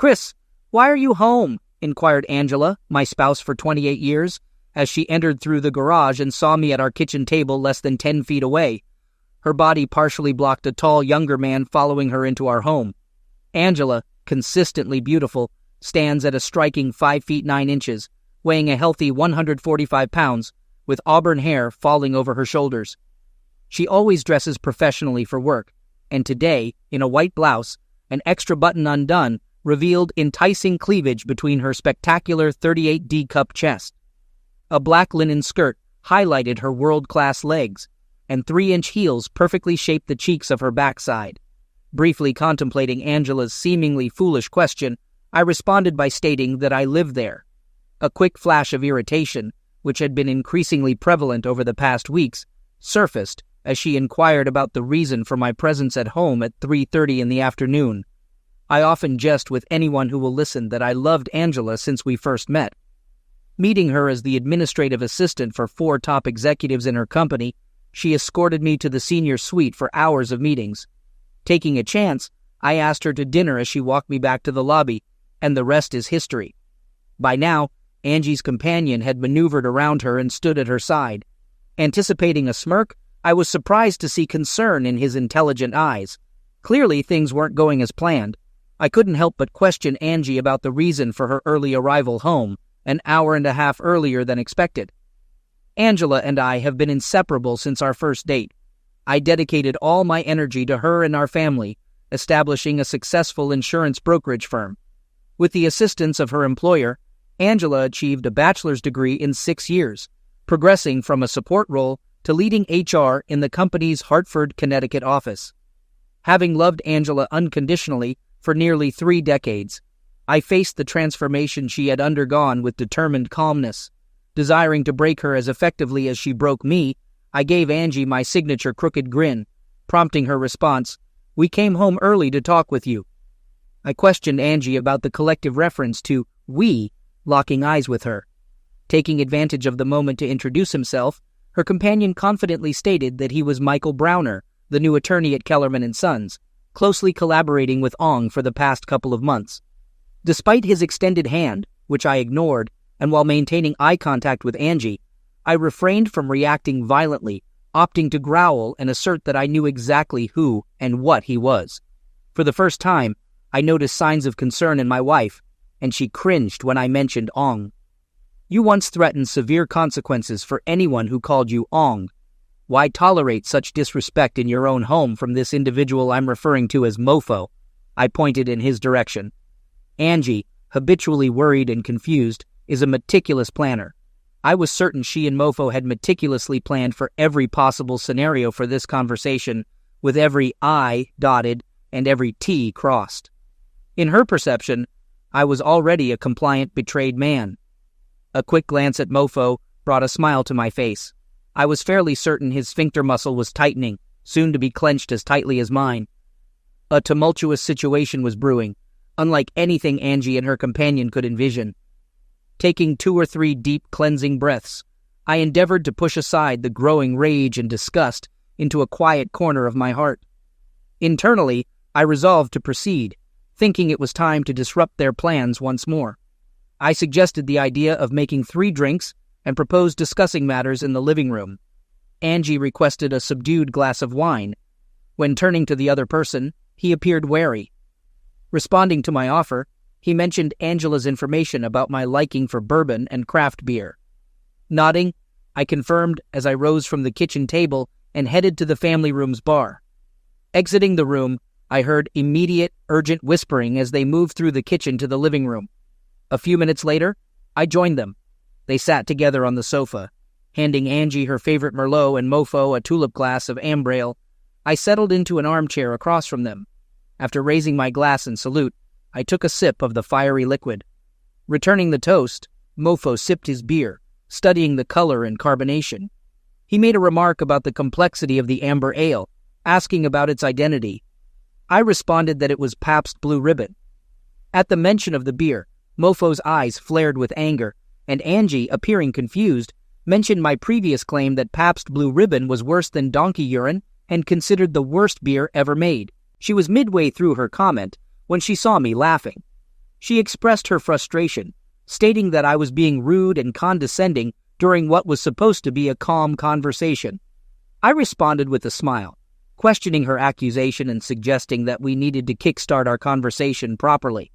"Chris, why are you home?" inquired Angela, my spouse for 28 years, as she entered through the garage and saw me at our kitchen table less than 10 feet away. Her body partially blocked a tall, younger man following her into our home. Angela, consistently beautiful, stands at a striking 5 feet 9 inches, weighing a healthy 145 pounds, with auburn hair falling over her shoulders. She always dresses professionally for work, and today, in a white blouse, an extra button undone, revealed enticing cleavage between her spectacular 38D cup chest. A black linen skirt highlighted her world-class legs, and 3-inch heels perfectly shaped the cheeks of her backside. Briefly contemplating Angela's seemingly foolish question, I responded by stating that I lived there. A quick flash of irritation, which had been increasingly prevalent over the past weeks, surfaced as she inquired about the reason for my presence at home at 3:30 in the afternoon. I often jest with anyone who will listen that I loved Angela since we first met. Meeting her as the administrative assistant for 4 top executives in her company, she escorted me to the senior suite for hours of meetings. Taking a chance, I asked her to dinner as she walked me back to the lobby, and the rest is history. By now, Angie's companion had maneuvered around her and stood at her side. Anticipating a smirk, I was surprised to see concern in his intelligent eyes. Clearly, things weren't going as planned. I couldn't help but question Angie about the reason for her early arrival home, an hour and a half earlier than expected. Angela and I have been inseparable since our first date. I dedicated all my energy to her and our family, establishing a successful insurance brokerage firm. With the assistance of her employer, Angela achieved a bachelor's degree in 6 years, progressing from a support role to leading HR in the company's Hartford, Connecticut office. Having loved Angela unconditionally for nearly 3 decades, I faced the transformation she had undergone with determined calmness. Desiring to break her as effectively as she broke me, I gave Angie my signature crooked grin, prompting her response, "We came home early to talk with you." I questioned Angie about the collective reference to "we" locking eyes with her. Taking advantage of the moment to introduce himself, her companion confidently stated that he was Michael Browner, the new attorney at Kellerman & Sons, closely collaborating with Ong for the past couple of months. Despite his extended hand, which I ignored, and while maintaining eye contact with Angie, I refrained from reacting violently, opting to growl and assert that I knew exactly who and what he was. For the first time, I noticed signs of concern in my wife, and she cringed when I mentioned Ong. "You once threatened severe consequences for anyone who called you Ong. Why tolerate such disrespect in your own home from this individual I'm referring to as Mofo?" I pointed in his direction. Angie, habitually worried and confused, is a meticulous planner. I was certain she and Mofo had meticulously planned for every possible scenario for this conversation, with every I dotted and every T crossed. In her perception, I was already a compliant, betrayed man. A quick glance at Mofo brought a smile to my face. I was fairly certain his sphincter muscle was tightening, soon to be clenched as tightly as mine. A tumultuous situation was brewing, unlike anything Angie and her companion could envision. Taking 2 or 3 deep, cleansing breaths, I endeavored to push aside the growing rage and disgust into a quiet corner of my heart. Internally, I resolved to proceed, thinking it was time to disrupt their plans once more. I suggested the idea of making 3 drinks and proposed discussing matters in the living room. Angie requested a subdued glass of wine. When turning to the other person, he appeared wary. Responding to my offer, he mentioned Angela's information about my liking for bourbon and craft beer. Nodding, I confirmed as I rose from the kitchen table and headed to the family room's bar. Exiting the room, I heard immediate, urgent whispering as they moved through the kitchen to the living room. A few minutes later, I joined them. They sat together on the sofa. Handing Angie her favorite Merlot and Mofo a tulip glass of Ambrail, I settled into an armchair across from them. After raising my glass in salute, I took a sip of the fiery liquid. Returning the toast, Mofo sipped his beer, studying the color and carbonation. He made a remark about the complexity of the amber ale, asking about its identity. I responded that it was Pabst Blue Ribbon. At the mention of the beer, Mofo's eyes flared with anger, and Angie, appearing confused, mentioned my previous claim that Pabst Blue Ribbon was worse than donkey urine and considered the worst beer ever made. She was midway through her comment when she saw me laughing. She expressed her frustration, stating that I was being rude and condescending during what was supposed to be a calm conversation. I responded with a smile, questioning her accusation and suggesting that we needed to kickstart our conversation properly.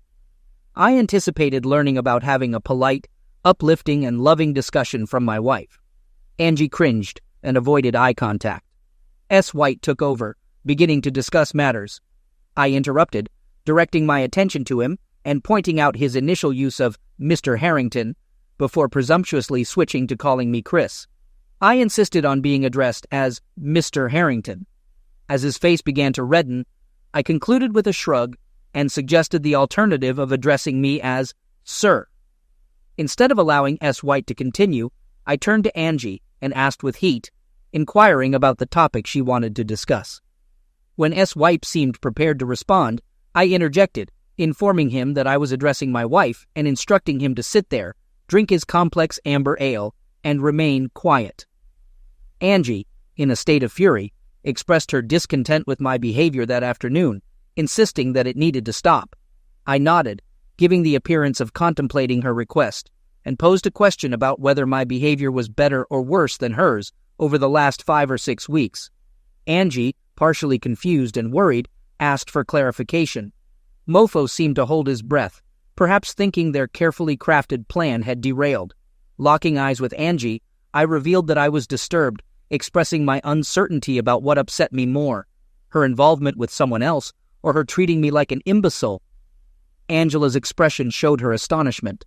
I anticipated learning about having a polite, uplifting, and loving discussion from my wife. Angie cringed and avoided eye contact. S. White took over, beginning to discuss matters. I interrupted, directing my attention to him and pointing out his initial use of Mr. Harrington before presumptuously switching to calling me Chris. I insisted on being addressed as Mr. Harrington. As his face began to redden, I concluded with a shrug and suggested the alternative of addressing me as Sir. Instead of allowing S. White to continue, I turned to Angie and asked with heat, inquiring about the topic she wanted to discuss. When S. White seemed prepared to respond, I interjected, informing him that I was addressing my wife and instructing him to sit there, drink his complex amber ale, and remain quiet. Angie, in a state of fury, expressed her discontent with my behavior that afternoon, insisting that it needed to stop. I nodded, giving the appearance of contemplating her request, and posed a question about whether my behavior was better or worse than hers over the last 5 or 6 weeks. Angie, partially confused and worried, asked for clarification. Mofo seemed to hold his breath, perhaps thinking their carefully crafted plan had derailed. Locking eyes with Angie, I revealed that I was disturbed, expressing my uncertainty about what upset me more, her involvement with someone else or her treating me like an imbecile. Angela's expression showed her astonishment.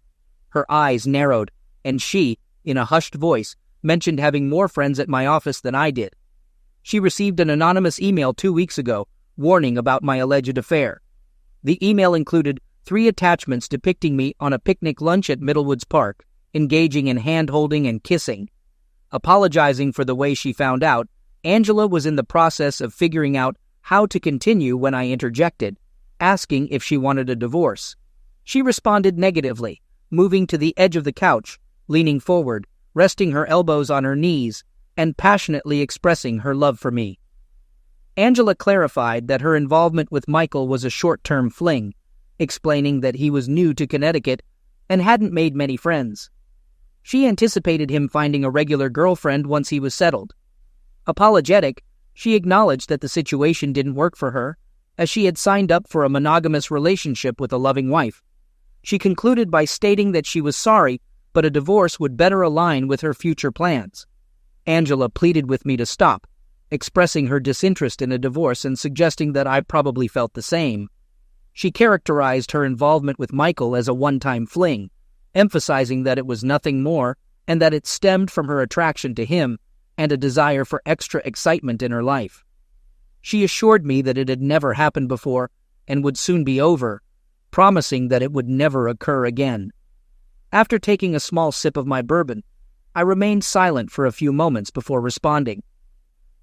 Her eyes narrowed, and she, in a hushed voice, mentioned having more friends at my office than I did. She received an anonymous email 2 weeks ago, warning about my alleged affair. The email included 3 attachments depicting me on a picnic lunch at Middlewoods Park, engaging in hand-holding and kissing. Apologizing for the way she found out, Angela was in the process of figuring out how to continue when I interjected, asking if she wanted a divorce. She responded negatively, moving to the edge of the couch, leaning forward, resting her elbows on her knees, and passionately expressing her love for me. Angela clarified that her involvement with Michael was a short-term fling, explaining that he was new to Connecticut and hadn't made many friends. She anticipated him finding a regular girlfriend once he was settled. Apologetic, she acknowledged that the situation didn't work for her, as she had signed up for a monogamous relationship with a loving wife. She concluded by stating that she was sorry, but a divorce would better align with her future plans. Angela pleaded with me to stop, expressing her disinterest in a divorce and suggesting that I probably felt the same. She characterized her involvement with Michael as a one-time fling, emphasizing that it was nothing more and that it stemmed from her attraction to him and a desire for extra excitement in her life. She assured me that it had never happened before and would soon be over, promising that it would never occur again. After taking a small sip of my bourbon, I remained silent for a few moments before responding.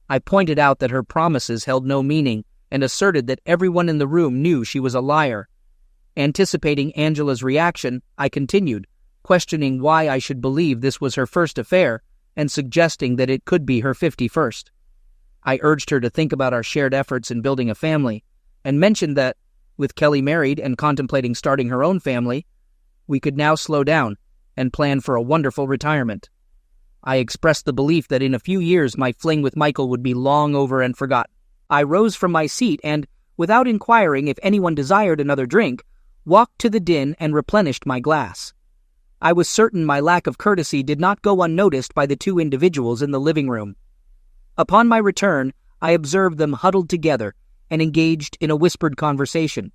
I pointed out that her promises held no meaning and asserted that everyone in the room knew she was a liar. Anticipating Angela's reaction, I continued, questioning why I should believe this was her first affair and suggesting that it could be her 51st. I urged her to think about our shared efforts in building a family and mentioned that, with Kelly married and contemplating starting her own family, we could now slow down and plan for a wonderful retirement. I expressed the belief that in a few years my fling with Michael would be long over and forgotten. I rose from my seat and, without inquiring if anyone desired another drink, walked to the din and replenished my glass. I was certain my lack of courtesy did not go unnoticed by the 2 individuals in the living room. Upon my return, I observed them huddled together and engaged in a whispered conversation.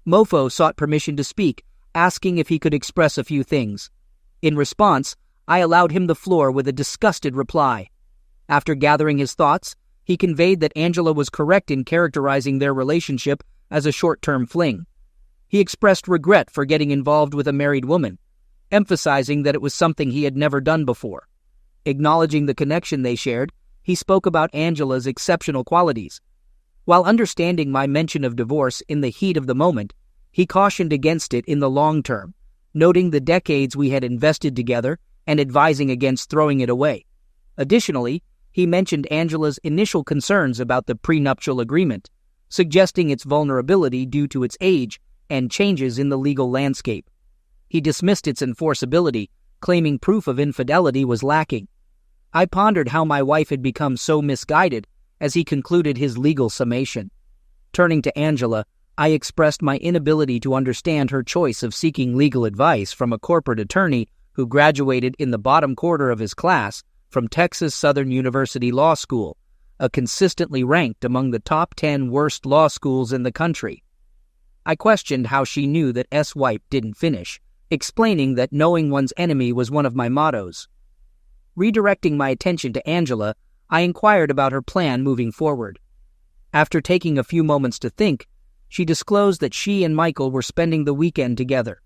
Mofo sought permission to speak, asking if he could express a few things. In response, I allowed him the floor with a disgusted reply. After gathering his thoughts, he conveyed that Angela was correct in characterizing their relationship as a short-term fling. He expressed regret for getting involved with a married woman, emphasizing that it was something he had never done before. Acknowledging the connection they shared, he spoke about Angela's exceptional qualities. While understanding my mention of divorce in the heat of the moment, he cautioned against it in the long term, noting the decades we had invested together and advising against throwing it away. Additionally, he mentioned Angela's initial concerns about the prenuptial agreement, suggesting its vulnerability due to its age and changes in the legal landscape. He dismissed its enforceability, claiming proof of infidelity was lacking. I pondered how my wife had become so misguided as he concluded his legal summation. Turning to Angela, I expressed my inability to understand her choice of seeking legal advice from a corporate attorney who graduated in the bottom quarter of his class from Texas Southern University Law School, a consistently ranked among the top 10 worst law schools in the country. I questioned how she knew that S-Wipe didn't finish, explaining that knowing one's enemy was one of my mottos. Redirecting my attention to Angela, I inquired about her plan moving forward. After taking a few moments to think, she disclosed that she and Michael were spending the weekend together.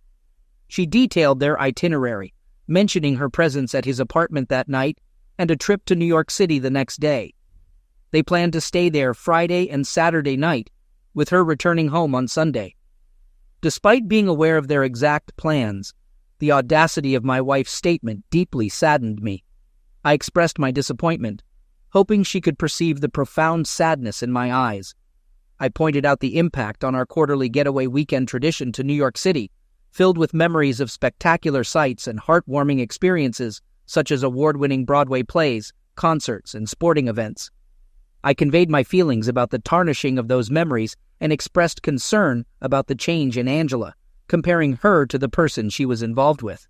She detailed their itinerary, mentioning her presence at his apartment that night and a trip to New York City the next day. They planned to stay there Friday and Saturday night, with her returning home on Sunday. Despite being aware of their exact plans, the audacity of my wife's statement deeply saddened me. I expressed my disappointment, hoping she could perceive the profound sadness in my eyes. I pointed out the impact on our quarterly getaway weekend tradition to New York City, filled with memories of spectacular sights and heartwarming experiences such as award-winning Broadway plays, concerts, and sporting events. I conveyed my feelings about the tarnishing of those memories and expressed concern about the change in Angela, comparing her to the person she was involved with.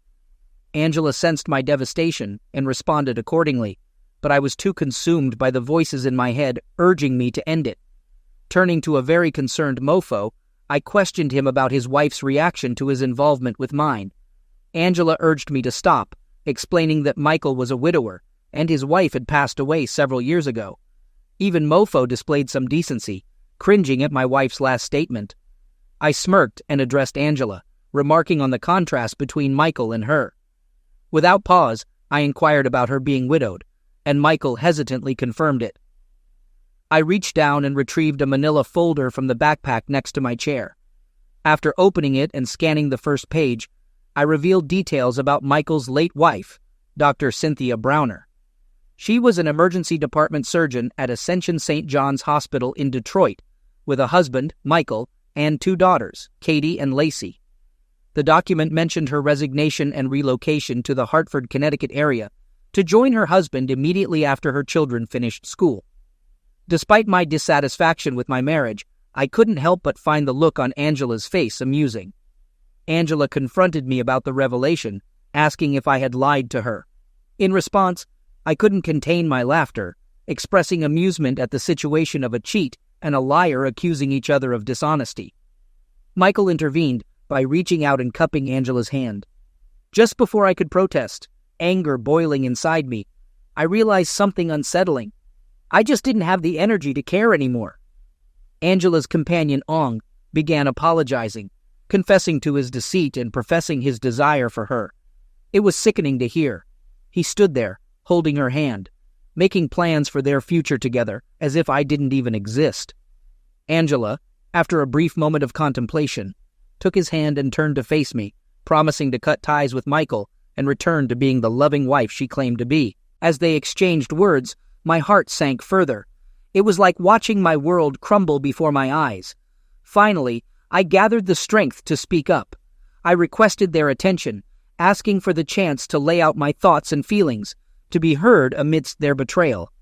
Angela sensed my devastation and responded accordingly, but I was too consumed by the voices in my head urging me to end it. Turning to a very concerned mofo, I questioned him about his wife's reaction to his involvement with mine. Angela urged me to stop, explaining that Michael was a widower and his wife had passed away several years ago. Even mofo displayed some decency, cringing at my wife's last statement. I smirked and addressed Angela, remarking on the contrast between Michael and her. Without pause, I inquired about her being widowed, and Michael hesitantly confirmed it. I reached down and retrieved a manila folder from the backpack next to my chair. After opening it and scanning the first page, I revealed details about Michael's late wife, Dr. Cynthia Browner. She was an emergency department surgeon at Ascension St. John's Hospital in Detroit, with a husband, Michael, and 2 daughters, Katie and Lacey. The document mentioned her resignation and relocation to the Hartford, Connecticut area to join her husband immediately after her children finished school. Despite my dissatisfaction with my marriage, I couldn't help but find the look on Angela's face amusing. Angela confronted me about the revelation, asking if I had lied to her. In response, I couldn't contain my laughter, expressing amusement at the situation of a cheat and a liar accusing each other of dishonesty. Michael intervened by reaching out and cupping Angela's hand. Just before I could protest, anger boiling inside me, I realized something unsettling. I just didn't have the energy to care anymore. Angela's companion, Ong, began apologizing, confessing to his deceit and professing his desire for her. It was sickening to hear. He stood there, holding her hand, making plans for their future together as if I didn't even exist. Angela, after a brief moment of contemplation, took his hand and turned to face me, promising to cut ties with Michael and return to being the loving wife she claimed to be. As they exchanged words, my heart sank further. It was like watching my world crumble before my eyes. Finally, I gathered the strength to speak up. I requested their attention, asking for the chance to lay out my thoughts and feelings, to be heard amidst their betrayal.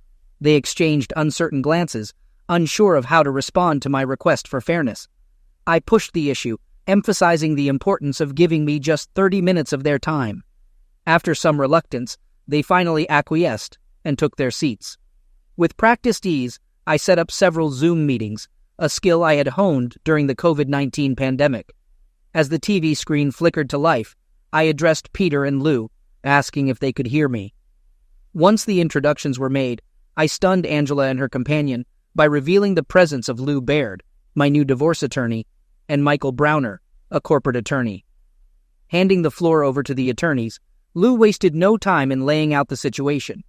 They exchanged uncertain glances, unsure of how to respond to my request for fairness. I pushed the issue, emphasizing the importance of giving me just 30 minutes of their time. After some reluctance, they finally acquiesced and took their seats. With practiced ease, I set up several Zoom meetings, a skill I had honed during the COVID-19 pandemic. As the TV screen flickered to life, I addressed Peter and Lou, asking if they could hear me. Once the introductions were made, I stunned Angela and her companion by revealing the presence of Lou Baird, my new divorce attorney, and Michael Browner, a corporate attorney. Handing the floor over to the attorneys, Lou wasted no time in laying out the situation.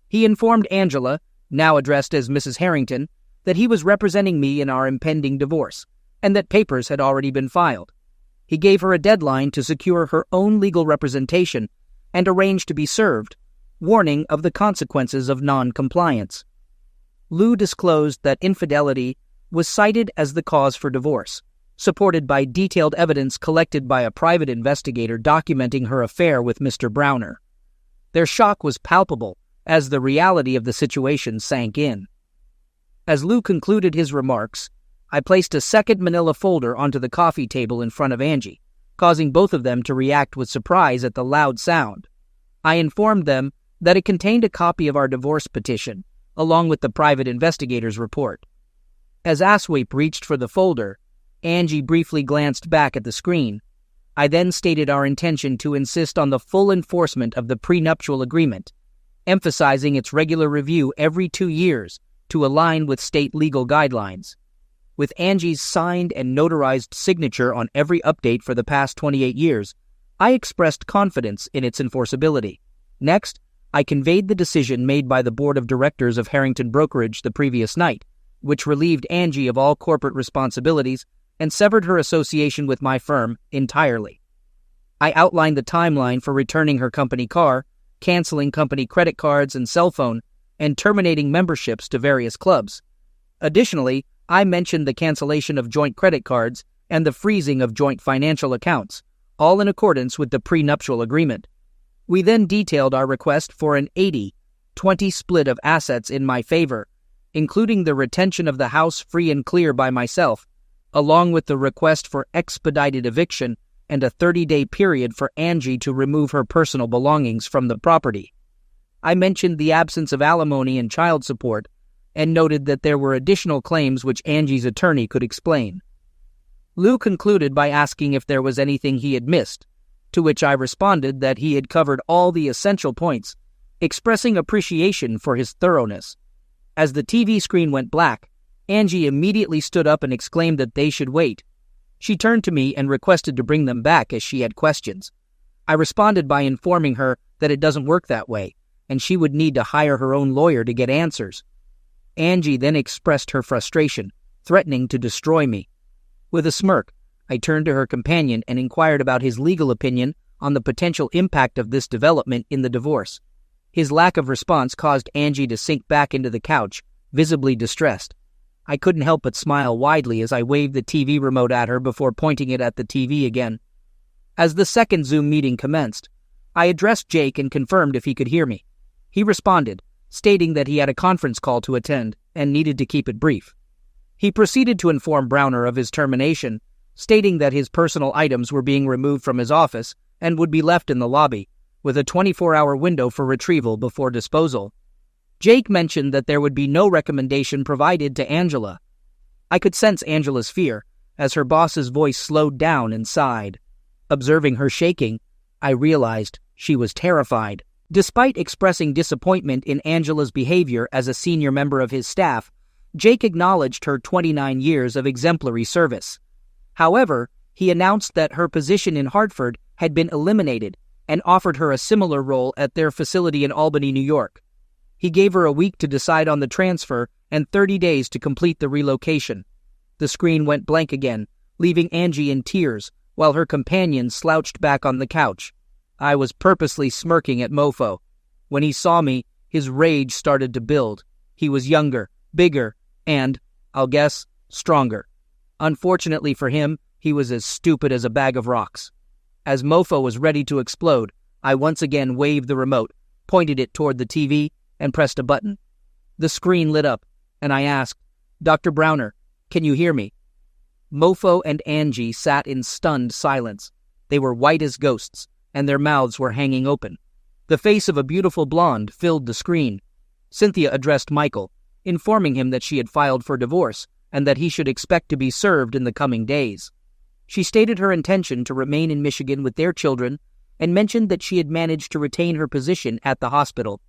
He informed Angela, now addressed as Mrs. Harrington, that he was representing me in our impending divorce, and that papers had already been filed. He gave her a deadline to secure her own legal representation and arranged to be served, warning of the consequences of non-compliance. Lou disclosed that infidelity was cited as the cause for divorce, supported by detailed evidence collected by a private investigator documenting her affair with Mr. Browner. Their shock was palpable as the reality of the situation sank in. As Lou concluded his remarks, I placed a second manila folder onto the coffee table in front of Angie, causing both of them to react with surprise at the loud sound. I informed them that it contained a copy of our divorce petition, along with the private investigator's report. As Asweep reached for the folder, Angie briefly glanced back at the screen. I then stated our intention to insist on the full enforcement of the prenuptial agreement, emphasizing its regular review every 2 years to align with state legal guidelines. With Angie's signed and notarized signature on every update for the past 28 years, I expressed confidence in its enforceability. Next, I conveyed the decision made by the board of directors of Harrington Brokerage the previous night, which relieved Angie of all corporate responsibilities and severed her association with my firm entirely. I outlined the timeline for returning her company car, canceling company credit cards and cell phone, and terminating memberships to various clubs. Additionally, I mentioned the cancellation of joint credit cards and the freezing of joint financial accounts, all in accordance with the prenuptial agreement. We then detailed our request for an 80-20 split of assets in my favor, including the retention of the house free and clear by myself, along with the request for expedited eviction and a 30-day period for Angie to remove her personal belongings from the property. I mentioned the absence of alimony and child support, and noted that there were additional claims which Angie's attorney could explain. Lou concluded by asking if there was anything he had missed, to which I responded that he had covered all the essential points, expressing appreciation for his thoroughness. As the TV screen went black, Angie immediately stood up and exclaimed that they should wait. She turned to me and requested to bring them back as she had questions. I responded by informing her that it doesn't work that way, and she would need to hire her own lawyer to get answers. Angie then expressed her frustration, threatening to destroy me. With a smirk, I turned to her companion and inquired about his legal opinion on the potential impact of this development in the divorce. His lack of response caused Angie to sink back into the couch, visibly distressed. I couldn't help but smile widely as I waved the TV remote at her before pointing it at the TV again. As the second Zoom meeting commenced, I addressed Jake and confirmed if he could hear me. He responded, stating that he had a conference call to attend and needed to keep it brief. He proceeded to inform Browner of his termination, stating that his personal items were being removed from his office and would be left in the lobby, with a 24-hour window for retrieval before disposal. Jake mentioned that there would be no recommendation provided to Angela. I could sense Angela's fear as her boss's voice slowed down and sighed. Observing her shaking, I realized she was terrified. Despite expressing disappointment in Angela's behavior as a senior member of his staff, Jake acknowledged her 29 years of exemplary service. However, he announced that her position in Hartford had been eliminated and offered her a similar role at their facility in Albany, New York. He gave her a week to decide on the transfer and 30 days to complete the relocation. The screen went blank again, leaving Angie in tears, while her companion slouched back on the couch. I was purposely smirking at Mofo. When he saw me, his rage started to build. He was younger, bigger, and, I'll guess, stronger. Unfortunately for him, he was as stupid as a bag of rocks. As Mofo was ready to explode, I once again waved the remote, pointed it toward the TV, and pressed a button. The screen lit up, and I asked, "Dr. Browner, can you hear me?" Mofo and Angie sat in stunned silence. They were white as ghosts, and their mouths were hanging open. The face of a beautiful blonde filled the screen. Cynthia addressed Michael, informing him that she had filed for divorce and that he should expect to be served in the coming days. She stated her intention to remain in Michigan with their children and mentioned that she had managed to retain her position at the hospital.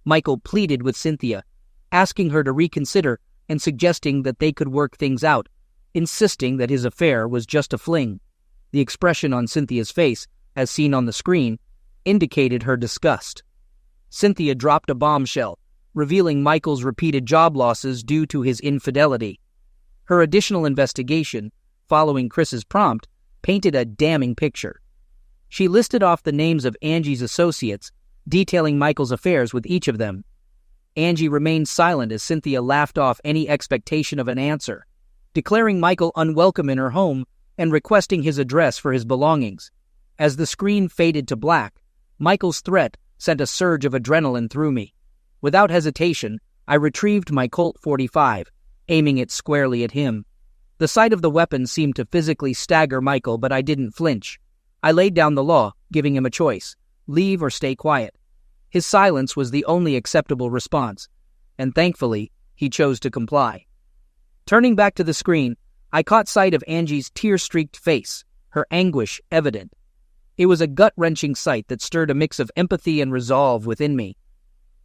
Michael pleaded with Cynthia, asking her to reconsider and suggesting that they could work things out, insisting that his affair was just a fling. The expression on Cynthia's face, as seen on the screen, indicated her disgust. Cynthia dropped a bombshell, revealing Michael's repeated job losses due to his infidelity. Her additional investigation, following Chris's prompt, painted a damning picture. She listed off the names of Angie's associates, detailing Michael's affairs with each of them. Angie remained silent as Cynthia laughed off any expectation of an answer. declaring Michael unwelcome in her home and requesting his address for his belongings. As the screen faded to black, Michael's threat sent a surge of adrenaline through me. Without hesitation, I retrieved my Colt .45, aiming it squarely at him. The sight of the weapon seemed to physically stagger Michael, but I didn't flinch. I laid down the law, giving him a choice: leave or stay quiet. His silence was the only acceptable response, and thankfully, he chose to comply. Turning back to the screen, I caught sight of Angie's tear-streaked face, her anguish evident. It was a gut-wrenching sight that stirred a mix of empathy and resolve within me.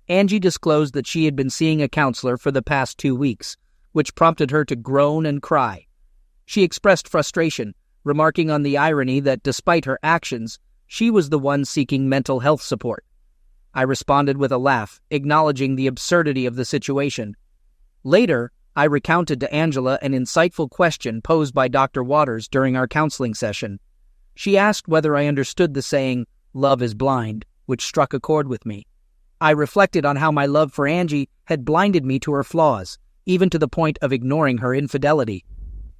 Angie disclosed that she had been seeing a counselor for the past 2 weeks, which prompted her to groan and cry. She expressed frustration, remarking on the irony that despite her actions, she was the one seeking mental health support. I responded with a laugh, acknowledging the absurdity of the situation. Later, I recounted to Angela an insightful question posed by Dr. Waters during our counseling session. She asked whether I understood the saying, "Love is blind," which struck a chord with me. I reflected on how my love for Angie had blinded me to her flaws, even to the point of ignoring her infidelity.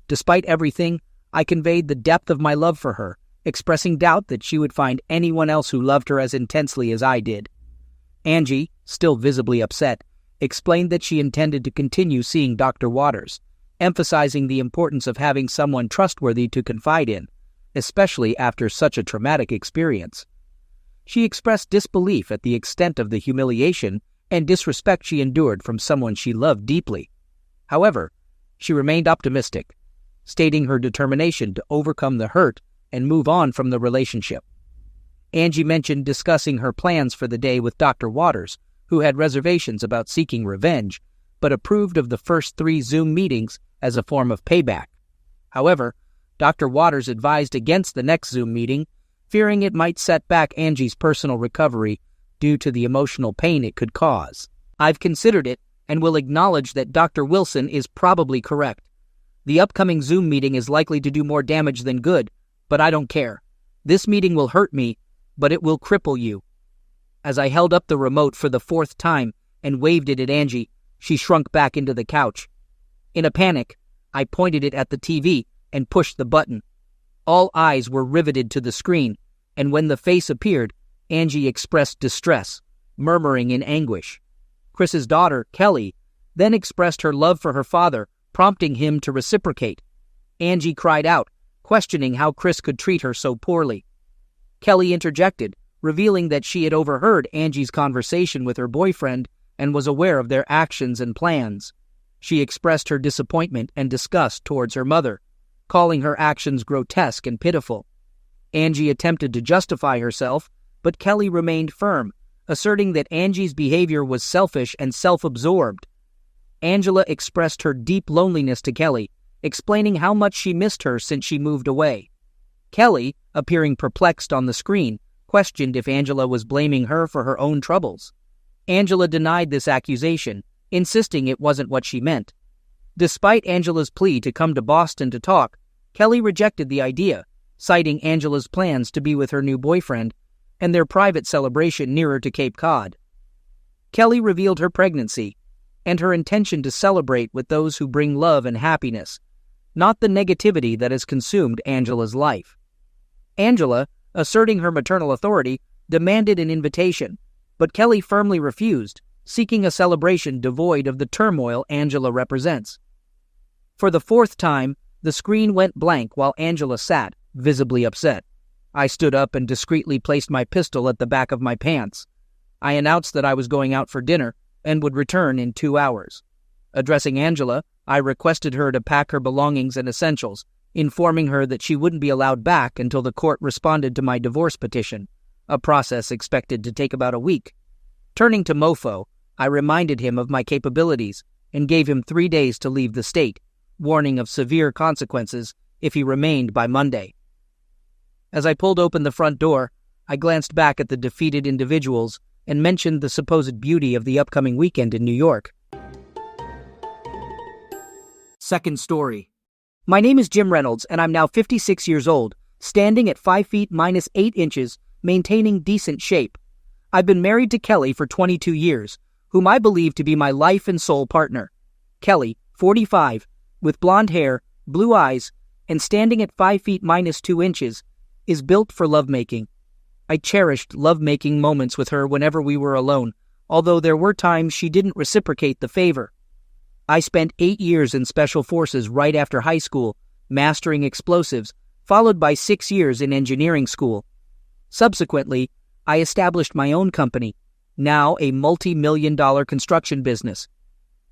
Despite everything, I conveyed the depth of my love for her, expressing doubt that she would find anyone else who loved her as intensely as I did. Angie, still visibly upset, explained that she intended to continue seeing Dr. Waters, emphasizing the importance of having someone trustworthy to confide in, especially after such a traumatic experience. She expressed disbelief at the extent of the humiliation and disrespect she endured from someone she loved deeply. However, she remained optimistic, stating her determination to overcome the hurt and move on from the relationship. Angie mentioned discussing her plans for the day with Dr. Waters, who had reservations about seeking revenge, but approved of the first 3 Zoom meetings as a form of payback. However, Dr. Waters advised against the next Zoom meeting, fearing it might set back Angie's personal recovery due to the emotional pain it could cause. I've considered it and will acknowledge that Dr. Wilson is probably correct. The upcoming Zoom meeting is likely to do more damage than good, but I don't care. This meeting will hurt me, but it will cripple you. As I held up the remote for the 4th time and waved it at Angie, she shrunk back into the couch. In a panic, I pointed it at the TV and pushed the button. All eyes were riveted to the screen, and when the face appeared, Angie expressed distress, murmuring in anguish. Chris's daughter, Kelly, then expressed her love for her father, prompting him to reciprocate. Angie cried out, questioning how Chris could treat her so poorly. Kelly interjected, revealing that she had overheard Angie's conversation with her boyfriend and was aware of their actions and plans. She expressed her disappointment and disgust towards her mother, calling her actions grotesque and pitiful. Angie attempted to justify herself, but Kelly remained firm, asserting that Angie's behavior was selfish and self-absorbed. Angela expressed her deep loneliness to Kelly, explaining how much she missed her since she moved away. Kelly, appearing perplexed on the screen, questioned if Angela was blaming her for her own troubles. Angela denied this accusation, insisting it wasn't what she meant. Despite Angela's plea to come to Boston to talk, Kelly rejected the idea, citing Angela's plans to be with her new boyfriend and their private celebration nearer to Cape Cod. Kelly revealed her pregnancy and her intention to celebrate with those who bring love and happiness, not the negativity that has consumed Angela's life. Angela, asserting her maternal authority, demanded an invitation, but Kelly firmly refused, seeking a celebration devoid of the turmoil Angela represents. For the 4th time, the screen went blank while Angela sat, visibly upset. I stood up and discreetly placed my pistol at the back of my pants. I announced that I was going out for dinner and would return in 2 hours. Addressing Angela, I requested her to pack her belongings and essentials, informing her that she wouldn't be allowed back until the court responded to my divorce petition, a process expected to take about a week. Turning to Mofo, I reminded him of my capabilities and gave him 3 days to leave the state, warning of severe consequences if he remained by Monday. As I pulled open the front door, I glanced back at the defeated individuals and mentioned the supposed beauty of the upcoming weekend in New York. Second story. My name is Jim Reynolds, and I'm now 56 years old, standing at 5 feet minus 8 inches, maintaining decent shape. I've been married to Kelly for 22 years, whom I believe to be my life and soul partner. Kelly, 45, with blonde hair, blue eyes, and standing at 5 feet minus 2 inches, is built for lovemaking. I cherished lovemaking moments with her whenever we were alone, although there were times she didn't reciprocate the favor. I spent 8 years in Special Forces right after high school, mastering explosives, followed by 6 years in engineering school. Subsequently, I established my own company, now a multi-million-dollar construction business.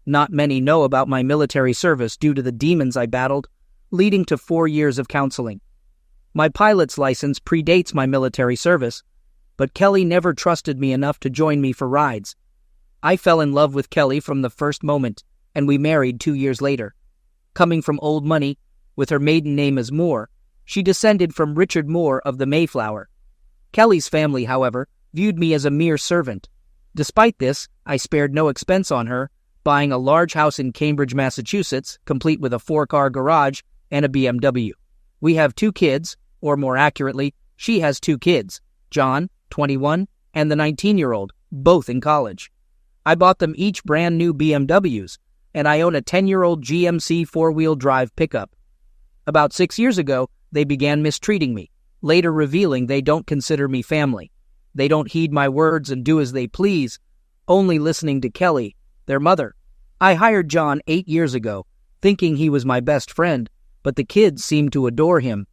Not many know about my military service due to the demons I battled, leading to 4 years of counseling. My pilot's license predates my military service, but Kelly never trusted me enough to join me for rides. I fell in love with Kelly from the first moment, and we married 2 years later. Coming from old money, with her maiden name as Moore, she descended from Richard Moore of the Mayflower. Kelly's family, however, viewed me as a mere servant. Despite this, I spared no expense on her, buying a large house in Cambridge, Massachusetts, complete with a 4-car garage and a BMW. We have 2 kids, or more accurately, she has 2 kids, John, 21, and the 19-year-old, both in college. I bought them each brand new BMWs, and I own a 10-year-old GMC 4-wheel drive pickup. About 6 years ago, they began mistreating me, later revealing they don't consider me family. They don't heed my words and do as they please, only listening to Kelly, their mother. I hired John 8 years ago, thinking he was my best friend, but the kids seemed to adore him.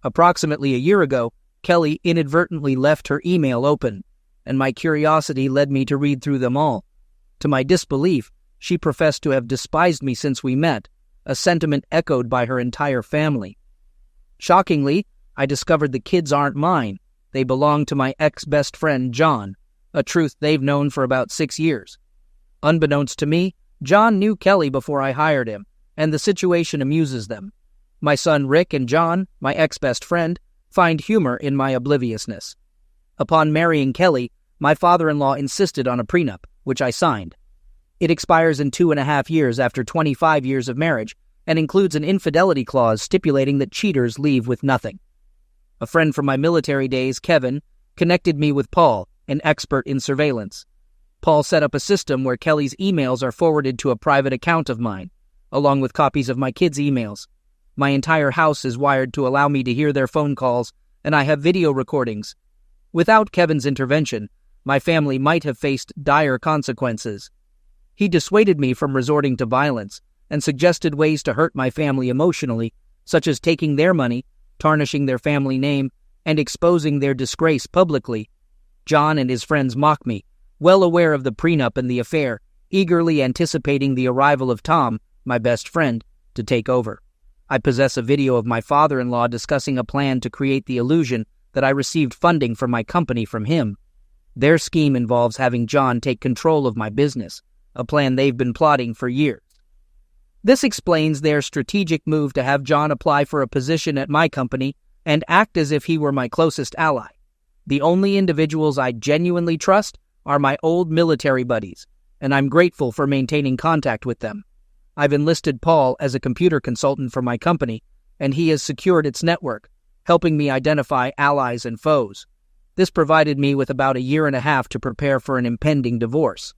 Approximately a year ago, Kelly inadvertently left her email open, and my curiosity led me to read through them all. To my disbelief, she professed to have despised me since we met, a sentiment echoed by her entire family. Shockingly, I discovered the kids aren't mine. They belong to my ex-best friend, John, a truth they've known for about 6 years. Unbeknownst to me, John knew Kelly before I hired him, and the situation amuses them. My son Rick and John, my ex-best friend, find humor in my obliviousness. Upon marrying Kelly, my father-in-law insisted on a prenup, which I signed. It expires in 2.5 years after 25 years of marriage, and includes an infidelity clause stipulating that cheaters leave with nothing. A friend from my military days, Kevin, connected me with Paul, an expert in surveillance. Paul set up a system where Kelly's emails are forwarded to a private account of mine, along with copies of my kids' emails. My entire house is wired to allow me to hear their phone calls, and I have video recordings. Without Kevin's intervention, my family might have faced dire consequences. He dissuaded me from resorting to violence and suggested ways to hurt my family emotionally, such as taking their money, tarnishing their family name, and exposing their disgrace publicly. John and his friends mock me, well aware of the prenup and the affair, eagerly anticipating the arrival of Tom, my best friend, to take over. I possess a video of my father-in-law discussing a plan to create the illusion that I received funding for my company from him. Their scheme involves having John take control of my business, a plan they've been plotting for years. This explains their strategic move to have John apply for a position at my company and act as if he were my closest ally. The only individuals I genuinely trust are my old military buddies, and I'm grateful for maintaining contact with them. I've enlisted Paul as a computer consultant for my company, and he has secured its network, helping me identify allies and foes. This provided me with about 1.5 years to prepare for an impending divorce.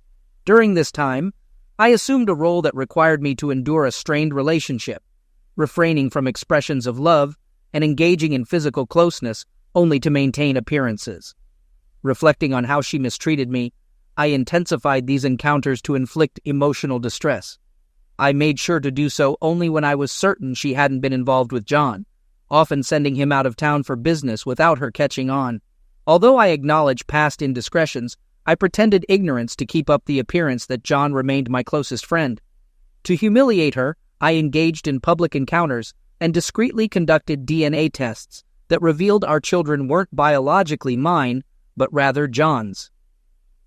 During this time, I assumed a role that required me to endure a strained relationship, refraining from expressions of love and engaging in physical closeness only to maintain appearances. Reflecting on how she mistreated me, I intensified these encounters to inflict emotional distress. I made sure to do so only when I was certain she hadn't been involved with John, often sending him out of town for business without her catching on. Although I acknowledge past indiscretions, I pretended ignorance to keep up the appearance that John remained my closest friend. To humiliate her, I engaged in public encounters and discreetly conducted DNA tests that revealed our children weren't biologically mine, but rather John's.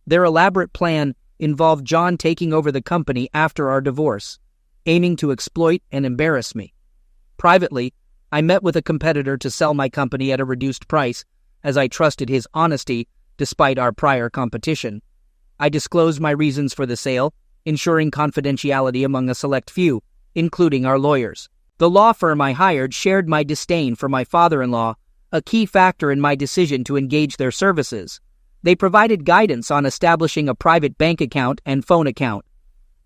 Their elaborate plan involved John taking over the company after our divorce, aiming to exploit and embarrass me. Privately, I met with a competitor to sell my company at a reduced price, as I trusted his honesty despite our prior competition. I disclosed my reasons for the sale, ensuring confidentiality among a select few, including our lawyers. The law firm I hired shared my disdain for my father-in-law, a key factor in my decision to engage their services. They provided guidance on establishing a private bank account and phone account.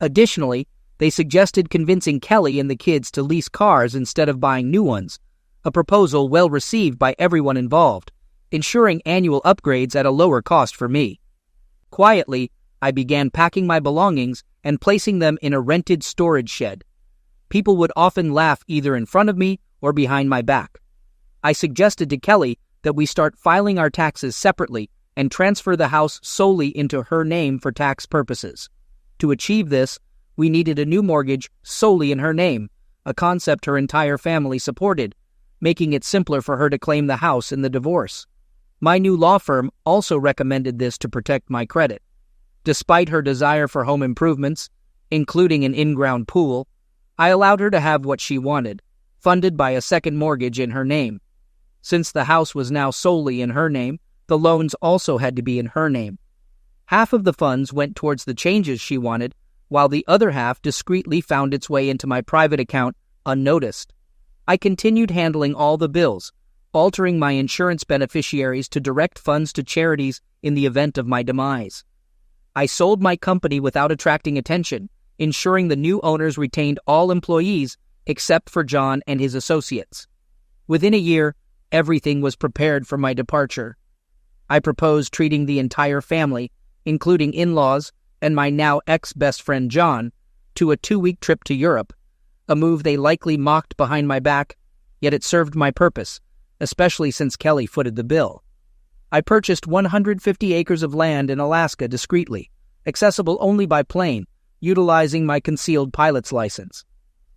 Additionally, They suggested convincing Kelly and the kids to lease cars instead of buying new ones, a proposal well received by everyone involved, ensuring annual upgrades at a lower cost for me. Quietly, I began packing my belongings and placing them in a rented storage shed. People would often laugh either in front of me or behind my back. I suggested to Kelly that we start filing our taxes separately and transfer the house solely into her name for tax purposes. To achieve this, we needed a new mortgage solely in her name, a concept her entire family supported, making it simpler for her to claim the house in the divorce. My new law firm also recommended this to protect my credit. Despite her desire for home improvements, including an in-ground pool, I allowed her to have what she wanted, funded by a second mortgage in her name. Since the house was now solely in her name, the loans also had to be in her name. Half of the funds went towards the changes she wanted, while the other half discreetly found its way into my private account unnoticed. I continued handling all the bills, altering my insurance beneficiaries to direct funds to charities in the event of my demise. I sold my company without attracting attention, ensuring the new owners retained all employees except for John and his associates. Within a year, everything was prepared for my departure. I proposed treating the entire family, including in-laws and my now ex-best friend John, to a 2-week trip to Europe, a move they likely mocked behind my back, yet it served my purpose, especially since Kelly footed the bill. I purchased 150 acres of land in Alaska discreetly, accessible only by plane, utilizing my concealed pilot's license.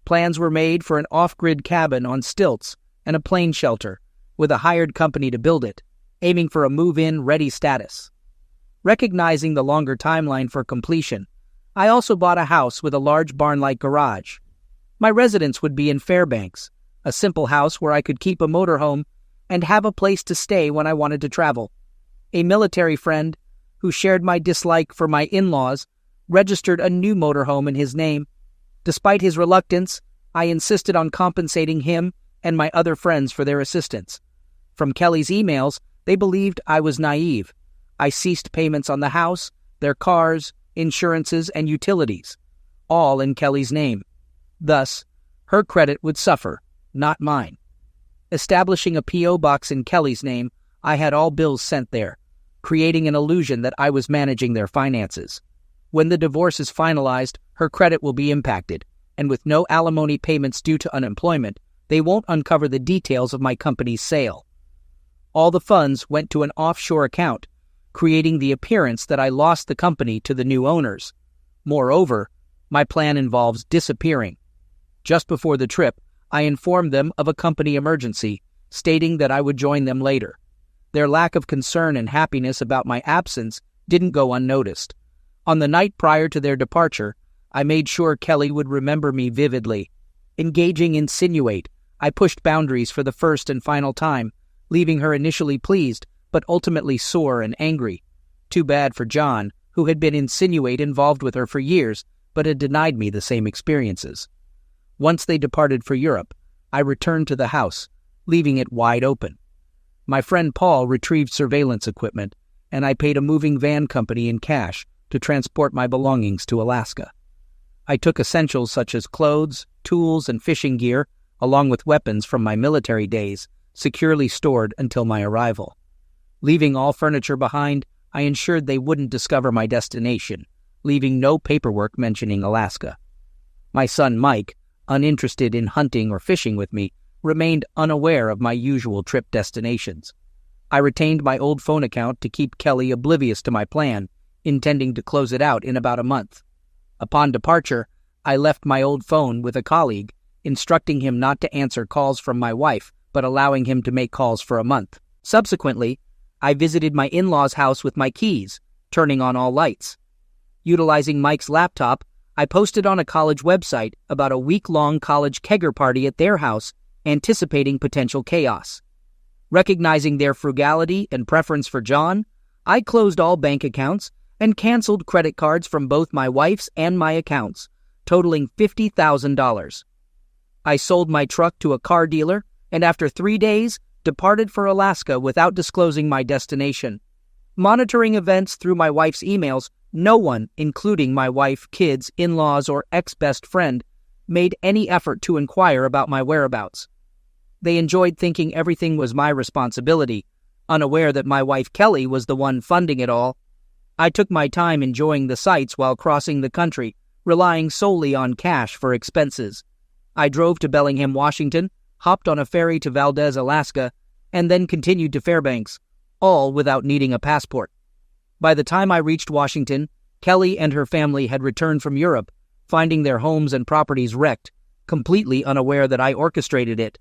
Plans were made for an off-grid cabin on stilts and a plane shelter, with a hired company to build it, aiming for a move-in ready status. Recognizing the longer timeline for completion, I also bought a house with a large barn-like garage. My residence would be in Fairbanks, a simple house where I could keep a motorhome and have a place to stay when I wanted to travel. A military friend, who shared my dislike for my in-laws, registered a new motorhome in his name. Despite his reluctance, I insisted on compensating him and my other friends for their assistance. From Kelly's emails, they believed I was naive. I ceased payments on the house, their cars, insurances, and utilities, all in Kelly's name. Thus, her credit would suffer, not mine. Establishing a P.O. box in Kelly's name, I had all bills sent there, creating an illusion that I was managing their finances. When the divorce is finalized, her credit will be impacted, and with no alimony payments due to unemployment, they won't uncover the details of my company's sale. All the funds went to an offshore account, creating the appearance that I lost the company to the new owners. Moreover, my plan involves disappearing. Just before the trip, I informed them of a company emergency, stating that I would join them later. Their lack of concern and happiness about my absence didn't go unnoticed. On the night prior to their departure, I made sure Kelly would remember me vividly. Engaging Insinuate, I pushed boundaries for the first and final time, leaving her initially pleased, but ultimately sore and angry. Too bad for John, who had been Insinuate involved with her for years, but had denied me the same experiences. Once they departed for Europe, I returned to the house, leaving it wide open. My friend Paul retrieved surveillance equipment, and I paid a moving van company in cash to transport my belongings to Alaska. I took essentials such as clothes, tools, and fishing gear, along with weapons from my military days, securely stored until my arrival. Leaving all furniture behind, I ensured they wouldn't discover my destination, leaving no paperwork mentioning Alaska. My son Mike, uninterested in hunting or fishing with me, remained unaware of my usual trip destinations. I retained my old phone account to keep Kelly oblivious to my plan, intending to close it out in about a month. Upon departure, I left my old phone with a colleague, instructing him not to answer calls from my wife, but allowing him to make calls for a month. Subsequently, I visited my in-laws' house with my keys, turning on all lights. Utilizing Mike's laptop, I posted on a college website about a week-long college kegger party at their house, anticipating potential chaos. Recognizing their frugality and preference for John, I closed all bank accounts and canceled credit cards from both my wife's and my accounts, totaling $50,000. I sold my truck to a car dealer, and after 3 days, departed for Alaska without disclosing my destination. Monitoring events through my wife's emails No one, including my wife, kids, in-laws, or ex-best friend, made any effort to inquire about my whereabouts. They enjoyed thinking everything was my responsibility, unaware that my wife Kelly was the one funding it all. I took my time enjoying the sights while crossing the country, relying solely on cash for expenses. I drove to Bellingham, Washington, hopped on a ferry to Valdez, Alaska, and then continued to Fairbanks, all without needing a passport. By the time I reached Washington, Kelly and her family had returned from Europe, finding their homes and properties wrecked, completely unaware that I orchestrated it.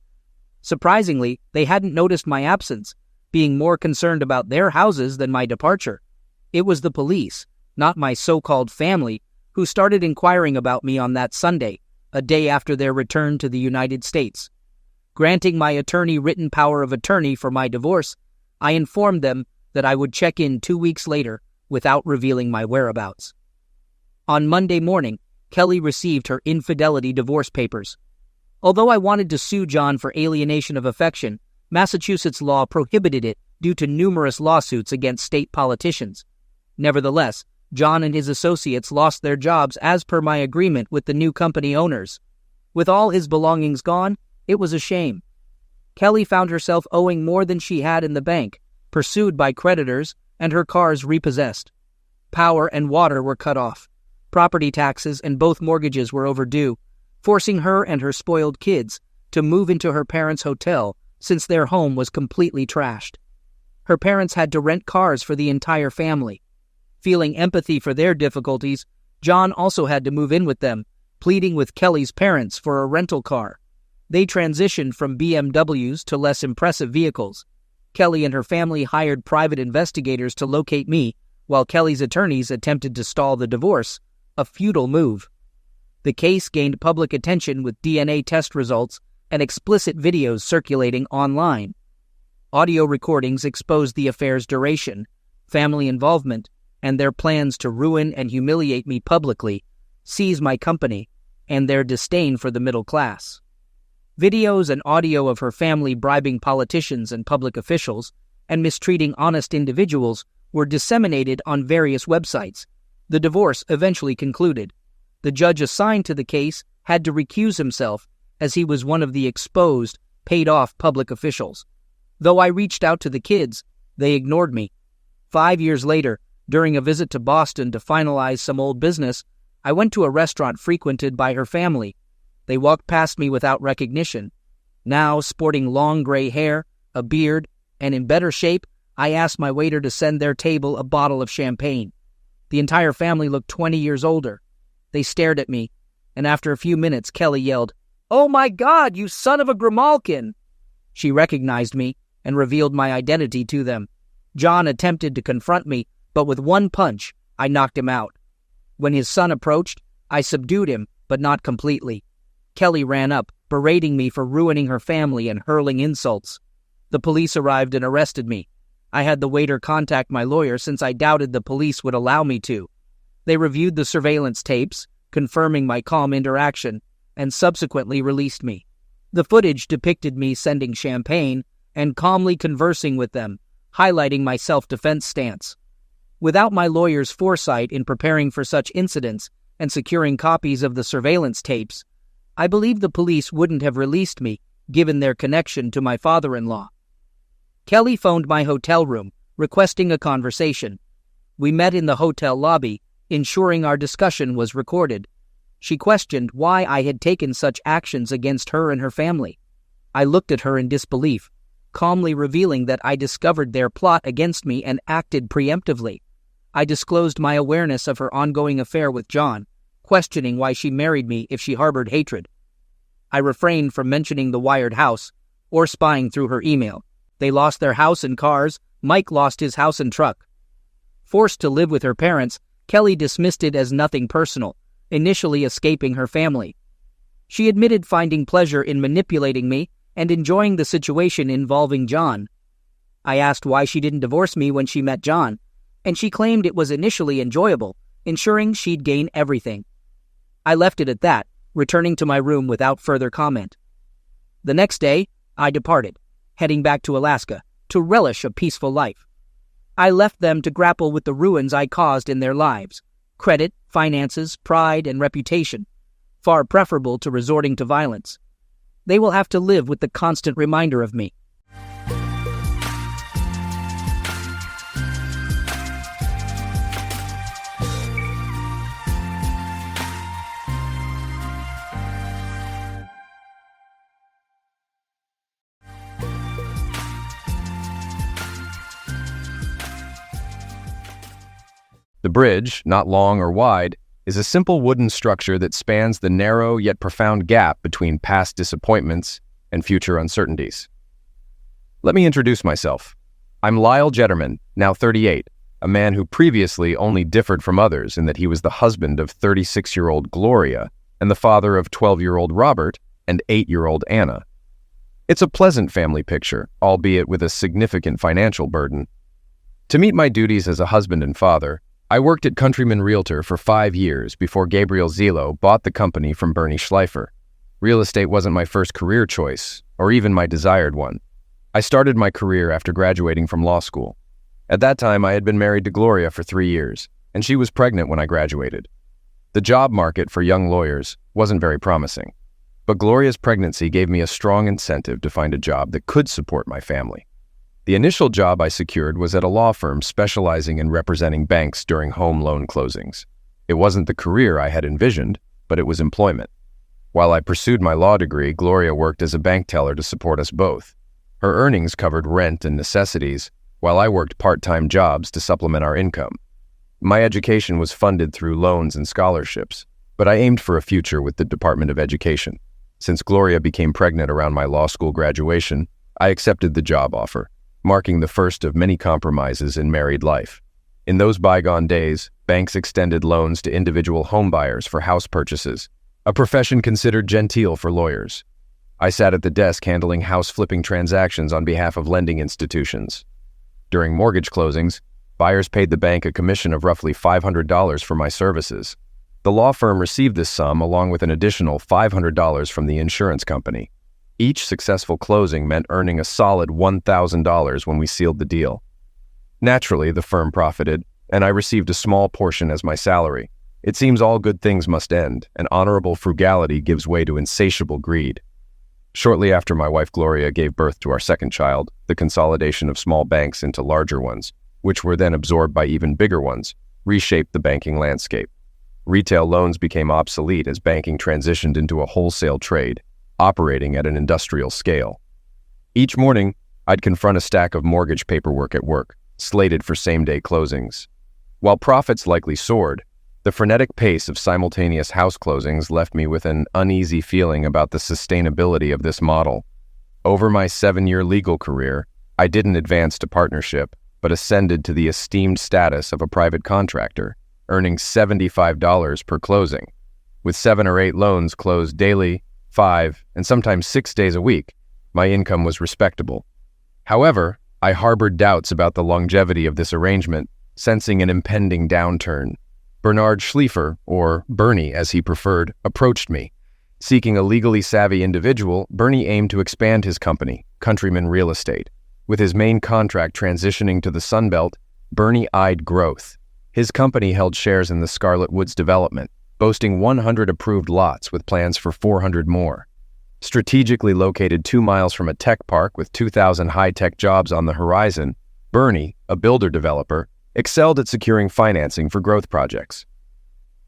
Surprisingly, they hadn't noticed my absence, being more concerned about their houses than my departure. It was the police, not my so-called family, who started inquiring about me on that Sunday, a day after their return to the United States. Granting my attorney written power of attorney for my divorce, I informed them that I would check in 2 weeks later without revealing my whereabouts. On Monday morning, Kelly received her infidelity divorce papers. Although I wanted to sue John for alienation of affection, Massachusetts law prohibited it due to numerous lawsuits against state politicians. Nevertheless, John and his associates lost their jobs as per my agreement with the new company owners. With all his belongings gone, it was a shame. Kelly found herself owing more than she had in the bank, pursued by creditors, and her cars repossessed. Power and water were cut off. Property taxes and both mortgages were overdue, forcing her and her spoiled kids to move into her parents' hotel since their home was completely trashed. Her parents had to rent cars for the entire family. Feeling empathy for their difficulties, John also had to move in with them, pleading with Kelly's parents for a rental car. They transitioned from BMWs to less impressive vehicles. Kelly and her family hired private investigators to locate me, while Kelly's attorneys attempted to stall the divorce, a futile move. The case gained public attention with DNA test results and explicit videos circulating online. Audio recordings exposed the affair's duration, family involvement, and their plans to ruin and humiliate me publicly, seize my company, and their disdain for the middle class. Videos and audio of her family bribing politicians and public officials and mistreating honest individuals were disseminated on various websites. The divorce eventually concluded. The judge assigned to the case had to recuse himself as he was one of the exposed, paid-off public officials. Though I reached out to the kids, they ignored me. 5 years later, during a visit to Boston to finalize some old business, I went to a restaurant frequented by her family. They walked past me without recognition. Now, sporting long gray hair, a beard, and in better shape, I asked my waiter to send their table a bottle of champagne. The entire family looked 20 years older. They stared at me, and after a few minutes, Kelly yelled, "Oh my God, you son of a Grimalkin!" She recognized me and revealed my identity to them. John attempted to confront me, but with one punch, I knocked him out. When his son approached, I subdued him, but not completely. Kelly ran up, berating me for ruining her family and hurling insults. The police arrived and arrested me. I had the waiter contact my lawyer since I doubted the police would allow me to. They reviewed the surveillance tapes, confirming my calm interaction, and subsequently released me. The footage depicted me sending champagne and calmly conversing with them, highlighting my self-defense stance. Without my lawyer's foresight in preparing for such incidents and securing copies of the surveillance tapes, I believe the police wouldn't have released me, given their connection to my father-in-law. Kelly phoned my hotel room, requesting a conversation. We met in the hotel lobby, ensuring our discussion was recorded. She questioned why I had taken such actions against her and her family. I looked at her in disbelief, calmly revealing that I discovered their plot against me and acted preemptively. I disclosed my awareness of her ongoing affair with John, questioning why she married me if she harbored hatred. I refrained from mentioning the Wired house or spying through her email. They lost their house and cars. Mike lost his house and truck. Forced to live with her parents, Kelly dismissed it as nothing personal, initially escaping her family. She admitted finding pleasure in manipulating me and enjoying the situation involving John. I asked why she didn't divorce me when she met John, and she claimed it was initially enjoyable, ensuring she'd gain everything. I left it at that, returning to my room without further comment. The next day, I departed, heading back to Alaska to relish a peaceful life. I left them to grapple with the ruins I caused in their lives: credit, finances, pride, and reputation, far preferable to resorting to violence. They will have to live with the constant reminder of me. The bridge, not long or wide, is a simple wooden structure that spans the narrow yet profound gap between past disappointments and future uncertainties. Let me introduce myself. I'm Lyle Jetterman, now 38, a man who previously only differed from others in that he was the husband of 36-year-old Gloria and the father of 12-year-old Robert and 8-year-old Anna. It's a pleasant family picture, albeit with a significant financial burden. To meet my duties as a husband and father, I worked at Countryman Realtor for 5 years before Gabriel Zelo bought the company from Bernie Schleifer. Real estate wasn't my first career choice, or even my desired one. I started my career after graduating from law school. At that time, I had been married to Gloria for 3 years, and she was pregnant when I graduated. The job market for young lawyers wasn't very promising, but Gloria's pregnancy gave me a strong incentive to find a job that could support my family. The initial job I secured was at a law firm specializing in representing banks during home loan closings. It wasn't the career I had envisioned, but it was employment. While I pursued my law degree, Gloria worked as a bank teller to support us both. Her earnings covered rent and necessities, while I worked part-time jobs to supplement our income. My education was funded through loans and scholarships, but I aimed for a future with the Department of Education. Since Gloria became pregnant around my law school graduation, I accepted the job offer, marking the first of many compromises in married life. In those bygone days, banks extended loans to individual homebuyers for house purchases, a profession considered genteel for lawyers. I sat at the desk handling house-flipping transactions on behalf of lending institutions. During mortgage closings, buyers paid the bank a commission of roughly $500 for my services. The law firm received this sum along with an additional $500 from the insurance company. Each successful closing meant earning a solid $1,000 when we sealed the deal. Naturally, the firm profited, and I received a small portion as my salary. It seems all good things must end, and honorable frugality gives way to insatiable greed. Shortly after my wife Gloria gave birth to our second child, the consolidation of small banks into larger ones, which were then absorbed by even bigger ones, reshaped the banking landscape. Retail loans became obsolete as banking transitioned into a wholesale trade, operating at an industrial scale. Each morning, I'd confront a stack of mortgage paperwork at work, slated for same-day closings. While profits likely soared, the frenetic pace of simultaneous house closings left me with an uneasy feeling about the sustainability of this model. Over my 7-year legal career, I didn't advance to partnership, but ascended to the esteemed status of a private contractor, earning $75 per closing. With 7 or 8 loans closed daily, 5, and sometimes 6 days a week, my income was respectable. However, I harbored doubts about the longevity of this arrangement, sensing an impending downturn. Bernard Schleifer, or Bernie as he preferred, approached me. Seeking a legally savvy individual, Bernie aimed to expand his company, Countryman Real Estate. With his main contract transitioning to the Sunbelt, Bernie eyed growth. His company held shares in the Scarlet Woods development, boasting 100 approved lots with plans for 400 more. Strategically located 2 miles from a tech park with 2,000 high-tech jobs on the horizon, Bernie, a builder-developer, excelled at securing financing for growth projects.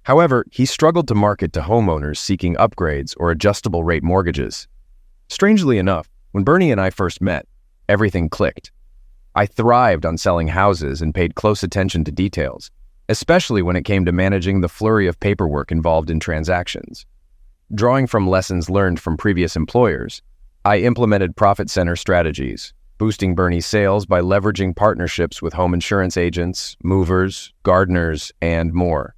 However, he struggled to market to homeowners seeking upgrades or adjustable-rate mortgages. Strangely enough, when Bernie and I first met, everything clicked. I thrived on selling houses and paid close attention to details, especially when it came to managing the flurry of paperwork involved in transactions. Drawing from lessons learned from previous employers, I implemented profit center strategies, boosting Bernie's sales by leveraging partnerships with home insurance agents, movers, gardeners, and more.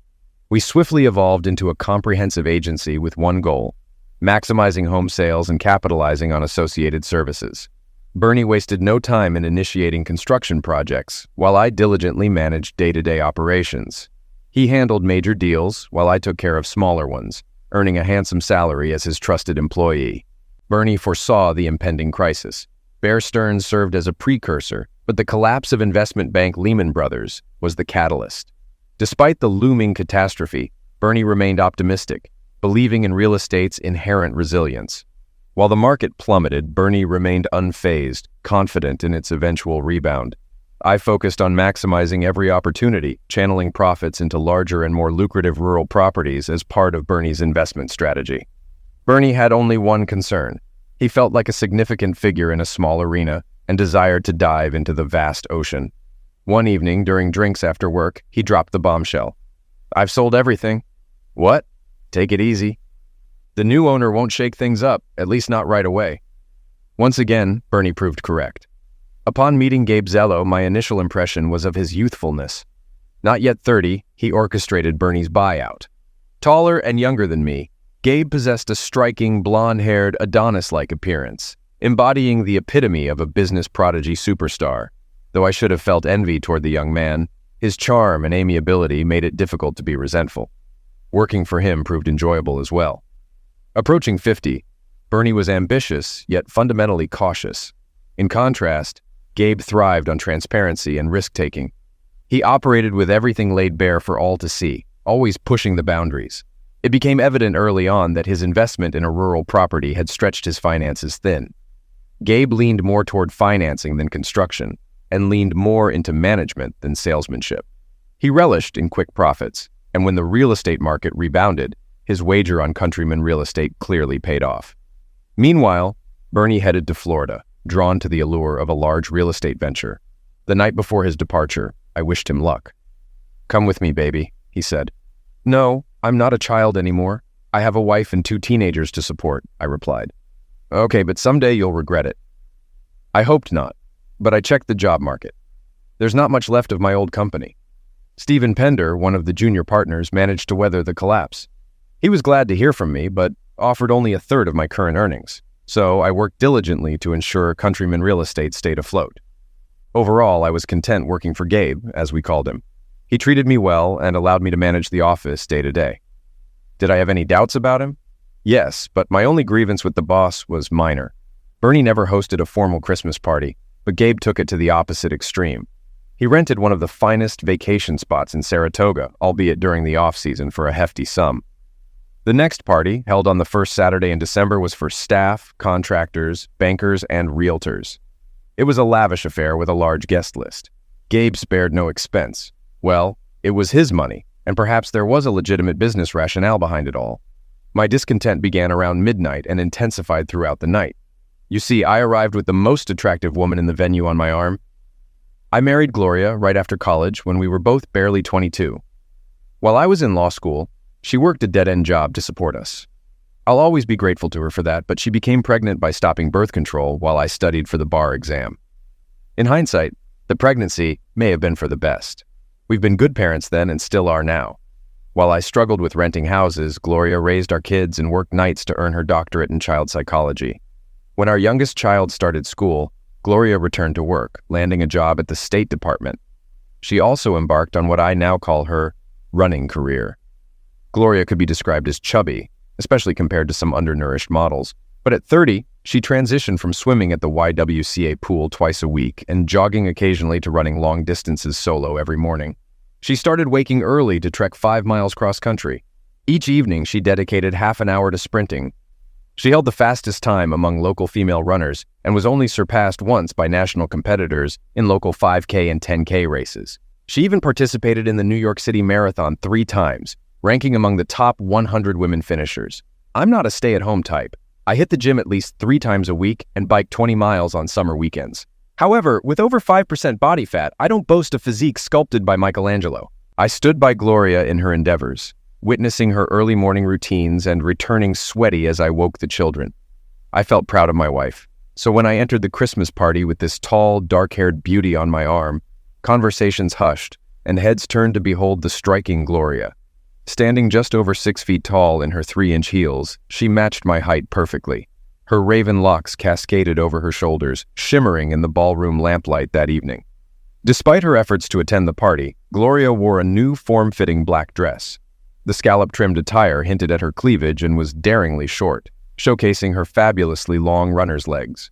We swiftly evolved into a comprehensive agency with one goal: maximizing home sales and capitalizing on associated services. Bernie wasted no time in initiating construction projects, while I diligently managed day-to-day operations. He handled major deals, while I took care of smaller ones, earning a handsome salary as his trusted employee. Bernie foresaw the impending crisis. Bear Stearns served as a precursor, But the collapse of investment bank Lehman Brothers was the catalyst. Despite the looming catastrophe, Bernie remained optimistic, believing in real estate's inherent resilience. While the market plummeted, Bernie remained unfazed, confident in its eventual rebound. I focused on maximizing every opportunity, channeling profits into larger and more lucrative rural properties as part of Bernie's investment strategy. Bernie had only one concern. He felt like a significant figure in a small arena and desired to dive into the vast ocean. One evening, during drinks after work, he dropped the bombshell. "I've sold everything." "What? Take it easy." "The new owner won't shake things up, at least not right away." Once again, Bernie proved correct. Upon meeting Gabe Zello, my initial impression was of his youthfulness. Not yet 30, he orchestrated Bernie's buyout. Taller and younger than me, Gabe possessed a striking, blonde-haired, Adonis-like appearance, embodying the epitome of a business prodigy superstar. Though I should have felt envy toward the young man, his charm and amiability made it difficult to be resentful. Working for him proved enjoyable as well. Approaching 50, Bernie was ambitious, yet fundamentally cautious. In contrast, Gabe thrived on transparency and risk-taking. He operated with everything laid bare for all to see, always pushing the boundaries. It became evident early on that his investment in a rural property had stretched his finances thin. Gabe leaned more toward financing than construction, and leaned more into management than salesmanship. He relished in quick profits, and when the real estate market rebounded, his wager on Countryman Real Estate clearly paid off. Meanwhile, Bernie headed to Florida, drawn to the allure of a large real estate venture. The night before his departure, I wished him luck. "Come with me, baby," he said. "No, I'm not a child anymore. I have a wife and 2 teenagers to support," I replied. "Okay, but someday you'll regret it." I hoped not, but I checked the job market. There's not much left of my old company. Stephen Pender, one of the junior partners, managed to weather the collapse. He was glad to hear from me, but offered only 1/3 of my current earnings. So I worked diligently to ensure Countryman Real Estate stayed afloat. Overall, I was content working for Gabe, as we called him. He treated me well and allowed me to manage the office day to day. Did I have any doubts about him? Yes, but my only grievance with the boss was minor. Bernie never hosted a formal Christmas party, but Gabe took it to the opposite extreme. He rented one of the finest vacation spots in Saratoga, albeit during the off-season, for a hefty sum. The next party, held on the first Saturday in December, was for staff, contractors, bankers, and realtors. It was a lavish affair with a large guest list. Gabe spared no expense. Well, it was his money, and perhaps there was a legitimate business rationale behind it all. My discontent began around midnight and intensified throughout the night. You see, I arrived with the most attractive woman in the venue on my arm. I married Gloria right after college when we were both barely 22. While I was in law school, she worked a dead-end job to support us. I'll always be grateful to her for that, but she became pregnant by stopping birth control while I studied for the bar exam. In hindsight, the pregnancy may have been for the best. We've been good parents then and still are now. While I struggled with renting houses, Gloria raised our kids and worked nights to earn her doctorate in child psychology. When our youngest child started school, Gloria returned to work, landing a job at the State Department. She also embarked on what I now call her running career. Gloria could be described as chubby, especially compared to some undernourished models. But at 30, she transitioned from swimming at the YWCA pool twice a week and jogging occasionally to running long distances solo every morning. She started waking early to trek 5 miles cross-country. Each evening, she dedicated half an hour to sprinting. She held the fastest time among local female runners and was only surpassed once by national competitors in local 5K and 10K races. She even participated in the New York City Marathon 3 times, ranking among the top 100 women finishers. I'm not a stay-at-home type. I hit the gym at least 3 times a week and bike 20 miles on summer weekends. However, with over 5% body fat, I don't boast a physique sculpted by Michelangelo. I stood by Gloria in her endeavors, witnessing her early morning routines and returning sweaty as I woke the children. I felt proud of my wife, so when I entered the Christmas party with this tall, dark-haired beauty on my arm, conversations hushed and heads turned to behold the striking Gloria. Standing just over 6 feet tall in her 3-inch heels, she matched my height perfectly. Her raven locks cascaded over her shoulders, shimmering in the ballroom lamplight that evening. Despite her efforts to attend the party, Gloria wore a new form-fitting black dress. The scallop-trimmed attire hinted at her cleavage and was daringly short, showcasing her fabulously long runner's legs.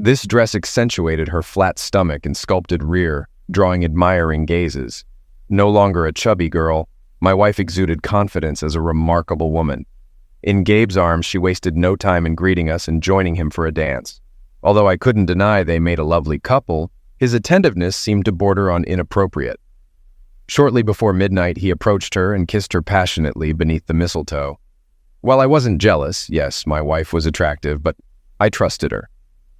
This dress accentuated her flat stomach and sculpted rear, drawing admiring gazes. No longer a chubby girl, my wife exuded confidence as a remarkable woman. In Gabe's arms, she wasted no time in greeting us and joining him for a dance. Although I couldn't deny they made a lovely couple, his attentiveness seemed to border on inappropriate. Shortly before midnight, he approached her and kissed her passionately beneath the mistletoe. While I wasn't jealous, yes, my wife was attractive, but I trusted her.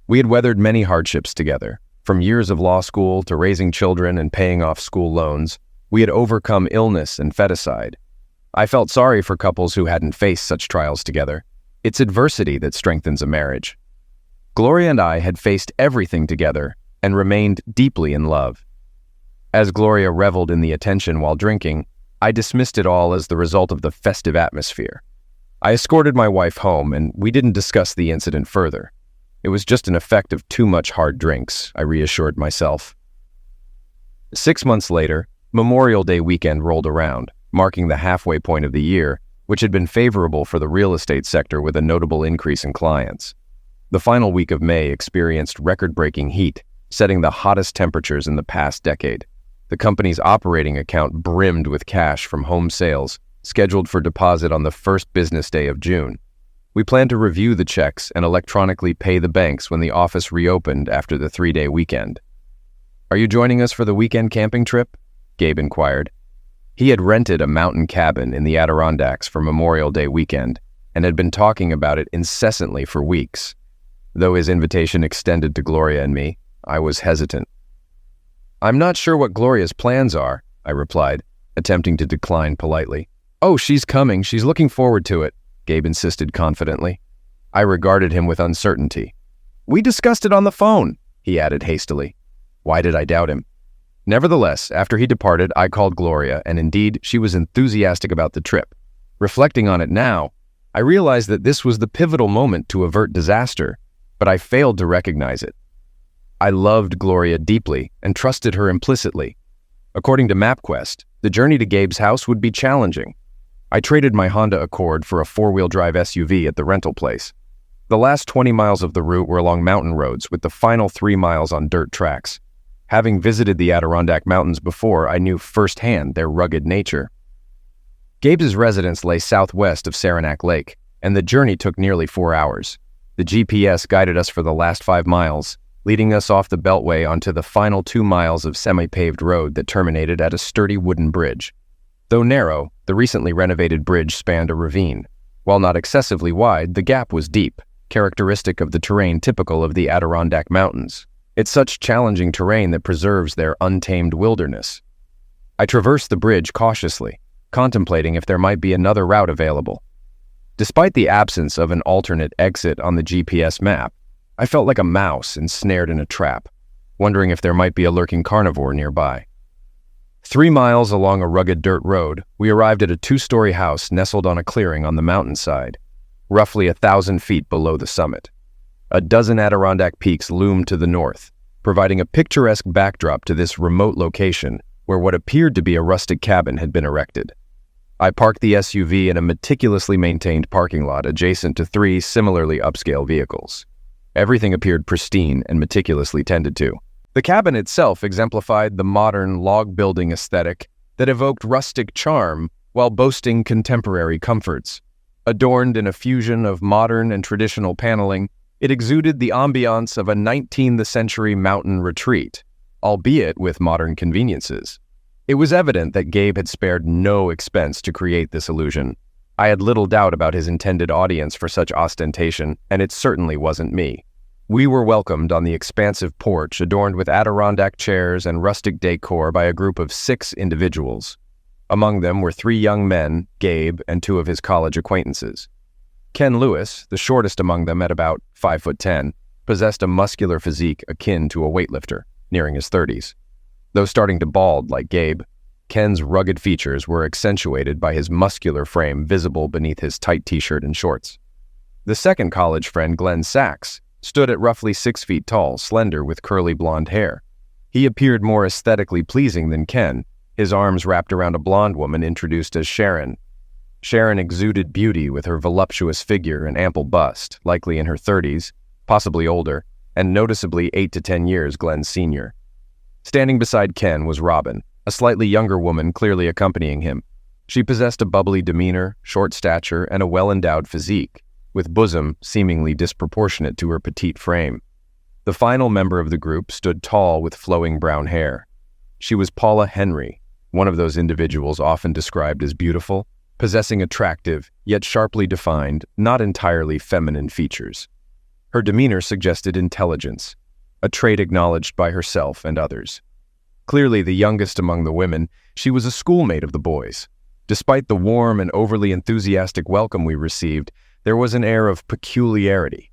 We had weathered many hardships together. From years of law school to raising children and paying off school loans, we had overcome illness and feticide. I felt sorry for couples who hadn't faced such trials together. It's adversity that strengthens a marriage. Gloria and I had faced everything together and remained deeply in love. As Gloria reveled in the attention while drinking, I dismissed it all as the result of the festive atmosphere. I escorted my wife home, and we didn't discuss the incident further. It was just an effect of too much hard drinks, I reassured myself. 6 months later, Memorial Day weekend rolled around, marking the halfway point of the year, which had been favorable for the real estate sector with a notable increase in clients. The final week of May experienced record-breaking heat, setting the hottest temperatures in the past decade. The company's operating account brimmed with cash from home sales, scheduled for deposit on the first business day of June. We planned to review the checks and electronically pay the banks when the office reopened after the 3-day weekend. "Are you joining us for the weekend camping trip?" Gabe inquired. He had rented a mountain cabin in the Adirondacks for Memorial Day weekend and had been talking about it incessantly for weeks. Though his invitation extended to Gloria and me, I was hesitant. "I'm not sure what Gloria's plans are," I replied, attempting to decline politely. "Oh, she's coming. She's looking forward to it," Gabe insisted confidently. I regarded him with uncertainty. "We discussed it on the phone," he added hastily. Why did I doubt him? Nevertheless, after he departed, I called Gloria, and indeed, she was enthusiastic about the trip. Reflecting on it now, I realized that this was the pivotal moment to avert disaster, but I failed to recognize it. I loved Gloria deeply and trusted her implicitly. According to MapQuest, the journey to Gabe's house would be challenging. I traded my Honda Accord for a 4-wheel drive SUV at the rental place. The last 20 miles of the route were along mountain roads, with the final 3 miles on dirt tracks. Having visited the Adirondack Mountains before, I knew firsthand their rugged nature. Gabe's residence lay southwest of Saranac Lake, and the journey took nearly 4 hours. The GPS guided us for the last 5 miles, leading us off the beltway onto the final 2 miles of semi-paved road that terminated at a sturdy wooden bridge. Though narrow, the recently renovated bridge spanned a ravine. While not excessively wide, the gap was deep, characteristic of the terrain typical of the Adirondack Mountains. It's such challenging terrain that preserves their untamed wilderness. I traversed the bridge cautiously, contemplating if there might be another route available. Despite the absence of an alternate exit on the GPS map, I felt like a mouse ensnared in a trap, wondering if there might be a lurking carnivore nearby. 3 miles along a rugged dirt road, we arrived at a 2-story house nestled on a clearing on the mountainside, roughly 1,000 feet below the summit. A dozen Adirondack peaks loomed to the north, providing a picturesque backdrop to this remote location where what appeared to be a rustic cabin had been erected. I parked the SUV in a meticulously maintained parking lot adjacent to 3 similarly upscale vehicles. Everything appeared pristine and meticulously tended to. The cabin itself exemplified the modern log-building aesthetic that evoked rustic charm while boasting contemporary comforts. Adorned in a fusion of modern and traditional paneling, it exuded the ambiance of a 19th century mountain retreat, albeit with modern conveniences. It was evident that Gabe had spared no expense to create this illusion. I had little doubt about his intended audience for such ostentation, and it certainly wasn't me. We were welcomed on the expansive porch adorned with Adirondack chairs and rustic decor by a group of 6 individuals. Among them were 3 young men, Gabe and 2 of his college acquaintances. Ken Lewis, the shortest among them at about 5'10", possessed a muscular physique akin to a weightlifter, nearing his 30s. Though starting to bald like Gabe, Ken's rugged features were accentuated by his muscular frame visible beneath his tight t-shirt and shorts. The second college friend, Glenn Sachs, stood at roughly 6 feet tall, slender with curly blonde hair. He appeared more aesthetically pleasing than Ken, his arms wrapped around a blonde woman introduced as Sharon. Sharon exuded beauty with her voluptuous figure and ample bust, likely in her 30s, possibly older, and noticeably 8 to 10 years Glenn's senior. Standing beside Ken was Robin, a slightly younger woman clearly accompanying him. She possessed a bubbly demeanor, short stature, and a well-endowed physique, with bosom seemingly disproportionate to her petite frame. The final member of the group stood tall with flowing brown hair. She was Paula Henry, one of those individuals often described as beautiful, possessing attractive, yet sharply defined, not entirely feminine features. Her demeanor suggested intelligence, a trait acknowledged by herself and others. Clearly the youngest among the women, she was a schoolmate of the boys. Despite the warm and overly enthusiastic welcome we received, there was an air of peculiarity.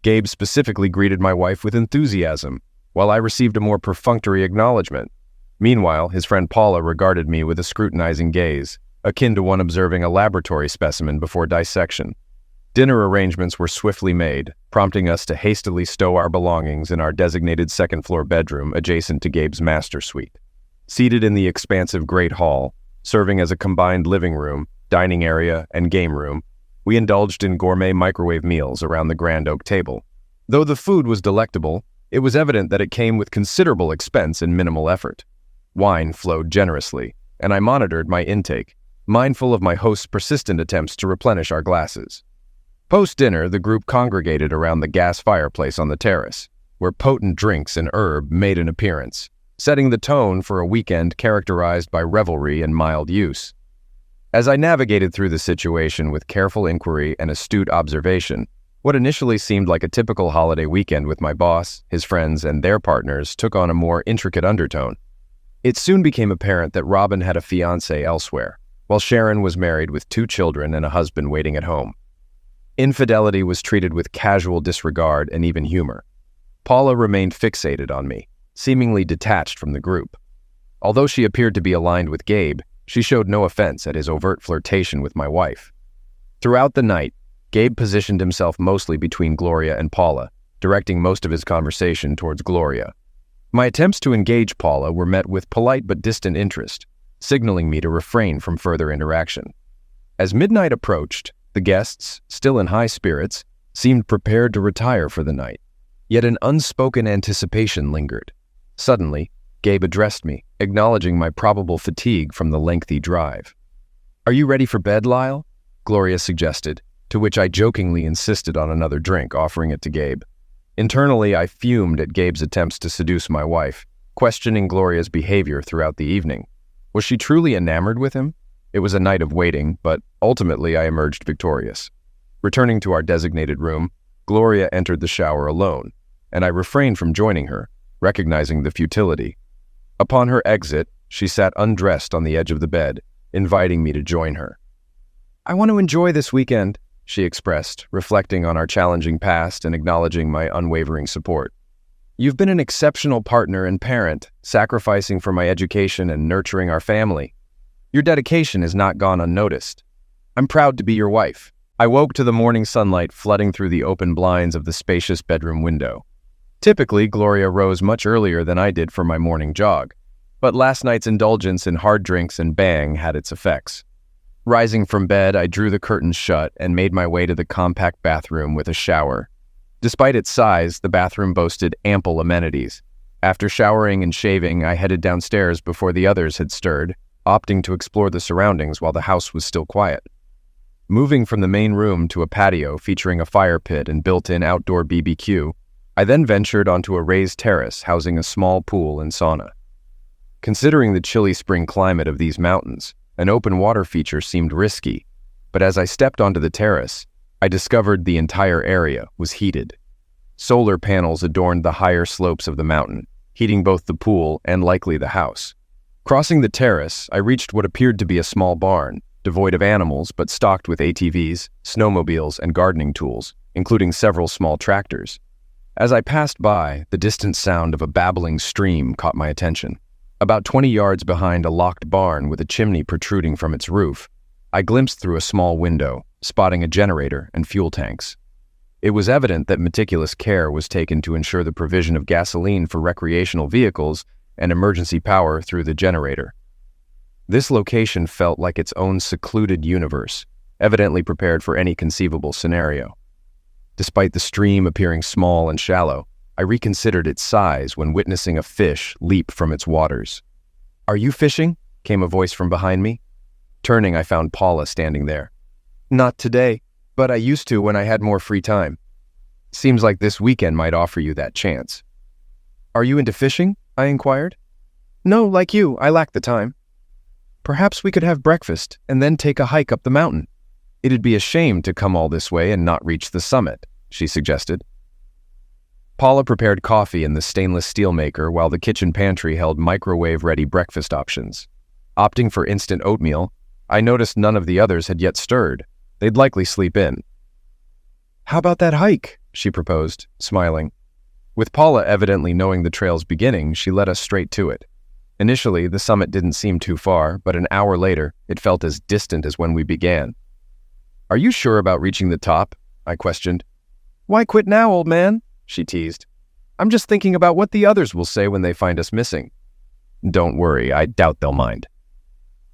Gabe specifically greeted my wife with enthusiasm, while I received a more perfunctory acknowledgement. Meanwhile, his friend Paula regarded me with a scrutinizing gaze, akin to one observing a laboratory specimen before dissection. Dinner arrangements were swiftly made, prompting us to hastily stow our belongings in our designated second-floor bedroom adjacent to Gabe's master suite. Seated in the expansive Great Hall, serving as a combined living room, dining area, and game room, we indulged in gourmet microwave meals around the grand oak table. Though the food was delectable, it was evident that it came with considerable expense and minimal effort. Wine flowed generously, and I monitored my intake, mindful of my host's persistent attempts to replenish our glasses. Post-dinner, the group congregated around the gas fireplace on the terrace, where potent drinks and herb made an appearance, setting the tone for a weekend characterized by revelry and mild use. As I navigated through the situation with careful inquiry and astute observation, what initially seemed like a typical holiday weekend with my boss, his friends, and their partners took on a more intricate undertone. It soon became apparent that Robin had a fiancé elsewhere, while Sharon was married with 2 children and a husband waiting at home. Infidelity was treated with casual disregard and even humor. Paula remained fixated on me, seemingly detached from the group. Although she appeared to be aligned with Gabe, she showed no offense at his overt flirtation with my wife. Throughout the night, Gabe positioned himself mostly between Gloria and Paula, directing most of his conversation towards Gloria. My attempts to engage Paula were met with polite but distant interest, signaling me to refrain from further interaction. As midnight approached, the guests, still in high spirits, seemed prepared to retire for the night, yet an unspoken anticipation lingered. Suddenly, Gabe addressed me, acknowledging my probable fatigue from the lengthy drive. "Are you ready for bed, Lyle?" Gloria suggested, to which I jokingly insisted on another drink, offering it to Gabe. Internally, I fumed at Gabe's attempts to seduce my wife, questioning Gloria's behavior throughout the evening. Was she truly enamored with him? It was a night of waiting, but ultimately I emerged victorious. Returning to our designated room, Gloria entered the shower alone, and I refrained from joining her, recognizing the futility. Upon her exit, she sat undressed on the edge of the bed, inviting me to join her. "I want to enjoy this weekend," she expressed, reflecting on our challenging past and acknowledging my unwavering support. "You've been an exceptional partner and parent, sacrificing for my education and nurturing our family. Your dedication has not gone unnoticed. I'm proud to be your wife." I woke to the morning sunlight flooding through the open blinds of the spacious bedroom window. Typically, Gloria rose much earlier than I did for my morning jog, but last night's indulgence in hard drinks and bang had its effects. Rising from bed, I drew the curtains shut and made my way to the compact bathroom with a shower. Despite its size, the bathroom boasted ample amenities. After showering and shaving, I headed downstairs before the others had stirred, opting to explore the surroundings while the house was still quiet. Moving from the main room to a patio featuring a fire pit and built-in outdoor BBQ, I then ventured onto a raised terrace housing a small pool and sauna. Considering the chilly spring climate of these mountains, an open water feature seemed risky, but as I stepped onto the terrace, I discovered the entire area was heated. Solar panels adorned the higher slopes of the mountain, heating both the pool and likely the house. Crossing the terrace, I reached what appeared to be a small barn, devoid of animals but stocked with ATVs, snowmobiles, and gardening tools, including several small tractors. As I passed by, the distant sound of a babbling stream caught my attention. About 20 yards behind a locked barn with a chimney protruding from its roof, I glimpsed through a small window, spotting a generator and fuel tanks. It was evident that meticulous care was taken to ensure the provision of gasoline for recreational vehicles and emergency power through the generator. This location felt like its own secluded universe, evidently prepared for any conceivable scenario. Despite the stream appearing small and shallow, I reconsidered its size when witnessing a fish leap from its waters. "Are you fishing?" came a voice from behind me. Turning, I found Paula standing there. "Not today, but I used to when I had more free time." "Seems like this weekend might offer you that chance." "Are you into fishing?" I inquired. "No, like you, I lack the time." "Perhaps we could have breakfast and then take a hike up the mountain. It'd be a shame to come all this way and not reach the summit," she suggested. Paula prepared coffee in the stainless steel maker while the kitchen pantry held microwave-ready breakfast options. Opting for instant oatmeal, I noticed none of the others had yet stirred. They'd likely sleep in. "How about that hike?" she proposed, smiling. With Paula evidently knowing the trail's beginning, she led us straight to it. Initially, the summit didn't seem too far, but an hour later, it felt as distant as when we began. "Are you sure about reaching the top?" I questioned. "Why quit now, old man?" she teased. "I'm just thinking about what the others will say when they find us missing." "Don't worry, I doubt they'll mind."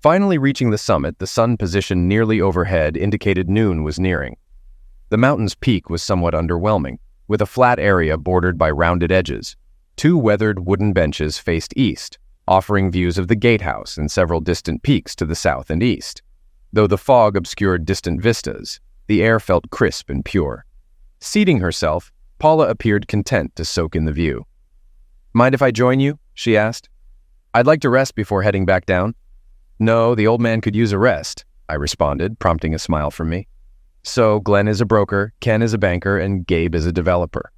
Finally reaching the summit, the sun positioned nearly overhead indicated noon was nearing. The mountain's peak was somewhat underwhelming, with a flat area bordered by rounded edges. 2 weathered wooden benches faced east, offering views of the gatehouse and several distant peaks to the south and east. Though the fog obscured distant vistas, the air felt crisp and pure. Seating herself, Paula appeared content to soak in the view. "Mind if I join you?" she asked. "I'd like to rest before heading back down." "No, the old man could use a rest," I responded, prompting a smile from me. "So Glenn is a broker, Ken is a banker, and Gabe is a developer.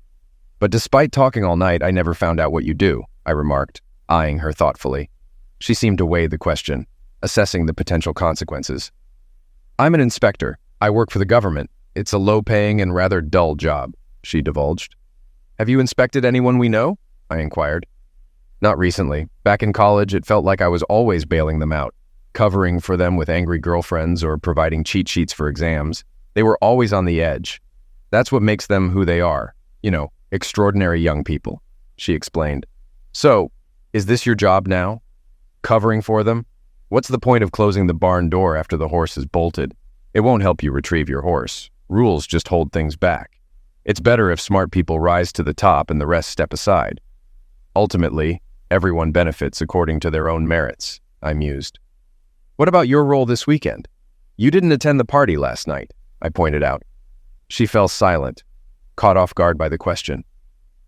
But despite talking all night, I never found out what you do," I remarked, eyeing her thoughtfully. She seemed to weigh the question, assessing the potential consequences. "I'm an inspector. I work for the government. It's a low-paying and rather dull job," she divulged. "Have you inspected anyone we know?" I inquired. "Not recently. Back in college, it felt like I was always bailing them out, covering for them with angry girlfriends or providing cheat sheets for exams. They were always on the edge. That's what makes them who they are. Extraordinary young people," she explained. "So, is this your job now? Covering for them? What's the point of closing the barn door after the horse is bolted? It won't help you retrieve your horse. Rules just hold things back. It's better if smart people rise to the top and the rest step aside. Ultimately, everyone benefits according to their own merits," I mused. "What about your role this weekend? You didn't attend the party last night," I pointed out. She fell silent, caught off guard by the question.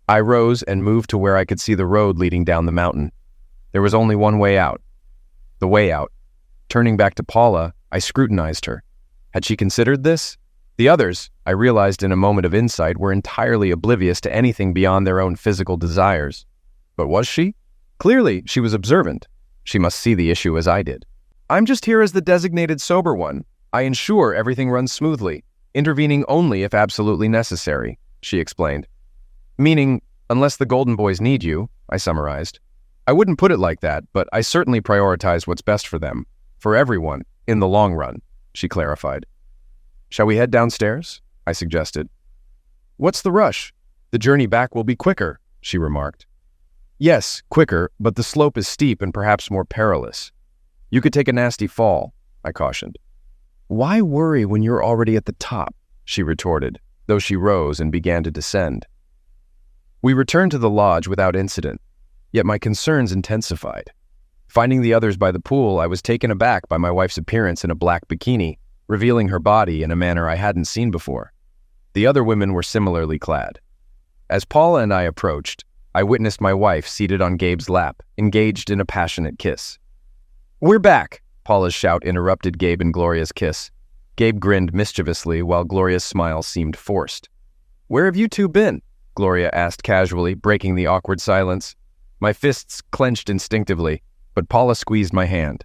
I rose and moved to where I could see the road leading down the mountain. There was only one way out. The way out. Turning back to Paula, I scrutinized her. Had she considered this? The others, I realized in a moment of insight, were entirely oblivious to anything beyond their own physical desires. But was she? Clearly, she was observant. She must see the issue as I did. "I'm just here as the designated sober one. I ensure everything runs smoothly, intervening only if absolutely necessary," she explained. "Meaning, unless the Golden Boys need you," I summarized. "I wouldn't put it like that, but I certainly prioritize what's best for them, for everyone, in the long run," she clarified. "Shall we head downstairs?" I suggested. "What's the rush? The journey back will be quicker," she remarked. "Yes, quicker, but the slope is steep and perhaps more perilous. You could take a nasty fall," I cautioned. "Why worry when you're already at the top?" she retorted, though she rose and began to descend. We returned to the lodge without incident, yet my concerns intensified. Finding the others by the pool, I was taken aback by my wife's appearance in a black bikini, revealing her body in a manner I hadn't seen before. The other women were similarly clad. As Paula and I approached, I witnessed my wife seated on Gabe's lap, engaged in a passionate kiss. "We're back!" Paula's shout interrupted Gabe and Gloria's kiss. Gabe grinned mischievously while Gloria's smile seemed forced. "Where have you two been?" Gloria asked casually, breaking the awkward silence. My fists clenched instinctively, but Paula squeezed my hand.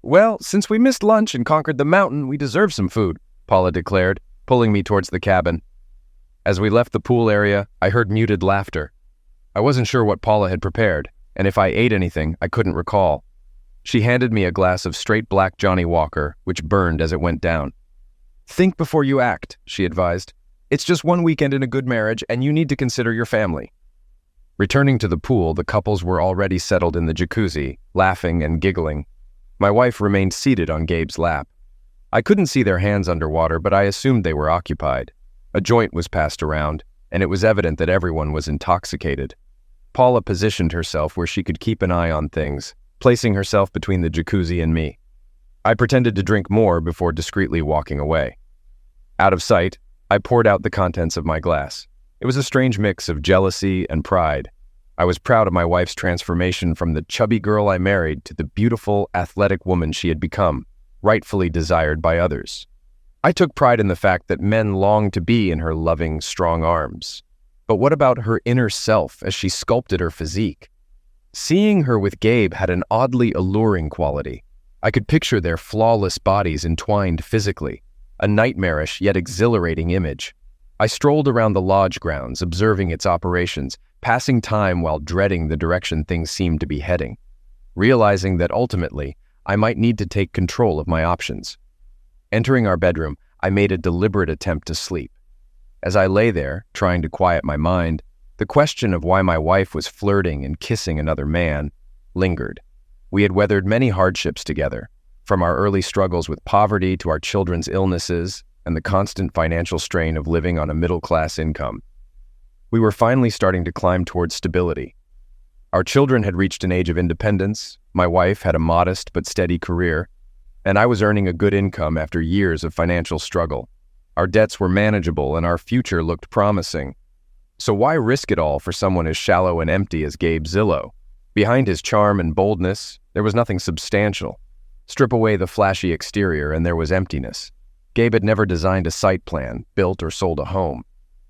"Well, since we missed lunch and conquered the mountain, we deserve some food," Paula declared, pulling me towards the cabin. As we left the pool area, I heard muted laughter. I wasn't sure what Paula had prepared, and if I ate anything, I couldn't recall. She handed me a glass of straight black Johnny Walker, which burned as it went down. "Think before you act," she advised. "It's just one weekend in a good marriage, and you need to consider your family." Returning to the pool, the couples were already settled in the jacuzzi, laughing and giggling. My wife remained seated on Gabe's lap. I couldn't see their hands underwater, but I assumed they were occupied. A joint was passed around, and it was evident that everyone was intoxicated. Paula positioned herself where she could keep an eye on things, placing herself between the jacuzzi and me. I pretended to drink more before discreetly walking away. Out of sight, I poured out the contents of my glass. It was a strange mix of jealousy and pride. I was proud of my wife's transformation from the chubby girl I married to the beautiful, athletic woman she had become, rightfully desired by others. I took pride in the fact that men longed to be in her loving, strong arms. But what about her inner self as she sculpted her physique? Seeing her with Gabe had an oddly alluring quality. I could picture their flawless bodies entwined physically, a nightmarish yet exhilarating image. I strolled around the lodge grounds, observing its operations, passing time while dreading the direction things seemed to be heading, realizing that ultimately I might need to take control of my options. Entering our bedroom, I made a deliberate attempt to sleep. As I lay there, trying to quiet my mind, the question of why my wife was flirting and kissing another man lingered. We had weathered many hardships together, from our early struggles with poverty to our children's illnesses and the constant financial strain of living on a middle-class income. We were finally starting to climb towards stability. Our children had reached an age of independence, my wife had a modest but steady career, and I was earning a good income after years of financial struggle. Our debts were manageable and our future looked promising. So why risk it all for someone as shallow and empty as Gabe Zillow? Behind his charm and boldness, there was nothing substantial. Strip away the flashy exterior and there was emptiness. Gabe had never designed a site plan, built or sold a home.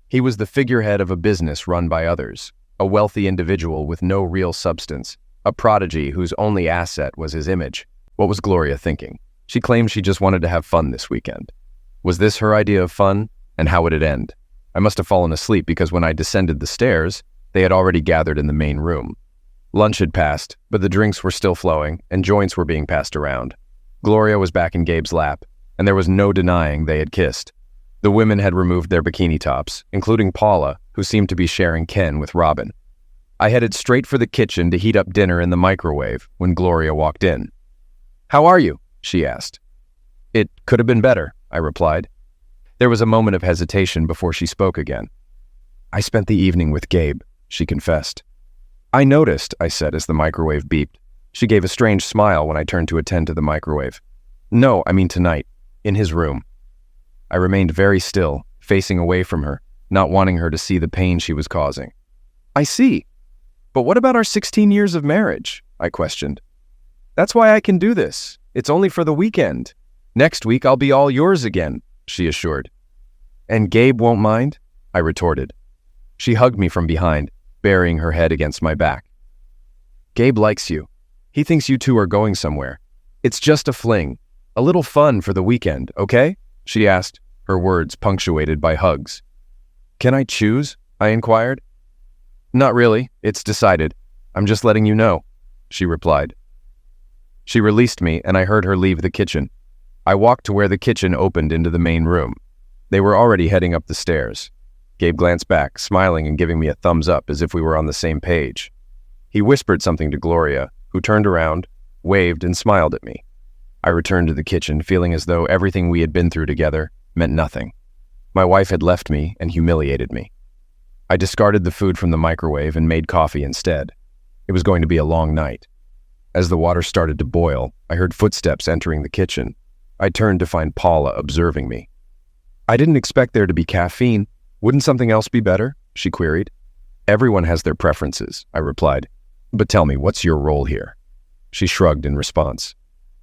He was the figurehead of a business run by others, a wealthy individual with no real substance, a prodigy whose only asset was his image. What was Gloria thinking? She claimed she just wanted to have fun this weekend. Was this her idea of fun, and how would it end? I must have fallen asleep because when I descended the stairs, they had already gathered in the main room. Lunch had passed, but the drinks were still flowing, and joints were being passed around. Gloria was back in Gabe's lap, and there was no denying they had kissed. The women had removed their bikini tops, including Paula, who seemed to be sharing Ken with Robin. I headed straight for the kitchen to heat up dinner in the microwave when Gloria walked in. "How are you?" she asked. "It could have been better," I replied. There was a moment of hesitation before she spoke again. "I spent the evening with Gabe," she confessed. "I noticed," I said as the microwave beeped. She gave a strange smile when I turned to attend to the microwave. "No, I mean tonight, in his room." I remained very still, facing away from her, not wanting her to see the pain she was causing. "I see. But what about our 16 years of marriage?" I questioned. "That's why I can do this. It's only for the weekend. Next week I'll be all yours again," she assured. "And Gabe won't mind?" I retorted. She hugged me from behind, burying her head against my back. "Gabe likes you. He thinks you two are going somewhere. It's just a fling. A little fun for the weekend, okay?" she asked, her words punctuated by hugs. "Can I choose?" I inquired. "Not really. It's decided. I'm just letting you know," she replied. She released me, and I heard her leave the kitchen. I walked to where the kitchen opened into the main room. They were already heading up the stairs. Gabe glanced back, smiling and giving me a thumbs up as if we were on the same page. He whispered something to Gloria, who turned around, waved, and smiled at me. I returned to the kitchen, feeling as though everything we had been through together meant nothing. My wife had left me and humiliated me. I discarded the food from the microwave and made coffee instead. It was going to be a long night. As the water started to boil, I heard footsteps entering the kitchen. I turned to find Paula observing me. "I didn't expect there to be caffeine. Wouldn't something else be better?" she queried. "Everyone has their preferences," I replied. "But tell me, what's your role here?" She shrugged in response.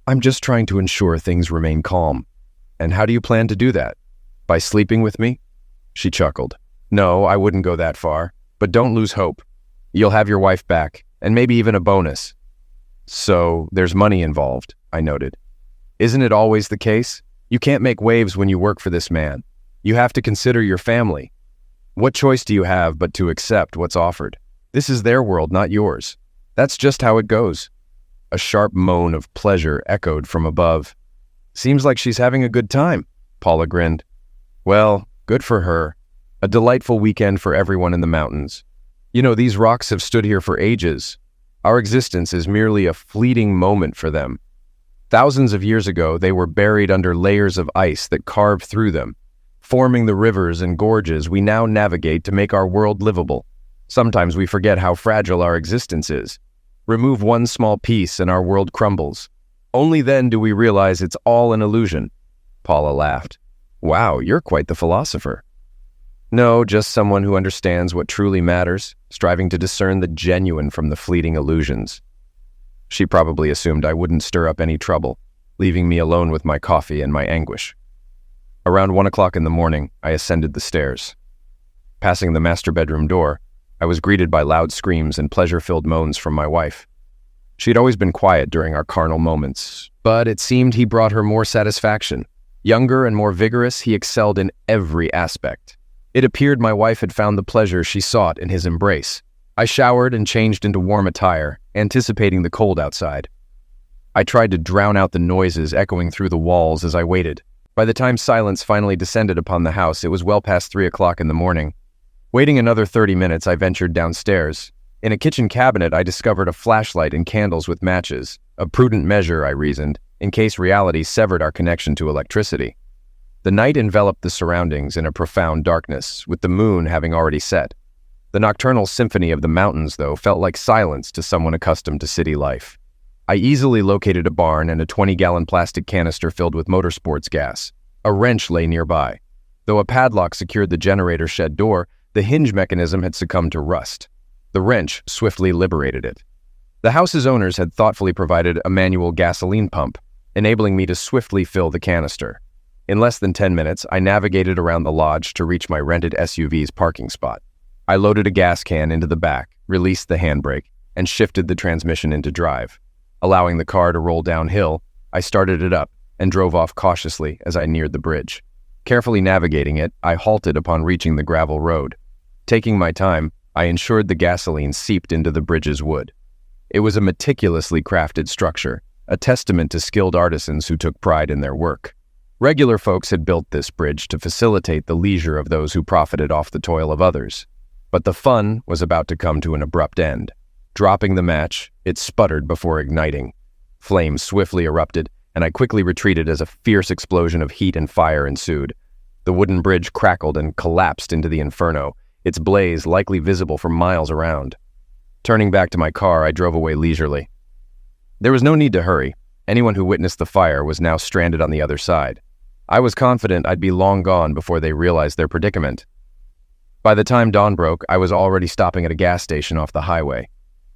"I'm just trying to ensure things remain calm." "And how do you plan to do that? By sleeping with me?" She chuckled. "No, I wouldn't go that far. But don't lose hope. You'll have your wife back, and maybe even a bonus." "So, there's money involved," I noted. "Isn't it always the case? You can't make waves when you work for this man. You have to consider your family. What choice do you have but to accept what's offered? This is their world, not yours. That's just how it goes." A sharp moan of pleasure echoed from above. "Seems like she's having a good time," Paula grinned. "Well, good for her. A delightful weekend for everyone in the mountains. You know, these rocks have stood here for ages. Our existence is merely a fleeting moment for them. Thousands of years ago, they were buried under layers of ice that carved through them, forming the rivers and gorges we now navigate to make our world livable. Sometimes we forget how fragile our existence is. Remove one small piece and our world crumbles. Only then do we realize it's all an illusion. Paula laughed. Wow, you're quite the philosopher. No, just someone who understands what truly matters, striving to discern the genuine from the fleeting illusions. She probably assumed I wouldn't stir up any trouble, leaving me alone with my coffee and my anguish. Around 1 o'clock in the morning, I ascended the stairs. Passing the master bedroom door, I was greeted by loud screams and pleasure-filled moans from my wife. She had always been quiet during our carnal moments, but it seemed he brought her more satisfaction. Younger and more vigorous, he excelled in every aspect. It appeared my wife had found the pleasure she sought in his embrace. I showered and changed into warm attire, anticipating the cold outside. I tried to drown out the noises echoing through the walls as I waited. By the time silence finally descended upon the house, it was well past 3 o'clock in the morning. Waiting another 30 minutes, I ventured downstairs. In a kitchen cabinet, I discovered a flashlight and candles with matches. A prudent measure, I reasoned, in case reality severed our connection to electricity. The night enveloped the surroundings in a profound darkness, with the moon having already set. The nocturnal symphony of the mountains, though, felt like silence to someone accustomed to city life. I easily located a barn and a 20-gallon plastic canister filled with motorsports gas. A wrench lay nearby. Though a padlock secured the generator shed door, the hinge mechanism had succumbed to rust. The wrench swiftly liberated it. The house's owners had thoughtfully provided a manual gasoline pump, enabling me to swiftly fill the canister. In less than 10 minutes, I navigated around the lodge to reach my rented SUV's parking spot. I loaded a gas can into the back, released the handbrake, and shifted the transmission into drive. Allowing the car to roll downhill, I started it up and drove off cautiously as I neared the bridge. Carefully navigating it, I halted upon reaching the gravel road. Taking my time, I ensured the gasoline seeped into the bridge's wood. It was a meticulously crafted structure, a testament to skilled artisans who took pride in their work. Regular folks had built this bridge to facilitate the leisure of those who profited off the toil of others. But the fun was about to come to an abrupt end. Dropping the match, it sputtered before igniting. Flames swiftly erupted, and I quickly retreated as a fierce explosion of heat and fire ensued. The wooden bridge crackled and collapsed into the inferno, its blaze likely visible for miles around. Turning back to my car, I drove away leisurely. There was no need to hurry. Anyone who witnessed the fire was now stranded on the other side. I was confident I'd be long gone before they realized their predicament. By the time dawn broke, I was already stopping at a gas station off the highway.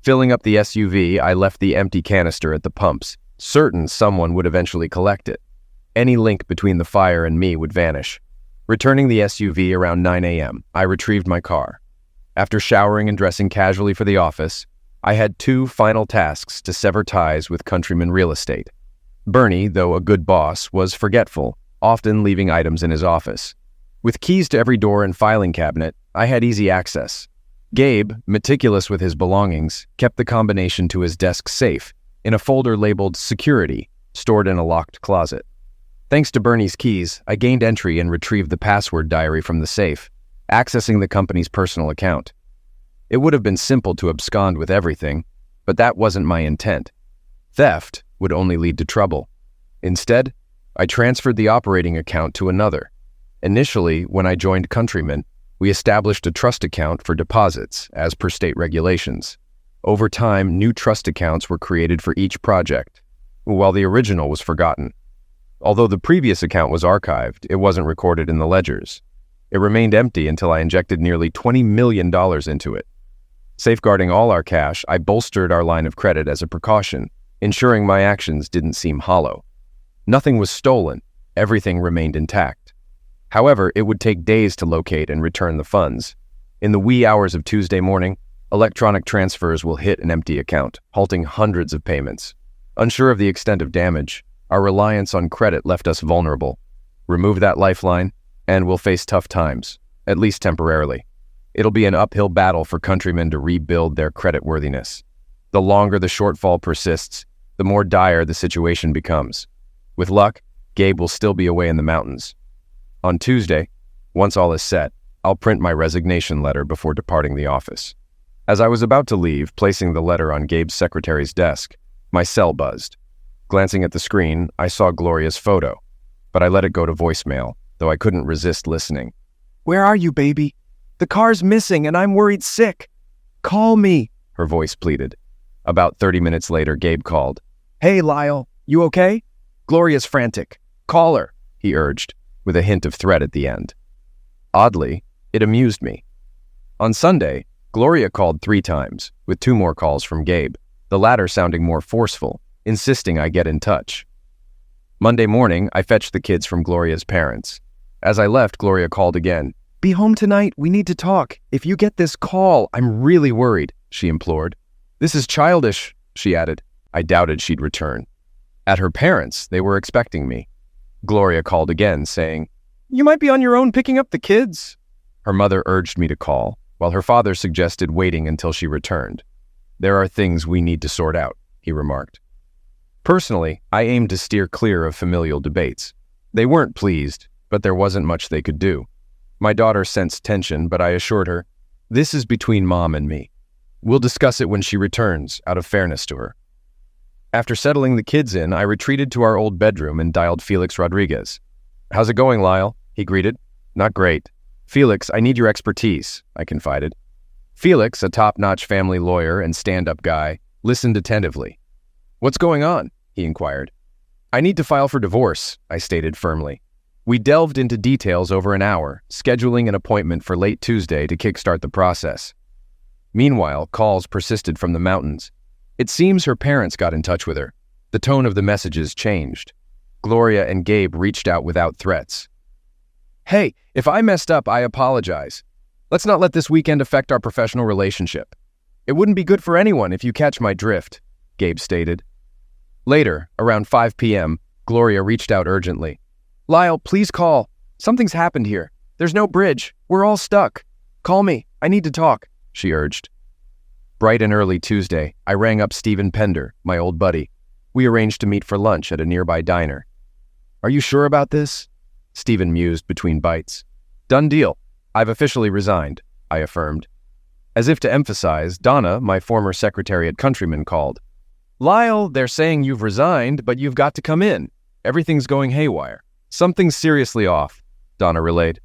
Filling up the SUV, I left the empty canister at the pumps, certain someone would eventually collect it. Any link between the fire and me would vanish. Returning the SUV around 9 a.m., I retrieved my car. After showering and dressing casually for the office, I had 2 final tasks to sever ties with Countryman Real Estate. Bernie, though a good boss, was forgetful, often leaving items in his office. With keys to every door and filing cabinet, I had easy access. Gabe, meticulous with his belongings, kept the combination to his desk safe, in a folder labeled Security, stored in a locked closet. Thanks to Bernie's keys, I gained entry and retrieved the password diary from the safe, accessing the company's personal account. It would have been simple to abscond with everything, but that wasn't my intent. Theft would only lead to trouble. Instead, I transferred the operating account to another. Initially, when I joined Countryman, we established a trust account for deposits, as per state regulations. Over time, new trust accounts were created for each project, while the original was forgotten. Although the previous account was archived, it wasn't recorded in the ledgers. It remained empty until I injected nearly $20 million into it. Safeguarding all our cash, I bolstered our line of credit as a precaution, ensuring my actions didn't seem hollow. Nothing was stolen, everything remained intact. However, it would take days to locate and return the funds. In the wee hours of Tuesday morning, electronic transfers will hit an empty account, halting hundreds of payments. Unsure of the extent of damage, our reliance on credit left us vulnerable. Remove that lifeline, and we'll face tough times, at least temporarily. It'll be an uphill battle for Countrymen to rebuild their creditworthiness. The longer the shortfall persists, the more dire the situation becomes. With luck, Gabe will still be away in the mountains. On Tuesday, once all is set, I'll print my resignation letter before departing the office. As I was about to leave, placing the letter on Gabe's secretary's desk, my cell buzzed. Glancing at the screen, I saw Gloria's photo, but I let it go to voicemail, though I couldn't resist listening. "Where are you, baby? The car's missing and I'm worried sick. Call me," her voice pleaded. About 30 minutes later, Gabe called. "Hey, Lyle, you okay? Gloria's frantic. Call her," he urged, with a hint of threat at the end. Oddly, it amused me. On Sunday, Gloria called 3 times, with 2 more calls from Gabe, the latter sounding more forceful, insisting I get in touch. Monday morning, I fetched the kids from Gloria's parents. As I left, Gloria called again. "Be home tonight, we need to talk. If you get this call, I'm really worried," she implored. "This is childish," she added. I doubted she'd return. At her parents', they were expecting me. Gloria called again, saying, "You might be on your own picking up the kids." Her mother urged me to call, while her father suggested waiting until she returned. "There are things we need to sort out," he remarked. Personally, I aimed to steer clear of familial debates. They weren't pleased, but there wasn't much they could do. My daughter sensed tension, but I assured her, "This is between Mom and me. We'll discuss it when she returns, out of fairness to her." After settling the kids in, I retreated to our old bedroom and dialed Felix Rodriguez. "How's it going, Lyle?" he greeted. "Not great." "Felix, I need your expertise," I confided. Felix, a top-notch family lawyer and stand-up guy, listened attentively. "What's going on?" he inquired. "I need to file for divorce," I stated firmly. We delved into details over an hour, scheduling an appointment for late Tuesday to kickstart the process. Meanwhile, calls persisted from the mountains. It seems her parents got in touch with her. The tone of the messages changed. Gloria and Gabe reached out without threats. "Hey, if I messed up, I apologize. Let's not let this weekend affect our professional relationship. It wouldn't be good for anyone if you catch my drift," Gabe stated. Later, around 5 p.m., Gloria reached out urgently. "Lyle, please call. Something's happened here. There's no bridge. We're all stuck. Call me. I need to talk," she urged. Bright and early Tuesday, I rang up Stephen Pender, my old buddy. We arranged to meet for lunch at a nearby diner. "Are you sure about this?" Stephen mused between bites. "Done deal. I've officially resigned," I affirmed. As if to emphasize, Donna, my former secretary at Countryman, called. "Lyle, they're saying you've resigned, but you've got to come in. Everything's going haywire. Something's seriously off," Donna relayed.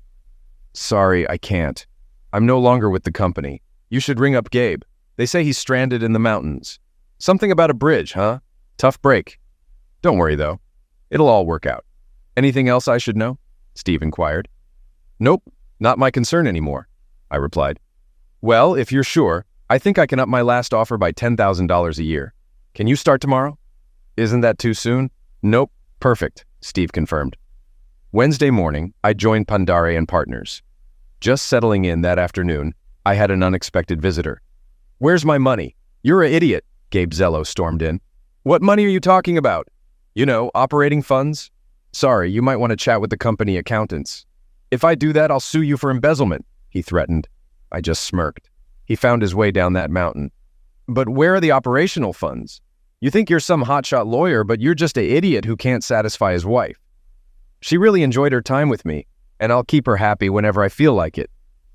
"Sorry, I can't. I'm no longer with the company. You should ring up Gabe. They say he's stranded in the mountains. Something about a bridge, huh? Tough break. Don't worry, though. It'll all work out. Anything else I should know?" Steve inquired. "Nope, not my concern anymore," I replied. "Well, if you're sure, I think I can up my last offer by $10,000 a year. Can you start tomorrow?" "Isn't that too soon?" "Nope, perfect," Steve confirmed. Wednesday morning, I joined Pandare and Partners. Just settling in that afternoon, I had an unexpected visitor. "Where's my money?" "You're an idiot," Gabe Zello stormed in. "What money are you talking about?" "You know, operating funds." "Sorry, you might want to chat with the company accountants." "If I do that, I'll sue you for embezzlement," he threatened. I just smirked. He found his way down that mountain. "But where are the operational funds? You think you're some hotshot lawyer, but you're just an idiot who can't satisfy his wife. She really enjoyed her time with me, and I'll keep her happy whenever I feel like it."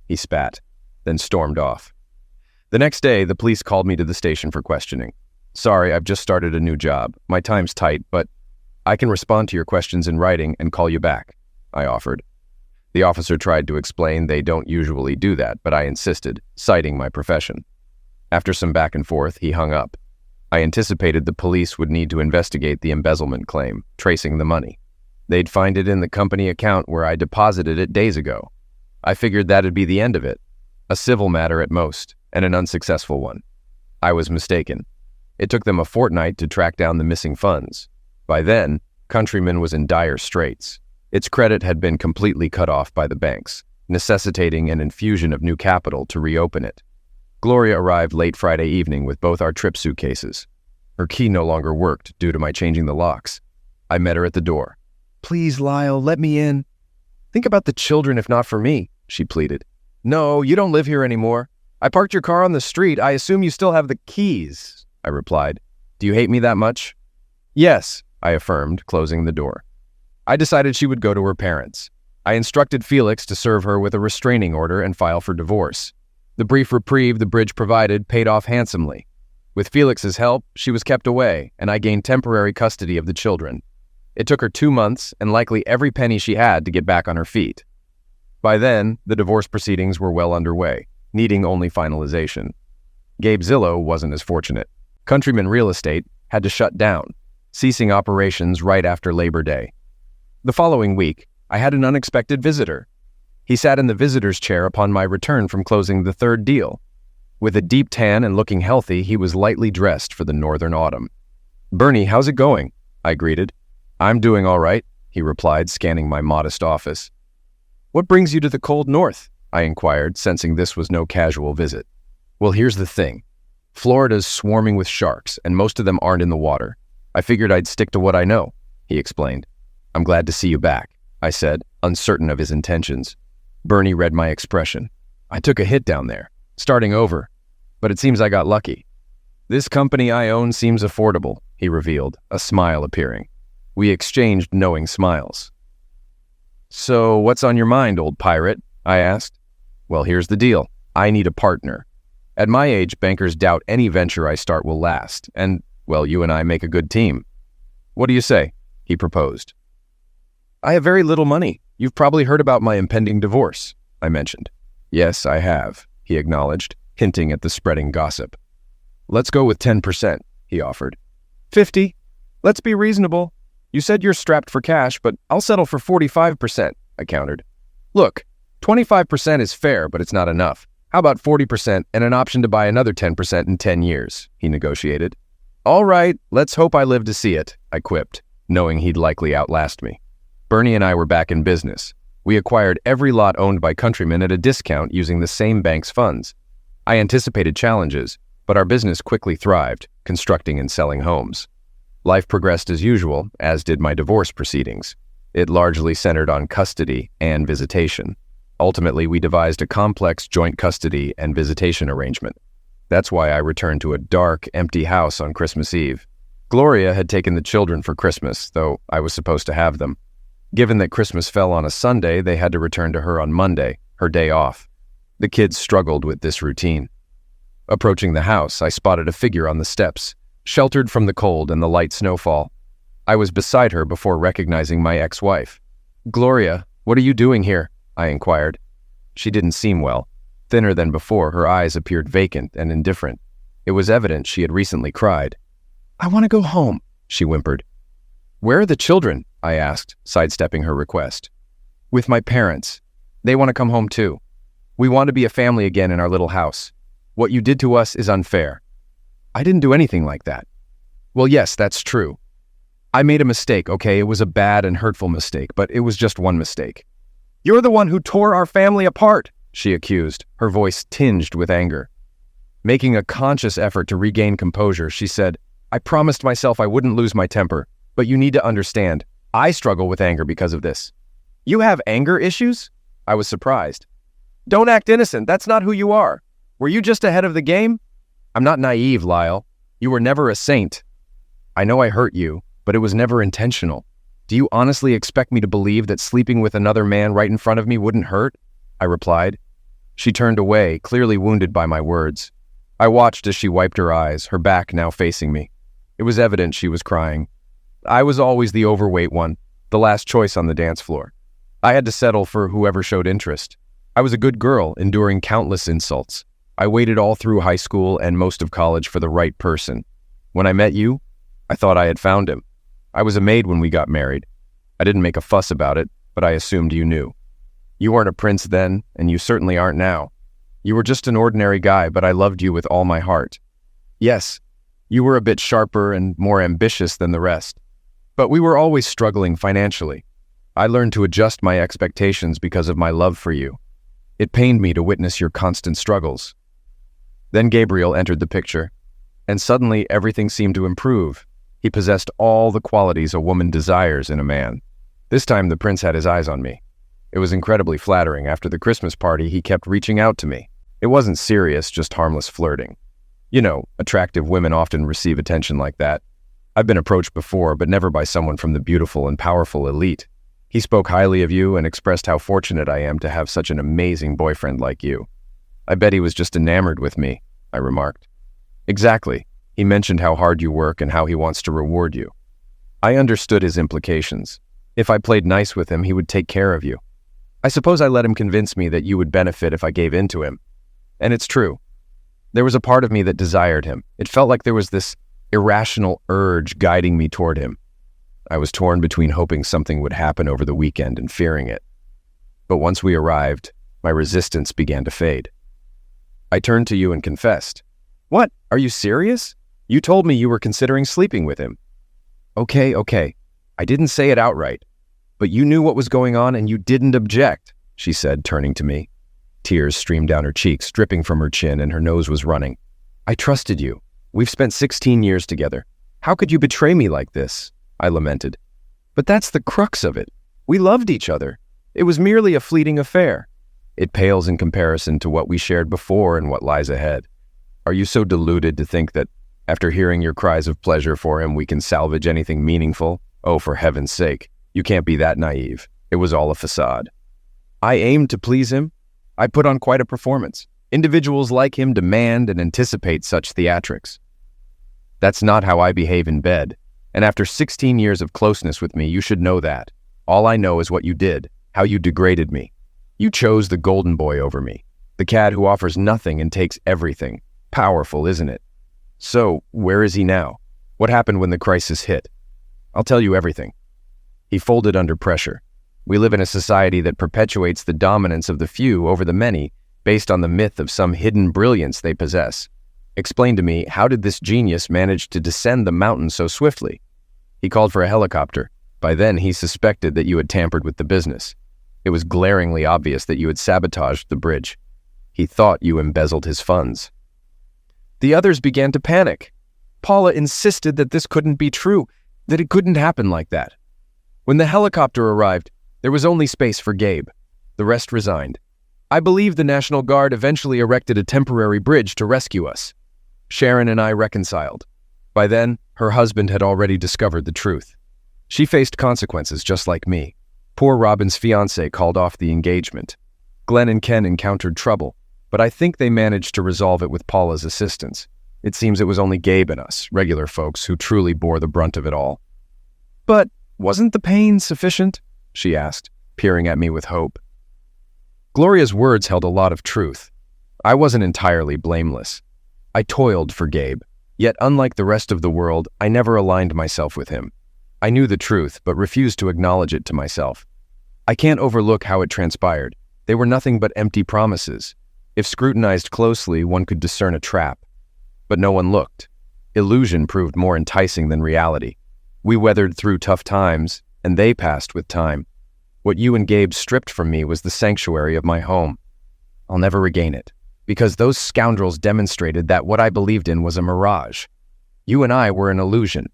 He spat, then stormed off. The next day, the police called me to the station for questioning. "Sorry, I've just started a new job. My time's tight, but I can respond to your questions in writing and call you back," I offered. The officer tried to explain they don't usually do that, but I insisted, citing my profession. After some back and forth, he hung up. I anticipated the police would need to investigate the embezzlement claim, tracing the money. They'd find it in the company account where I deposited it days ago. I figured that'd be the end of it. A civil matter at most, and an unsuccessful one. I was mistaken. It took them a fortnight to track down the missing funds. By then, Countryman was in dire straits. Its credit had been completely cut off by the banks, necessitating an infusion of new capital to reopen it. Gloria arrived late Friday evening with both our trip suitcases. Her key no longer worked due to my changing the locks. I met her at the door. "Please, Lyle, let me in." "Think about the children if not for me," she pleaded. "No, you don't live here anymore. I parked your car on the street. I assume you still have the keys," I replied. "Do you hate me that much?" "Yes," I affirmed, closing the door. I decided she would go to her parents. I instructed Felix to serve her with a restraining order and file for divorce. The brief reprieve the bridge provided paid off handsomely. With Felix's help, she was kept away, and I gained temporary custody of the children. It took her 2 months and likely every penny she had to get back on her feet. By then, the divorce proceedings were well underway, needing only finalization. Gabe Zillow wasn't as fortunate. Countryman Real Estate had to shut down, ceasing operations right after Labor Day. The following week, I had an unexpected visitor. He sat in the visitor's chair upon my return from closing the third deal. With a deep tan and looking healthy, he was lightly dressed for the northern autumn. "Bernie, how's it going?" I greeted. "I'm doing all right," he replied, scanning my modest office. "What brings you to the cold north?" I inquired, sensing this was no casual visit. "Well, here's the thing. Florida's swarming with sharks, and most of them aren't in the water. I figured I'd stick to what I know," he explained. "I'm glad to see you back," I said, uncertain of his intentions. Bernie read my expression. "I took a hit down there, starting over, but it seems I got lucky. This company I own seems affordable," he revealed, a smile appearing. We exchanged knowing smiles. "So what's on your mind, old pirate?" I asked. "Well, here's the deal. I need a partner. At my age, bankers doubt any venture I start will last, and, well, you and I make a good team. What do you say?" he proposed. "I have very little money. You've probably heard about my impending divorce," I mentioned. "Yes, I have," he acknowledged, hinting at the spreading gossip. "Let's go with 10%, he offered. 50? Let's be reasonable. You said you're strapped for cash, but I'll settle for 45%, I countered. "Look, 25% is fair, but it's not enough. How about 40% and an option to buy another 10% in 10 years, he negotiated. "All right, let's hope I live to see it," I quipped, knowing he'd likely outlast me. Bernie and I were back in business. We acquired every lot owned by Countryman at a discount using the same bank's funds. I anticipated challenges, but our business quickly thrived, constructing and selling homes. Life progressed as usual, as did my divorce proceedings. It largely centered on custody and visitation. Ultimately, we devised a complex joint custody and visitation arrangement. That's why I returned to a dark, empty house on Christmas Eve. Gloria had taken the children for Christmas, though I was supposed to have them. Given that Christmas fell on a Sunday, they had to return to her on Monday, her day off. The kids struggled with this routine. Approaching the house, I spotted a figure on the steps, sheltered from the cold and the light snowfall. I was beside her before recognizing my ex-wife. "Gloria, what are you doing here?" I inquired. She didn't seem well. Thinner than before, her eyes appeared vacant and indifferent. It was evident she had recently cried. "I want to go home," she whimpered. "Where are the children?" I asked, sidestepping her request. "With my parents. They want to come home too. We want to be a family again in our little house. What you did to us is unfair." "I didn't do anything like that." "Well, yes, that's true. I made a mistake, okay? It was a bad and hurtful mistake, but it was just one mistake." "You're the one who tore our family apart," she accused, her voice tinged with anger. Making a conscious effort to regain composure, she said, "I promised myself I wouldn't lose my temper, but you need to understand, I struggle with anger because of this." "You have anger issues?" I was surprised. "Don't act innocent. That's not who you are. Were you just ahead of the game?" "I'm not naive, Lyle. You were never a saint. I know I hurt you, but it was never intentional. Do you honestly expect me to believe that sleeping with another man right in front of me wouldn't hurt?" I replied. She turned away, clearly wounded by my words. I watched as she wiped her eyes, her back now facing me. It was evident she was crying. I was always the overweight one, the last choice on the dance floor. I had to settle for whoever showed interest. I was a good girl, enduring countless insults. I waited all through high school and most of college for the right person. When I met you, I thought I had found him. I was a maid when we got married. I didn't make a fuss about it, but I assumed you knew. You weren't a prince then, and you certainly aren't now. You were just an ordinary guy, but I loved you with all my heart. Yes, you were a bit sharper and more ambitious than the rest, but we were always struggling financially. I learned to adjust my expectations because of my love for you. It pained me to witness your constant struggles. Then Gabriel entered the picture, and suddenly everything seemed to improve. He possessed all the qualities a woman desires in a man. This time the prince had his eyes on me. It was incredibly flattering. After the Christmas party, he kept reaching out to me. It wasn't serious, just harmless flirting. You know, attractive women often receive attention like that. I've been approached before, but never by someone from the beautiful and powerful elite. He spoke highly of you and expressed how fortunate I am to have such an amazing boyfriend like you. I bet he was just enamored with me, I remarked. Exactly. He mentioned how hard you work and how he wants to reward you. I understood his implications. If I played nice with him, he would take care of you. I suppose I let him convince me that you would benefit if I gave in to him. And it's true. There was a part of me that desired him. It felt like there was this irrational urge guiding me toward him. I was torn between hoping something would happen over the weekend and fearing it. But once we arrived, my resistance began to fade. I turned to you and confessed. What? Are you serious? You told me you were considering sleeping with him. Okay. I didn't say it outright. But you knew what was going on and you didn't object, she said, turning to me. Tears streamed down her cheeks, dripping from her chin, and her nose was running. I trusted you. We've spent 16 years together. How could you betray me like this? I lamented. But that's the crux of it. We loved each other. It was merely a fleeting affair. It pales in comparison to what we shared before and what lies ahead. Are you so deluded to think that, after hearing your cries of pleasure for him, we can salvage anything meaningful? Oh, for heaven's sake. You can't be that naive. It was all a facade. I aimed to please him. I put on quite a performance. Individuals like him demand and anticipate such theatrics. That's not how I behave in bed. And after 16 years of closeness with me, you should know that. All I know is what you did, how you degraded me. You chose the golden boy over me, the cad who offers nothing and takes everything. Powerful, isn't it? So, where is he now? What happened when the crisis hit? I'll tell you everything. He folded under pressure. We live in a society that perpetuates the dominance of the few over the many, based on the myth of some hidden brilliance they possess. Explain to me, how did this genius manage to descend the mountain so swiftly? He called for a helicopter. By then, he suspected that you had tampered with the business. It was glaringly obvious that you had sabotaged the bridge. He thought you embezzled his funds. The others began to panic. Paula insisted that this couldn't be true, that it couldn't happen like that. When the helicopter arrived, there was only space for Gabe. The rest resigned. I believe the National Guard eventually erected a temporary bridge to rescue us. Sharon and I reconciled. By then, her husband had already discovered the truth. She faced consequences just like me. Poor Robin's fiancé called off the engagement. Glenn and Ken encountered trouble, but I think they managed to resolve it with Paula's assistance. It seems it was only Gabe and us, regular folks, who truly bore the brunt of it all. But wasn't the pain sufficient? She asked, peering at me with hope. Gloria's words held a lot of truth. I wasn't entirely blameless. I toiled for Gabe, yet unlike the rest of the world, I never aligned myself with him. I knew the truth, but refused to acknowledge it to myself. I can't overlook how it transpired. They were nothing but empty promises. If scrutinized closely, one could discern a trap. But no one looked. Illusion proved more enticing than reality. We weathered through tough times, and they passed with time. What you and Gabe stripped from me was the sanctuary of my home. I'll never regain it, because those scoundrels demonstrated that what I believed in was a mirage. You and I were an illusion.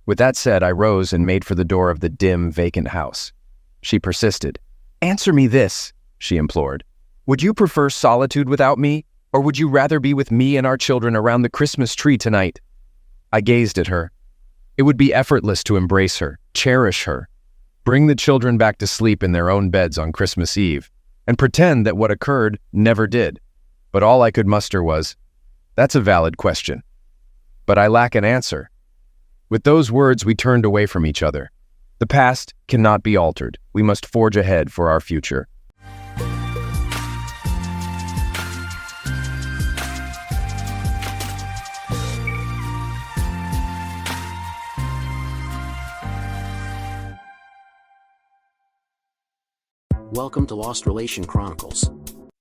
With that said, I rose and made for the door of the dim, vacant house. She persisted. Answer me this, she implored. Would you prefer solitude without me, or would you rather be with me and our children around the Christmas tree tonight? I gazed at her. It would be effortless to embrace her, cherish her, bring the children back to sleep in their own beds on Christmas Eve, and pretend that what occurred never did. But all I could muster was, that's a valid question. But I lack an answer. With those words, we turned away from each other. The past cannot be altered. We must forge ahead for our future. Welcome to Lost Relation Chronicles.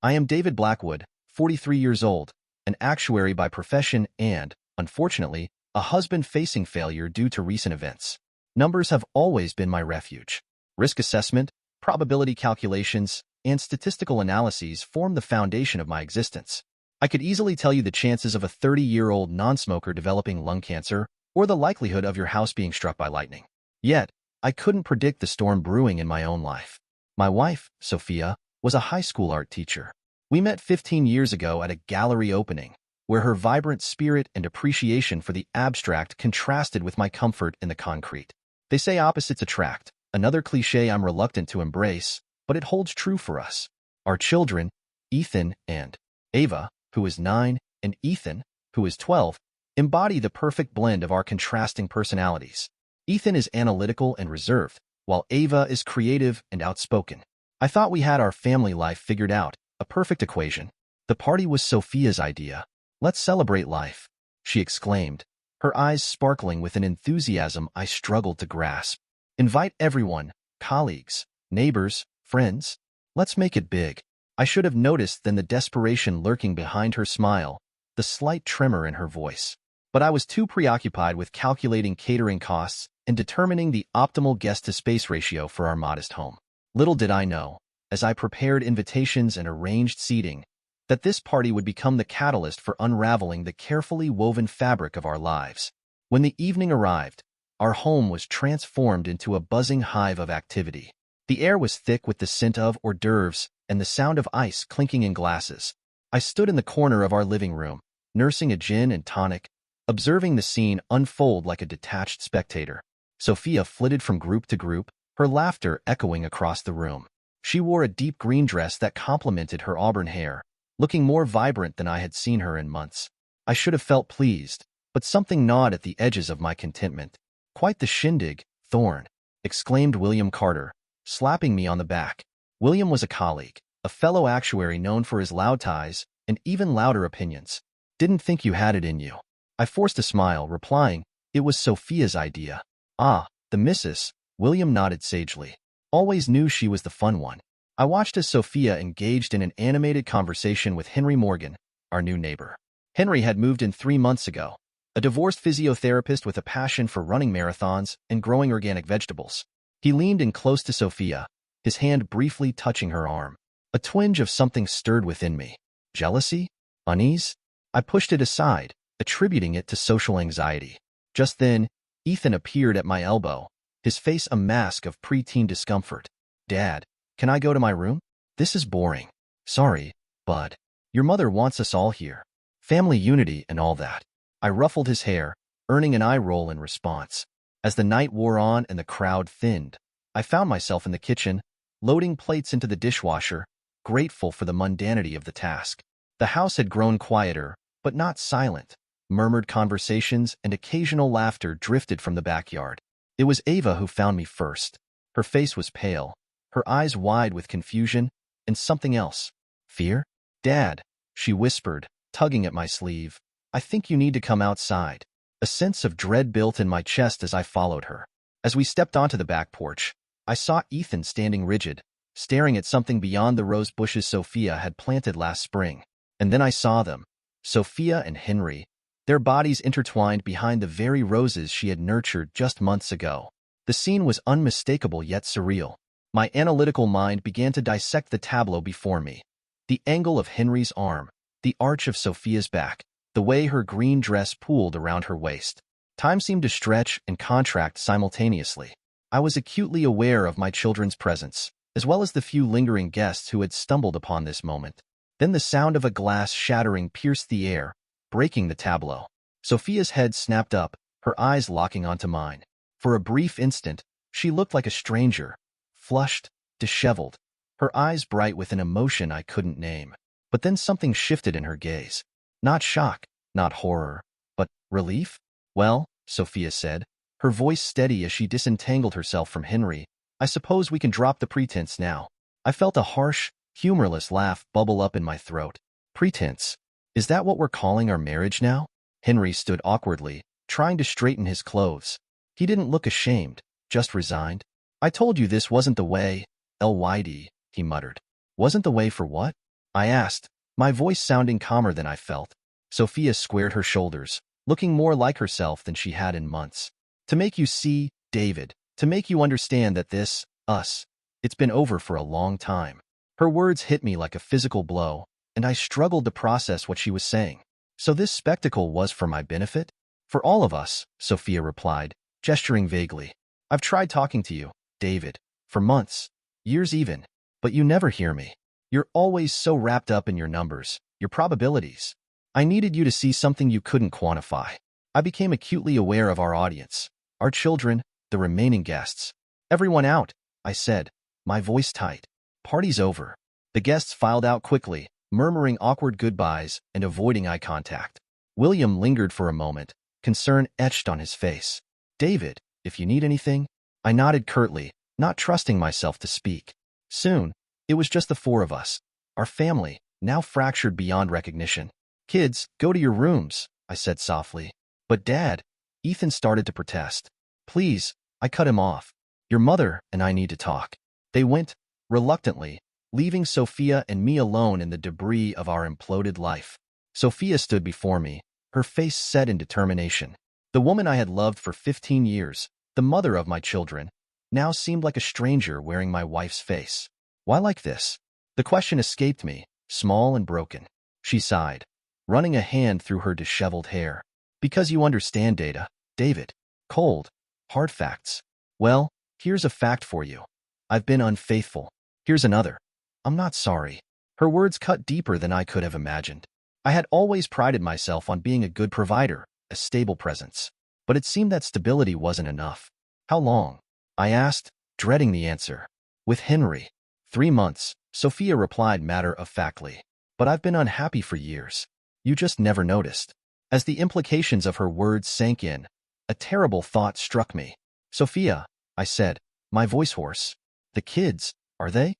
I am David Blackwood, 43 years old, an actuary by profession and, unfortunately, a husband facing failure due to recent events. Numbers have always been my refuge. Risk assessment, probability calculations, and statistical analyses form the foundation of my existence. I could easily tell you the chances of a 30-year-old non-smoker developing lung cancer or the likelihood of your house being struck by lightning. Yet, I couldn't predict the storm brewing in my own life. My wife, Sophia, was a high school art teacher. We met 15 years ago at a gallery opening, where her vibrant spirit and appreciation for the abstract contrasted with my comfort in the concrete. They say opposites attract, another cliché I'm reluctant to embrace, but it holds true for us. Our children, Ethan and Ava, who is 9, and Ethan, who is 12, embody the perfect blend of our contrasting personalities. Ethan is analytical and reserved, while Ava is creative and outspoken. I thought we had our family life figured out, a perfect equation. The party was Sophia's idea. Let's celebrate life, she exclaimed, her eyes sparkling with an enthusiasm I struggled to grasp. Invite everyone, colleagues, neighbors, friends. Let's make it big. I should have noticed then the desperation lurking behind her smile, the slight tremor in her voice. But I was too preoccupied with calculating catering costs and determining the optimal guest-to-space ratio for our modest home. Little did I know, as I prepared invitations and arranged seating, that this party would become the catalyst for unraveling the carefully woven fabric of our lives. When the evening arrived, our home was transformed into a buzzing hive of activity. The air was thick with the scent of hors d'oeuvres and the sound of ice clinking in glasses. I stood in the corner of our living room, nursing a gin and tonic, observing the scene unfold like a detached spectator. Sophia flitted from group to group, her laughter echoing across the room. She wore a deep green dress that complemented her auburn hair, looking more vibrant than I had seen her in months. I should have felt pleased, but something gnawed at the edges of my contentment. "Quite the shindig, Thorne," exclaimed William Carter, slapping me on the back. William was a colleague, a fellow actuary known for his loud ties and even louder opinions. "Didn't think you had it in you." I forced a smile, replying, "It was Sophia's idea." "Ah, the missus," William nodded sagely. "Always knew she was the fun one." I watched as Sophia engaged in an animated conversation with Henry Morgan, our new neighbor. Henry had moved in 3 months ago, a divorced physiotherapist with a passion for running marathons and growing organic vegetables. He leaned in close to Sophia, his hand briefly touching her arm. A twinge of something stirred within me. Jealousy? Unease? I pushed it aside, attributing it to social anxiety. Just then, Ethan appeared at my elbow, his face a mask of preteen discomfort. "Dad, can I go to my room? This is boring." "Sorry, bud. Your mother wants us all here. Family unity and all that." I ruffled his hair, earning an eye roll in response. As the night wore on and the crowd thinned, I found myself in the kitchen, loading plates into the dishwasher, grateful for the mundanity of the task. The house had grown quieter, but not silent. Murmured conversations and occasional laughter drifted from the backyard. It was Ava who found me first. Her face was pale, her eyes wide with confusion and something else. "Fear?" "Dad," she whispered, tugging at my sleeve. "I think you need to come outside." A sense of dread built in my chest as I followed her. As we stepped onto the back porch, I saw Ethan standing rigid, staring at something beyond the rose bushes Sophia had planted last spring. And then I saw them, Sophia and Henry, their bodies intertwined behind the very roses she had nurtured just months ago. The scene was unmistakable yet surreal. My analytical mind began to dissect the tableau before me. The angle of Henry's arm, the arch of Sophia's back, the way her green dress pooled around her waist. Time seemed to stretch and contract simultaneously. I was acutely aware of my children's presence, as well as the few lingering guests who had stumbled upon this moment. Then the sound of a glass shattering pierced the air, breaking the tableau. Sophia's head snapped up, her eyes locking onto mine. For a brief instant, she looked like a stranger, flushed, disheveled, her eyes bright with an emotion I couldn't name. But then something shifted in her gaze. Not shock, not horror, but relief? "Well," Sophia said, her voice steady as she disentangled herself from Henry, "I suppose we can drop the pretense now." I felt a harsh, humorless laugh bubble up in my throat. "Pretense? Is that what we're calling our marriage now?" Henry stood awkwardly, trying to straighten his clothes. He didn't look ashamed, just resigned. "I told you this wasn't the way, Lyd," he muttered. "Wasn't the way for what?" I asked, my voice sounding calmer than I felt. Sophia squared her shoulders, looking more like herself than she had in months. "To make you see, David, to make you understand that this, us, it's been over for a long time." Her words hit me like a physical blow, and I struggled to process what she was saying. "So this spectacle was for my benefit?" "For all of us," Sophia replied, gesturing vaguely. "I've tried talking to you, David, for months, years even, but you never hear me. You're always so wrapped up in your numbers, your probabilities. I needed you to see something you couldn't quantify." I became acutely aware of our audience, our children, the remaining guests. "Everyone out," I said, my voice tight. "Party's over." The guests filed out quickly, murmuring awkward goodbyes and avoiding eye contact. William lingered for a moment, concern etched on his face. "David, if you need anything." I nodded curtly, not trusting myself to speak. Soon, it was just the four of us, our family, now fractured beyond recognition. "Kids, go to your rooms," I said softly. "But Dad," Ethan started to protest. "Please," I cut him off. "Your mother and I need to talk." They went, reluctantly, leaving Sophia and me alone in the debris of our imploded life. Sophia stood before me, her face set in determination. The woman I had loved for 15 years, the mother of my children, now seemed like a stranger wearing my wife's face. "Why like this?" The question escaped me, small and broken. She sighed, running a hand through her disheveled hair. "Because you understand data, David. Cold, hard facts. Well, here's a fact for you. I've been unfaithful. Here's another. I'm not sorry." Her words cut deeper than I could have imagined. I had always prided myself on being a good provider, a stable presence. But it seemed that stability wasn't enough. "How long?" I asked, dreading the answer. "With Henry." 3 months, Sophia replied matter-of-factly. "But I've been unhappy for years. You just never noticed." As the implications of her words sank in, a terrible thought struck me. "Sophia," I said, my voice hoarse. "The kids, are they?"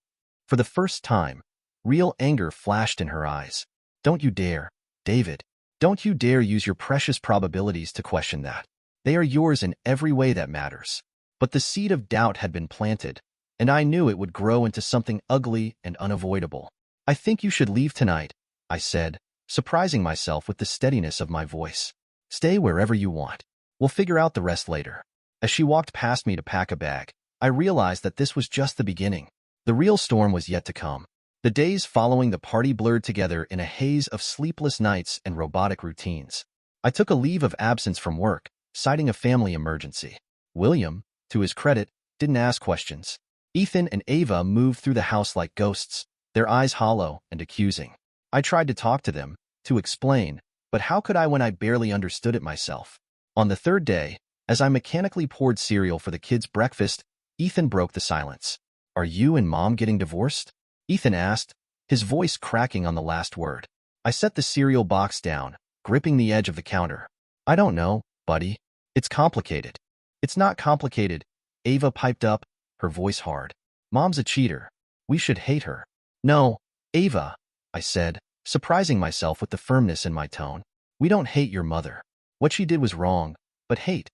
For the first time, real anger flashed in her eyes. "Don't you dare, David. Don't you dare use your precious probabilities to question that. They are yours in every way that matters." But the seed of doubt had been planted, and I knew it would grow into something ugly and unavoidable. "I think you should leave tonight," I said, surprising myself with the steadiness of my voice. "Stay wherever you want. We'll figure out the rest later." As she walked past me to pack a bag, I realized that this was just the beginning. The real storm was yet to come. The days following the party blurred together in a haze of sleepless nights and robotic routines. I took a leave of absence from work, citing a family emergency. William, to his credit, didn't ask questions. Ethan and Ava moved through the house like ghosts, their eyes hollow and accusing. I tried to talk to them, to explain, but how could I when I barely understood it myself? On the third day, as I mechanically poured cereal for the kids' breakfast, Ethan broke the silence. "Are you and Mom getting divorced?" Ethan asked, his voice cracking on the last word. I set the cereal box down, gripping the edge of the counter. "I don't know, buddy. It's complicated." "It's not complicated," Ava piped up, her voice hard. "Mom's a cheater. We should hate her." "No, Ava," I said, surprising myself with the firmness in my tone. "We don't hate your mother. What she did was wrong, but hate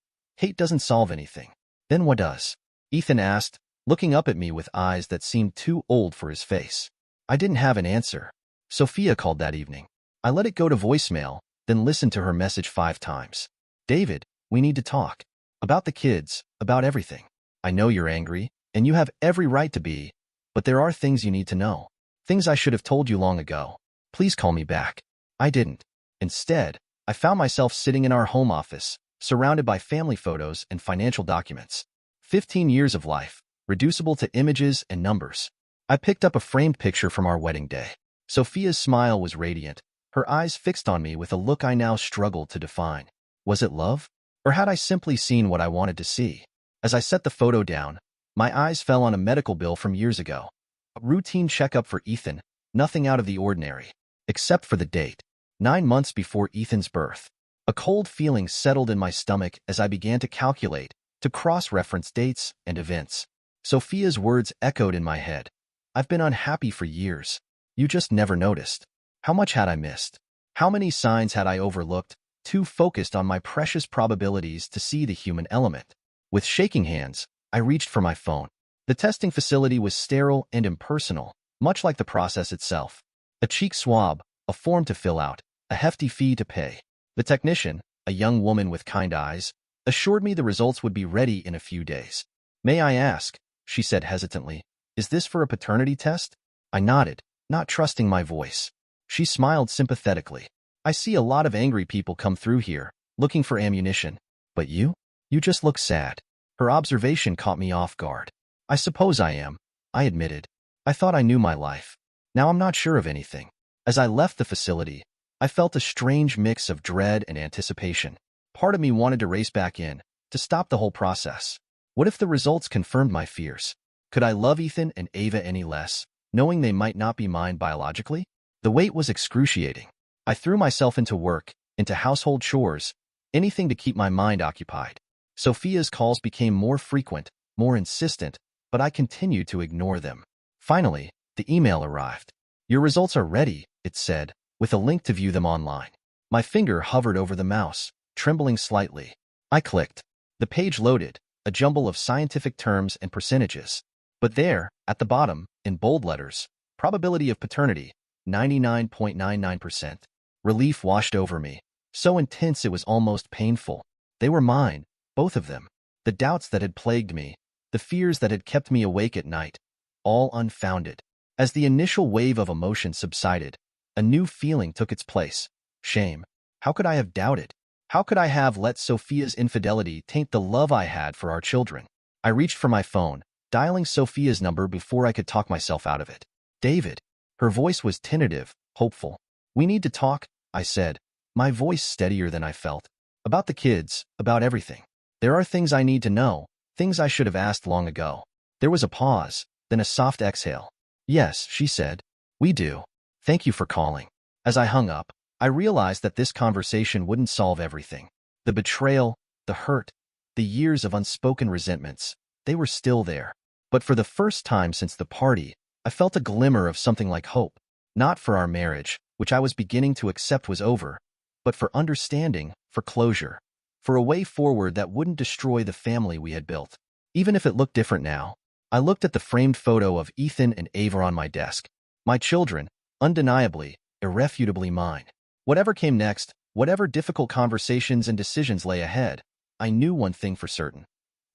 doesn't solve anything." "Then what does?" Ethan asked, looking up at me with eyes that seemed too old for his face. I didn't have an answer. Sophia called that evening. I let it go to voicemail, then listened to her message 5 times. "David, we need to talk. About the kids, about everything. I know you're angry, and you have every right to be, but there are things you need to know. Things I should have told you long ago. Please call me back." I didn't. Instead, I found myself sitting in our home office, surrounded by family photos and financial documents. 15 years of life, reducible to images and numbers. I picked up a framed picture from our wedding day. Sophia's smile was radiant, her eyes fixed on me with a look I now struggled to define. Was it love? Or had I simply seen what I wanted to see? As I set the photo down, my eyes fell on a medical bill from years ago. A routine checkup for Ethan, nothing out of the ordinary. Except for the date. 9 months before Ethan's birth. A cold feeling settled in my stomach as I began to calculate, to cross-reference dates and events. Sophia's words echoed in my head. "I've been unhappy for years. You just never noticed." How much had I missed? How many signs had I overlooked, too focused on my precious probabilities to see the human element? With shaking hands, I reached for my phone. The testing facility was sterile and impersonal, much like the process itself. A cheek swab, a form to fill out, a hefty fee to pay. The technician, a young woman with kind eyes, assured me the results would be ready in a few days. "May I ask," she said hesitantly, "is this for a paternity test?" I nodded, not trusting my voice. She smiled sympathetically. "I see a lot of angry people come through here, looking for ammunition. But you? You just look sad." Her observation caught me off guard. "I suppose I am," I admitted. "I thought I knew my life. Now I'm not sure of anything." As I left the facility, I felt a strange mix of dread and anticipation. Part of me wanted to race back in, to stop the whole process. What if the results confirmed my fears? Could I love Ethan and Ava any less, knowing they might not be mine biologically? The weight was excruciating. I threw myself into work, into household chores, anything to keep my mind occupied. Sophia's calls became more frequent, more insistent, but I continued to ignore them. Finally, the email arrived. Your results are ready, it said, with a link to view them online. My finger hovered over the mouse, trembling slightly. I clicked. The page loaded, a jumble of scientific terms and percentages. But there, at the bottom, in bold letters, probability of paternity, 99.99%. Relief washed over me, so intense it was almost painful. They were mine, both of them. The doubts that had plagued me, the fears that had kept me awake at night, all unfounded. As the initial wave of emotion subsided, a new feeling took its place. Shame. How could I have doubted? How could I have let Sophia's infidelity taint the love I had for our children? I reached for my phone, dialing Sophia's number before I could talk myself out of it. David. Her voice was tentative, hopeful. We need to talk, I said, my voice steadier than I felt. About the kids, about everything. There are things I need to know, things I should have asked long ago. There was a pause, then a soft exhale. Yes, she said. We do. Thank you for calling. As I hung up, I realized that this conversation wouldn't solve everything. The betrayal, the hurt, the years of unspoken resentments, they were still there. But for the first time since the party, I felt a glimmer of something like hope. Not for our marriage, which I was beginning to accept was over, but for understanding, for closure, for a way forward that wouldn't destroy the family we had built. Even if it looked different now. I looked at the framed photo of Ethan and Ava on my desk. My children, undeniably, irrefutably mine. Whatever came next, whatever difficult conversations and decisions lay ahead, I knew one thing for certain.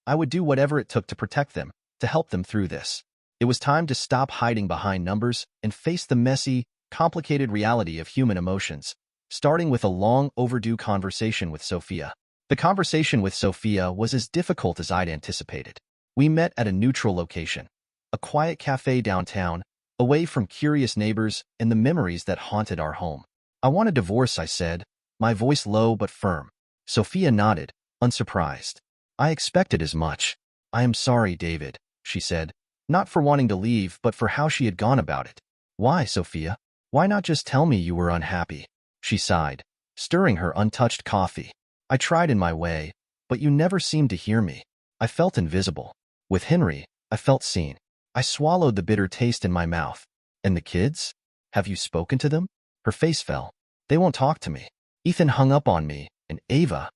I would do whatever it took to protect them, to help them through this. It was time to stop hiding behind numbers and face the messy, complicated reality of human emotions, starting with a long overdue conversation with Sophia. The conversation with Sophia was as difficult as I'd anticipated. We met at a neutral location, a quiet cafe downtown, away from curious neighbors and the memories that haunted our home. I want a divorce, I said, my voice low but firm. Sophia nodded, unsurprised. I expected as much. I am sorry, David, she said, not for wanting to leave, but for how she had gone about it. Why, Sophia? Why not just tell me you were unhappy? She sighed, stirring her untouched coffee. I tried in my way, but you never seemed to hear me. I felt invisible. With Henry, I felt seen. I swallowed the bitter taste in my mouth. And the kids? Have you spoken to them? Her face fell. They won't talk to me. Ethan hung up on me, and Ava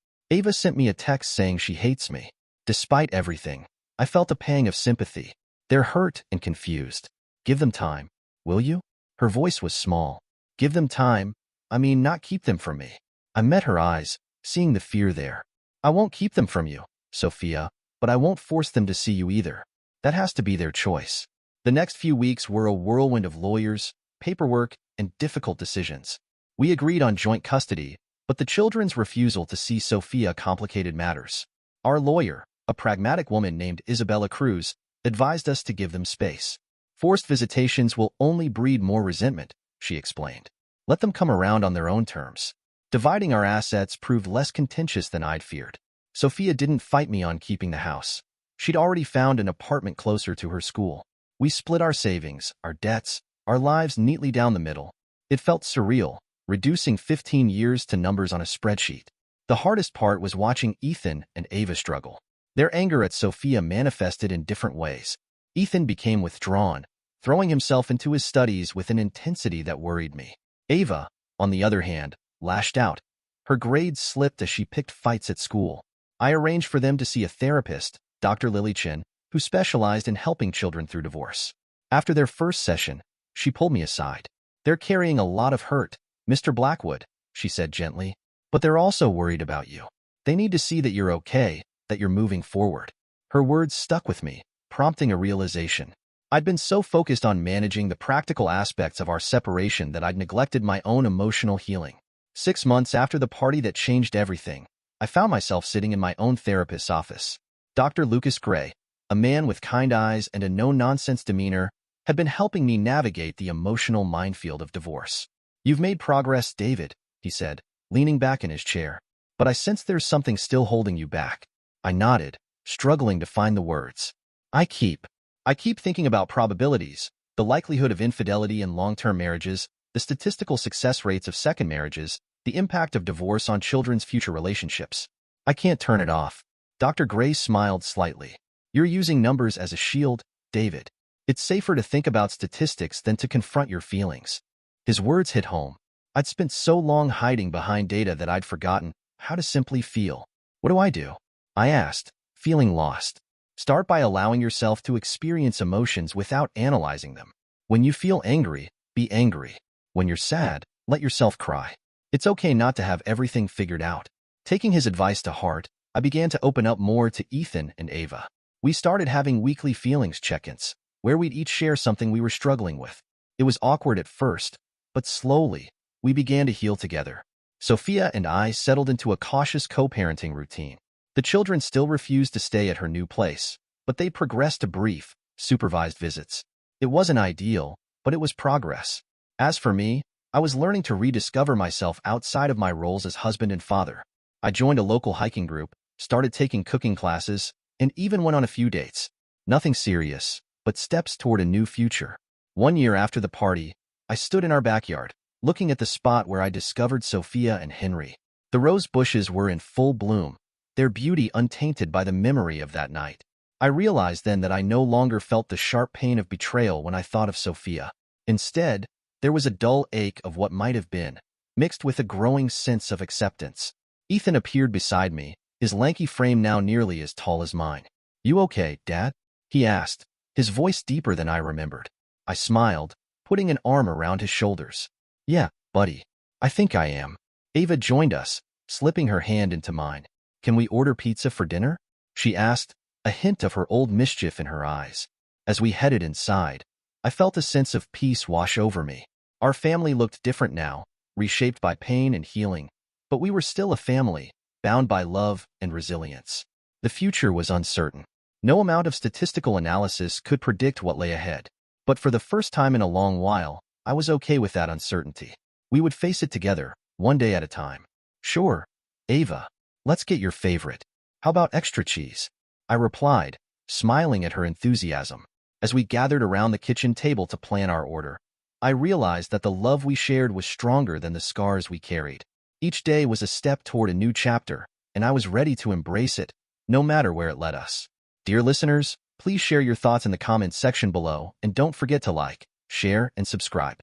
sent me a text saying she hates me. Despite everything, I felt a pang of sympathy. They're hurt and confused. Give them time, will you? Her voice was small. Give them time, I mean not keep them from me. I met her eyes, seeing the fear there. I won't keep them from you, Sophia, but I won't force them to see you either. That has to be their choice. The next few weeks were a whirlwind of lawyers, paperwork, and difficult decisions. We agreed on joint custody, but the children's refusal to see Sophia complicated matters. Our lawyer, a pragmatic woman named Isabella Cruz, advised us to give them space. Forced visitations will only breed more resentment, she explained. Let them come around on their own terms. Dividing our assets proved less contentious than I'd feared. Sophia didn't fight me on keeping the house. She'd already found an apartment closer to her school. We split our savings, our debts, our lives neatly down the middle. It felt surreal, reducing 15 years to numbers on a spreadsheet. The hardest part was watching Ethan and Ava struggle. Their anger at Sophia manifested in different ways. Ethan became withdrawn, throwing himself into his studies with an intensity that worried me. Ava, on the other hand, lashed out. Her grades slipped as she picked fights at school. I arranged for them to see a therapist, Dr. Lily Chin, who specialized in helping children through divorce. After their first session, she pulled me aside. They're carrying a lot of hurt, Mr. Blackwood, she said gently, but they're also worried about you. They need to see that you're okay, that you're moving forward. Her words stuck with me, prompting a realization. I'd been so focused on managing the practical aspects of our separation that I'd neglected my own emotional healing. 6 months after the party that changed everything, I found myself sitting in my own therapist's office. Dr. Lucas Gray, a man with kind eyes and a no-nonsense demeanor, had been helping me navigate the emotional minefield of divorce. You've made progress, David, he said, leaning back in his chair. But I sense there's something still holding you back. I nodded, struggling to find the words. I keep thinking about probabilities, the likelihood of infidelity in long-term marriages, the statistical success rates of second marriages, the impact of divorce on children's future relationships. I can't turn it off. Dr. Gray smiled slightly. You're using numbers as a shield, David. It's safer to think about statistics than to confront your feelings. His words hit home. I'd spent so long hiding behind data that I'd forgotten how to simply feel. What do? I asked, feeling lost. Start by allowing yourself to experience emotions without analyzing them. When you feel angry, be angry. When you're sad, let yourself cry. It's okay not to have everything figured out. Taking his advice to heart, I began to open up more to Ethan and Ava. We started having weekly feelings check-ins, where we'd each share something we were struggling with. It was awkward at first, but slowly, we began to heal together. Sophia and I settled into a cautious co-parenting routine. The children still refused to stay at her new place, but they progressed to brief, supervised visits. It wasn't ideal, but it was progress. As for me, I was learning to rediscover myself outside of my roles as husband and father. I joined a local hiking group, started taking cooking classes, and even went on a few dates. Nothing serious, but steps toward a new future. 1 year after the party, I stood in our backyard, looking at the spot where I discovered Sophia and Henry. The rose bushes were in full bloom, their beauty untainted by the memory of that night. I realized then that I no longer felt the sharp pain of betrayal when I thought of Sophia. Instead, there was a dull ache of what might have been, mixed with a growing sense of acceptance. Ethan appeared beside me, his lanky frame now nearly as tall as mine. You okay, Dad? He asked, his voice deeper than I remembered. I smiled, putting an arm around his shoulders. Yeah, buddy. I think I am. Ava joined us, slipping her hand into mine. Can we order pizza for dinner? She asked, a hint of her old mischief in her eyes. As we headed inside, I felt a sense of peace wash over me. Our family looked different now, reshaped by pain and healing, but we were still a family, bound by love and resilience. The future was uncertain. No amount of statistical analysis could predict what lay ahead. But for the first time in a long while, I was okay with that uncertainty. We would face it together, one day at a time. Sure, Ava, let's get your favorite. How about extra cheese? I replied, smiling at her enthusiasm. As we gathered around the kitchen table to plan our order, I realized that the love we shared was stronger than the scars we carried. Each day was a step toward a new chapter, and I was ready to embrace it, no matter where it led us. Dear listeners, please share your thoughts in the comments section below, and don't forget to like, share, and subscribe.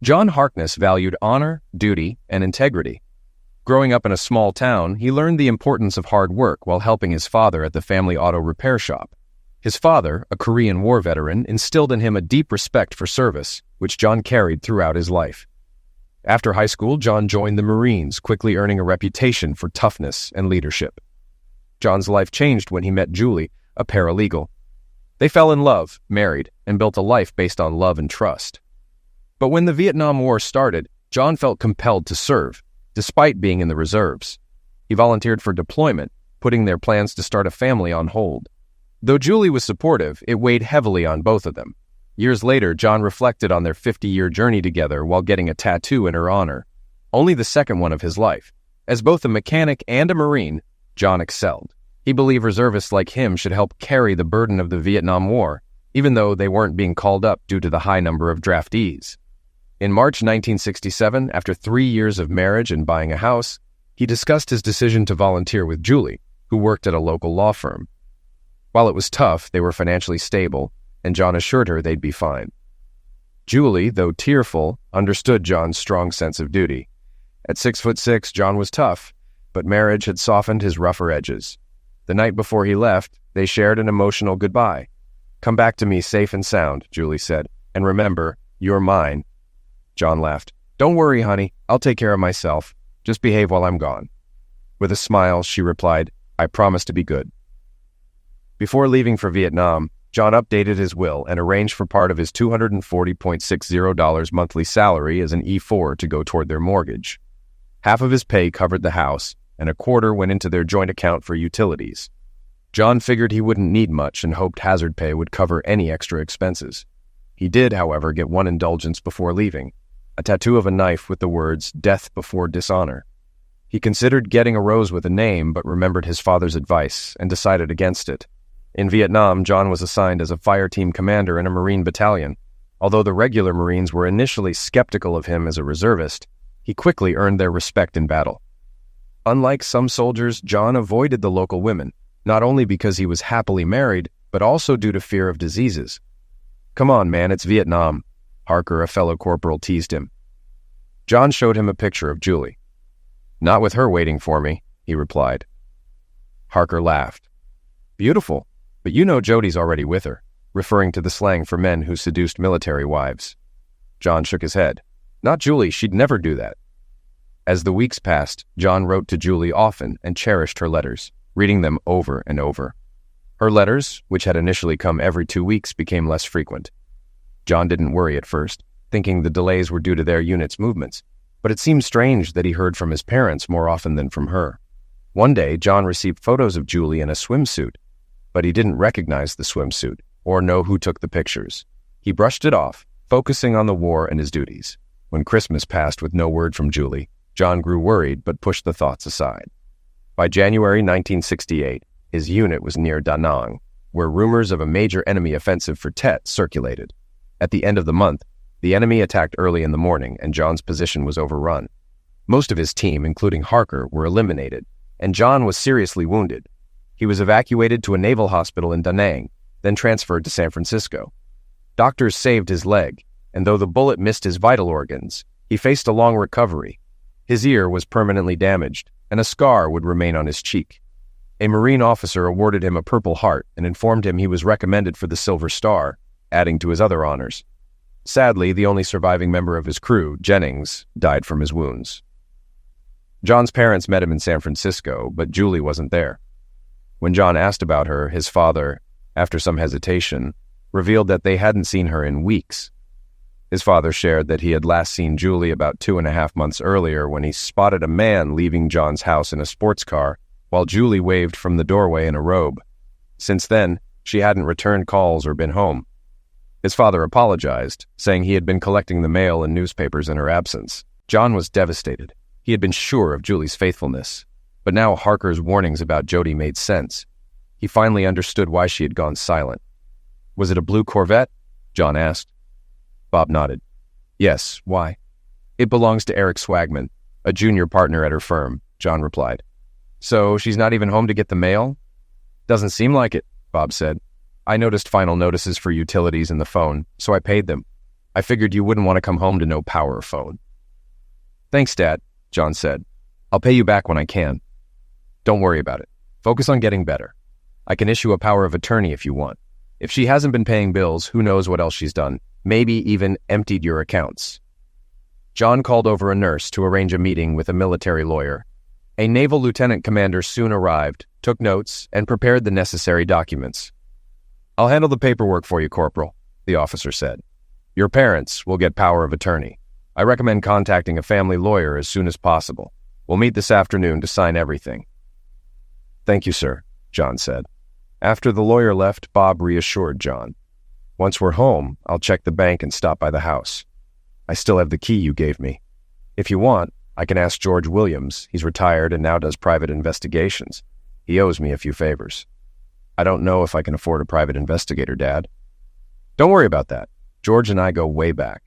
John Harkness valued honor, duty, and integrity. Growing up in a small town, he learned the importance of hard work while helping his father at the family auto repair shop. His father, a Korean War veteran, instilled in him a deep respect for service, which John carried throughout his life. After high school, John joined the Marines, quickly earning a reputation for toughness and leadership. John's life changed when he met Julie, a paralegal. They fell in love, married, and built a life based on love and trust. But when the Vietnam War started, John felt compelled to serve, despite being in the reserves. He volunteered for deployment, putting their plans to start a family on hold. Though Julie was supportive, it weighed heavily on both of them. Years later, John reflected on their 50-year journey together while getting a tattoo in her honor, only the second one of his life. As both a mechanic and a Marine, John excelled. He believed reservists like him should help carry the burden of the Vietnam War, even though they weren't being called up due to the high number of draftees. In March 1967, after 3 years of marriage and buying a house, he discussed his decision to volunteer with Julie, who worked at a local law firm. While it was tough, they were financially stable, and John assured her they'd be fine. Julie, though tearful, understood John's strong sense of duty. At 6'6", John was tough, but marriage had softened his rougher edges. The night before he left, they shared an emotional goodbye. "Come back to me safe and sound," Julie said, "and remember, you're mine." John laughed. "Don't worry, honey. I'll take care of myself. Just behave while I'm gone." With a smile, she replied, "I promise to be good." Before leaving for Vietnam, John updated his will and arranged for part of his $240.60 monthly salary as an E4 to go toward their mortgage. Half of his pay covered the house, and a quarter went into their joint account for utilities. John figured he wouldn't need much and hoped hazard pay would cover any extra expenses. He did, however, get one indulgence before leaving, a tattoo of a knife with the words, "Death before dishonor." He considered getting a rose with a name, but remembered his father's advice and decided against it. In Vietnam, John was assigned as a fire team commander in a Marine battalion. Although the regular Marines were initially skeptical of him as a reservist, he quickly earned their respect in battle. Unlike some soldiers, John avoided the local women, not only because he was happily married, but also due to fear of diseases. "Come on, man, it's Vietnam," Harker, a fellow corporal, teased him. John showed him a picture of Julie. "Not with her waiting for me," he replied. Harker laughed. "Beautiful, but you know Jody's already with her," referring to the slang for men who seduced military wives. John shook his head. "Not Julie, she'd never do that." As the weeks passed, John wrote to Julie often and cherished her letters, reading them over and over. Her letters, which had initially come every 2 weeks, became less frequent. John didn't worry at first, thinking the delays were due to their unit's movements, but it seemed strange that he heard from his parents more often than from her. One day, John received photos of Julie in a swimsuit, but he didn't recognize the swimsuit or know who took the pictures. He brushed it off, focusing on the war and his duties. When Christmas passed with no word from Julie, John grew worried but pushed the thoughts aside. By January 1968, his unit was near Da Nang, where rumors of a major enemy offensive for Tet circulated. At the end of the month, the enemy attacked early in the morning and John's position was overrun. Most of his team, including Harker, were eliminated, and John was seriously wounded. He was evacuated to a naval hospital in Da Nang, then transferred to San Francisco. Doctors saved his leg, and though the bullet missed his vital organs, he faced a long recovery. His ear was permanently damaged, and a scar would remain on his cheek. A Marine officer awarded him a Purple Heart and informed him he was recommended for the Silver Star, adding to his other honors. Sadly, the only surviving member of his crew, Jennings, died from his wounds. John's parents met him in San Francisco, but Julie wasn't there. When John asked about her, his father, after some hesitation, revealed that they hadn't seen her in weeks. His father shared that he had last seen Julie about 2.5 months earlier when he spotted a man leaving John's house in a sports car while Julie waved from the doorway in a robe. Since then, she hadn't returned calls or been home. His father apologized, saying he had been collecting the mail and newspapers in her absence. John was devastated. He had been sure of Julie's faithfulness, but now Harker's warnings about Jody made sense. He finally understood why she had gone silent. "Was it a blue Corvette?" John asked. Bob nodded. "Yes, why?" "It belongs to Eric Swagman, a junior partner at her firm," John replied. "So she's not even home to get the mail?" "Doesn't seem like it," Bob said. "I noticed final notices for utilities in the phone, so I paid them. I figured you wouldn't want to come home to no power phone." "Thanks, Dad," John said. "I'll pay you back when I can." "Don't worry about it. Focus on getting better. I can issue a power of attorney if you want. If she hasn't been paying bills, who knows what else she's done. Maybe even emptied your accounts." John called over a nurse to arrange a meeting with a military lawyer. A naval lieutenant commander soon arrived, took notes, and prepared the necessary documents. "I'll handle the paperwork for you, Corporal," the officer said. "Your parents will get power of attorney. I recommend contacting a family lawyer as soon as possible. We'll meet this afternoon to sign everything." "Thank you, sir," John said. After the lawyer left, Bob reassured John. "Once we're home, I'll check the bank and stop by the house. I still have the key you gave me. If you want, I can ask George Williams. He's retired and now does private investigations. He owes me a few favors." "I don't know if I can afford a private investigator, Dad." "Don't worry about that. George and I go way back.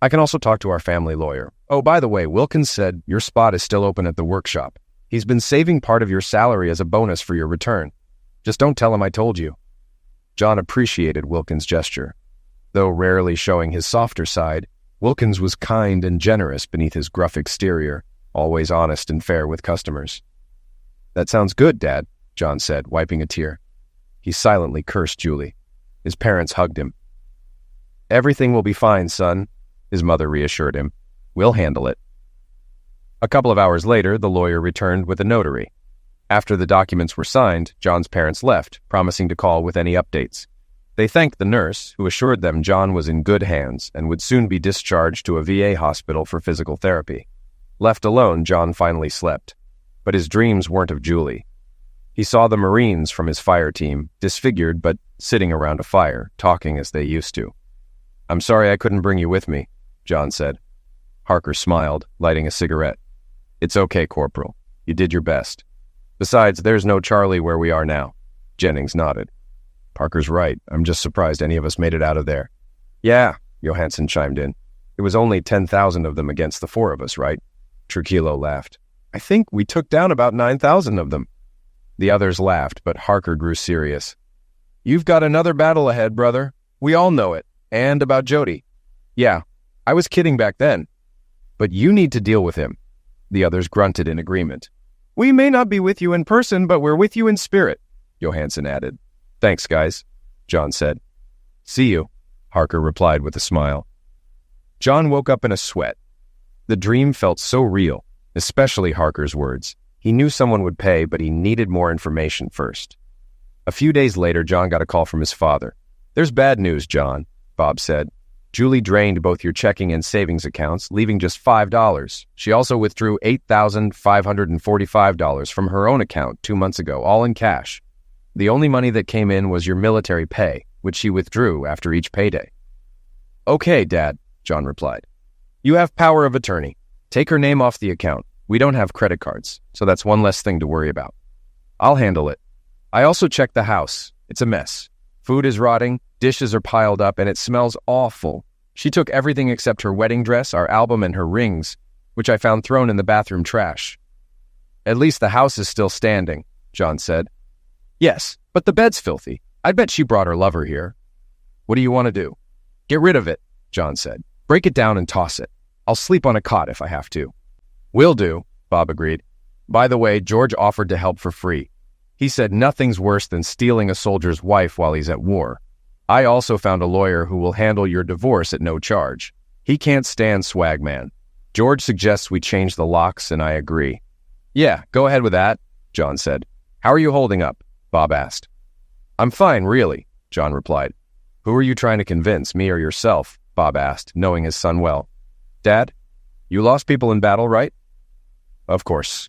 I can also talk to our family lawyer. Oh, by the way, Wilkins said your spot is still open at the workshop. He's been saving part of your salary as a bonus for your return. Just don't tell him I told you." John appreciated Wilkins' gesture. Though rarely showing his softer side, Wilkins was kind and generous beneath his gruff exterior, always honest and fair with customers. "That sounds good, Dad," John said, wiping a tear. He silently cursed Julie. His parents hugged him. "Everything will be fine, son," his mother reassured him. "We'll handle it." A couple of hours later, the lawyer returned with a notary. After the documents were signed, John's parents left, promising to call with any updates. They thanked the nurse, who assured them John was in good hands and would soon be discharged to a VA hospital for physical therapy. Left alone, John finally slept. But his dreams weren't of Julie. He saw the Marines from his fire team, disfigured but sitting around a fire, talking as they used to. "I'm sorry I couldn't bring you with me," John said. Harker smiled, lighting a cigarette. "It's okay, Corporal. You did your best. Besides, there's no Charlie where we are now." Jennings nodded. "Parker's right. I'm just surprised any of us made it out of there." Yeah, Johansson chimed in. It was only 10,000 of them against the 4 of us, right? Trujillo laughed. I think we took down about 9,000 of them. The others laughed, but Harker grew serious. You've got another battle ahead, brother. We all know it. And about Jody. Yeah, I was kidding back then. But you need to deal with him. The others grunted in agreement. We may not be with you in person, but we're with you in spirit, Johansson added. Thanks, guys, John said. See you, Harker replied with a smile. John woke up in a sweat. The dream felt so real, especially Harker's words. He knew someone would pay, but he needed more information first. A few days later, John got a call from his father. There's bad news, John, Bob said. Julie drained both your checking and savings accounts, leaving just $5. She also withdrew $8,545 from her own account 2 months ago, all in cash. The only money that came in was your military pay, which she withdrew after each payday. Okay, Dad, John replied. You have power of attorney. Take her name off the account. We don't have credit cards, so that's one less thing to worry about. I'll handle it. I also checked the house. It's a mess. Food is rotting, dishes are piled up, and it smells awful. She took everything except her wedding dress, our album, and her rings, which I found thrown in the bathroom trash. At least the house is still standing, John said. Yes, but the bed's filthy. I bet she brought her lover here. What do you want to do? Get rid of it, John said. Break it down and toss it. I'll sleep on a cot if I have to. Will do, Bob agreed. By the way, George offered to help for free. He said nothing's worse than stealing a soldier's wife while he's at war. I also found a lawyer who will handle your divorce at no charge. He can't stand Swagman. George suggests we change the locks, and I agree. Yeah, go ahead with that, John said. How are you holding up? Bob asked. I'm fine, really, John replied. Who are you trying to convince, me or yourself? Bob asked, knowing his son well. Dad, you lost people in battle, right? Of course.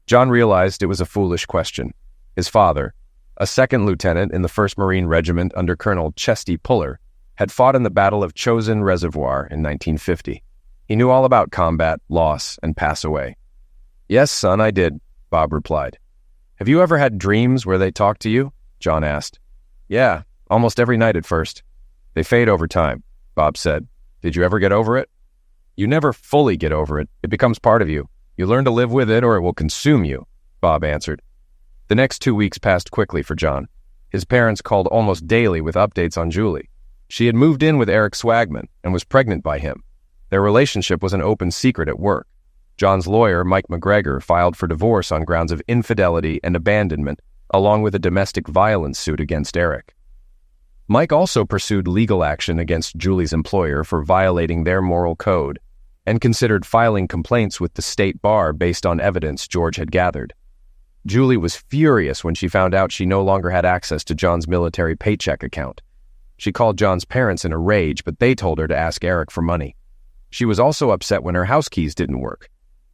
John realized it was a foolish question. His father, a second lieutenant in the 1st Marine Regiment under Colonel Chesty Puller, had fought in the Battle of Chosin Reservoir in 1950. He knew all about combat, loss, and pass away. Yes, son, I did, Bob replied. Have you ever had dreams where they talk to you? John asked. Yeah, almost every night at first. They fade over time, Bob said. Did you ever get over it? You never fully get over it. It becomes part of you. You learn to live with it or it will consume you, Bob answered. The next 2 weeks passed quickly for John. His parents called almost daily with updates on Julie. She had moved in with Eric Swagman and was pregnant by him. Their relationship was an open secret at work. John's lawyer, Mike McGregor, filed for divorce on grounds of infidelity and abandonment, along with a domestic violence suit against Eric. Mike also pursued legal action against Julie's employer for violating their moral code and considered filing complaints with the state bar based on evidence George had gathered. Julie was furious when she found out she no longer had access to John's military paycheck account. She called John's parents in a rage, but they told her to ask Eric for money. She was also upset when her house keys didn't work,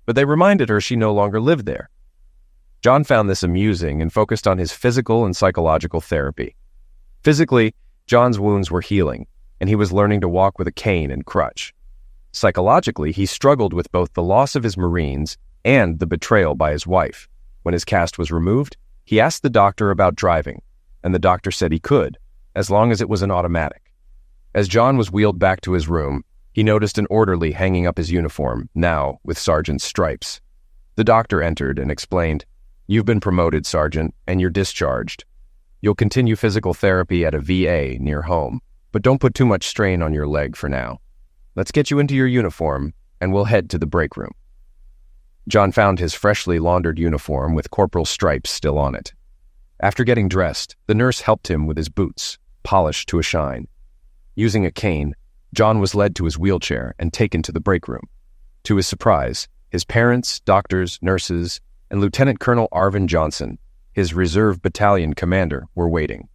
but they reminded her she no longer lived there. John found this amusing and focused on his physical and psychological therapy. Physically, John's wounds were healing, and he was learning to walk with a cane and crutch. Psychologically, he struggled with both the loss of his Marines and the betrayal by his wife. When his cast was removed, he asked the doctor about driving, and the doctor said he could, as long as it was an automatic. As John was wheeled back to his room, he noticed an orderly hanging up his uniform, now with sergeant's stripes. The doctor entered and explained, "You've been promoted, Sergeant, and you're discharged. You'll continue physical therapy at a VA near home, but don't put too much strain on your leg for now. Let's get you into your uniform, and we'll head to the break room." John found his freshly laundered uniform with corporal stripes still on it. After getting dressed, the nurse helped him with his boots, polished to a shine. Using a cane, John was led to his wheelchair and taken to the break room. To his surprise, his parents, doctors, nurses, and Lieutenant Colonel Arvin Johnson, his reserve battalion commander, were waiting.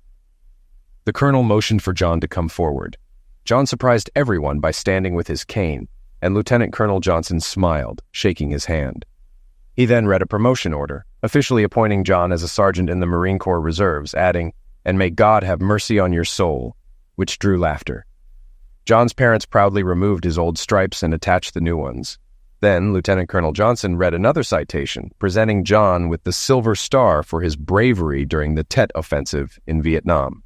The colonel motioned for John to come forward. John surprised everyone by standing with his cane, and Lieutenant Colonel Johnson smiled, shaking his hand. He then read a promotion order, officially appointing John as a sergeant in the Marine Corps Reserves, adding, "And may God have mercy on your soul," which drew laughter. John's parents proudly removed his old stripes and attached the new ones. Then Lieutenant Colonel Johnson read another citation, presenting John with the Silver Star for his bravery during the Tet Offensive in Vietnam.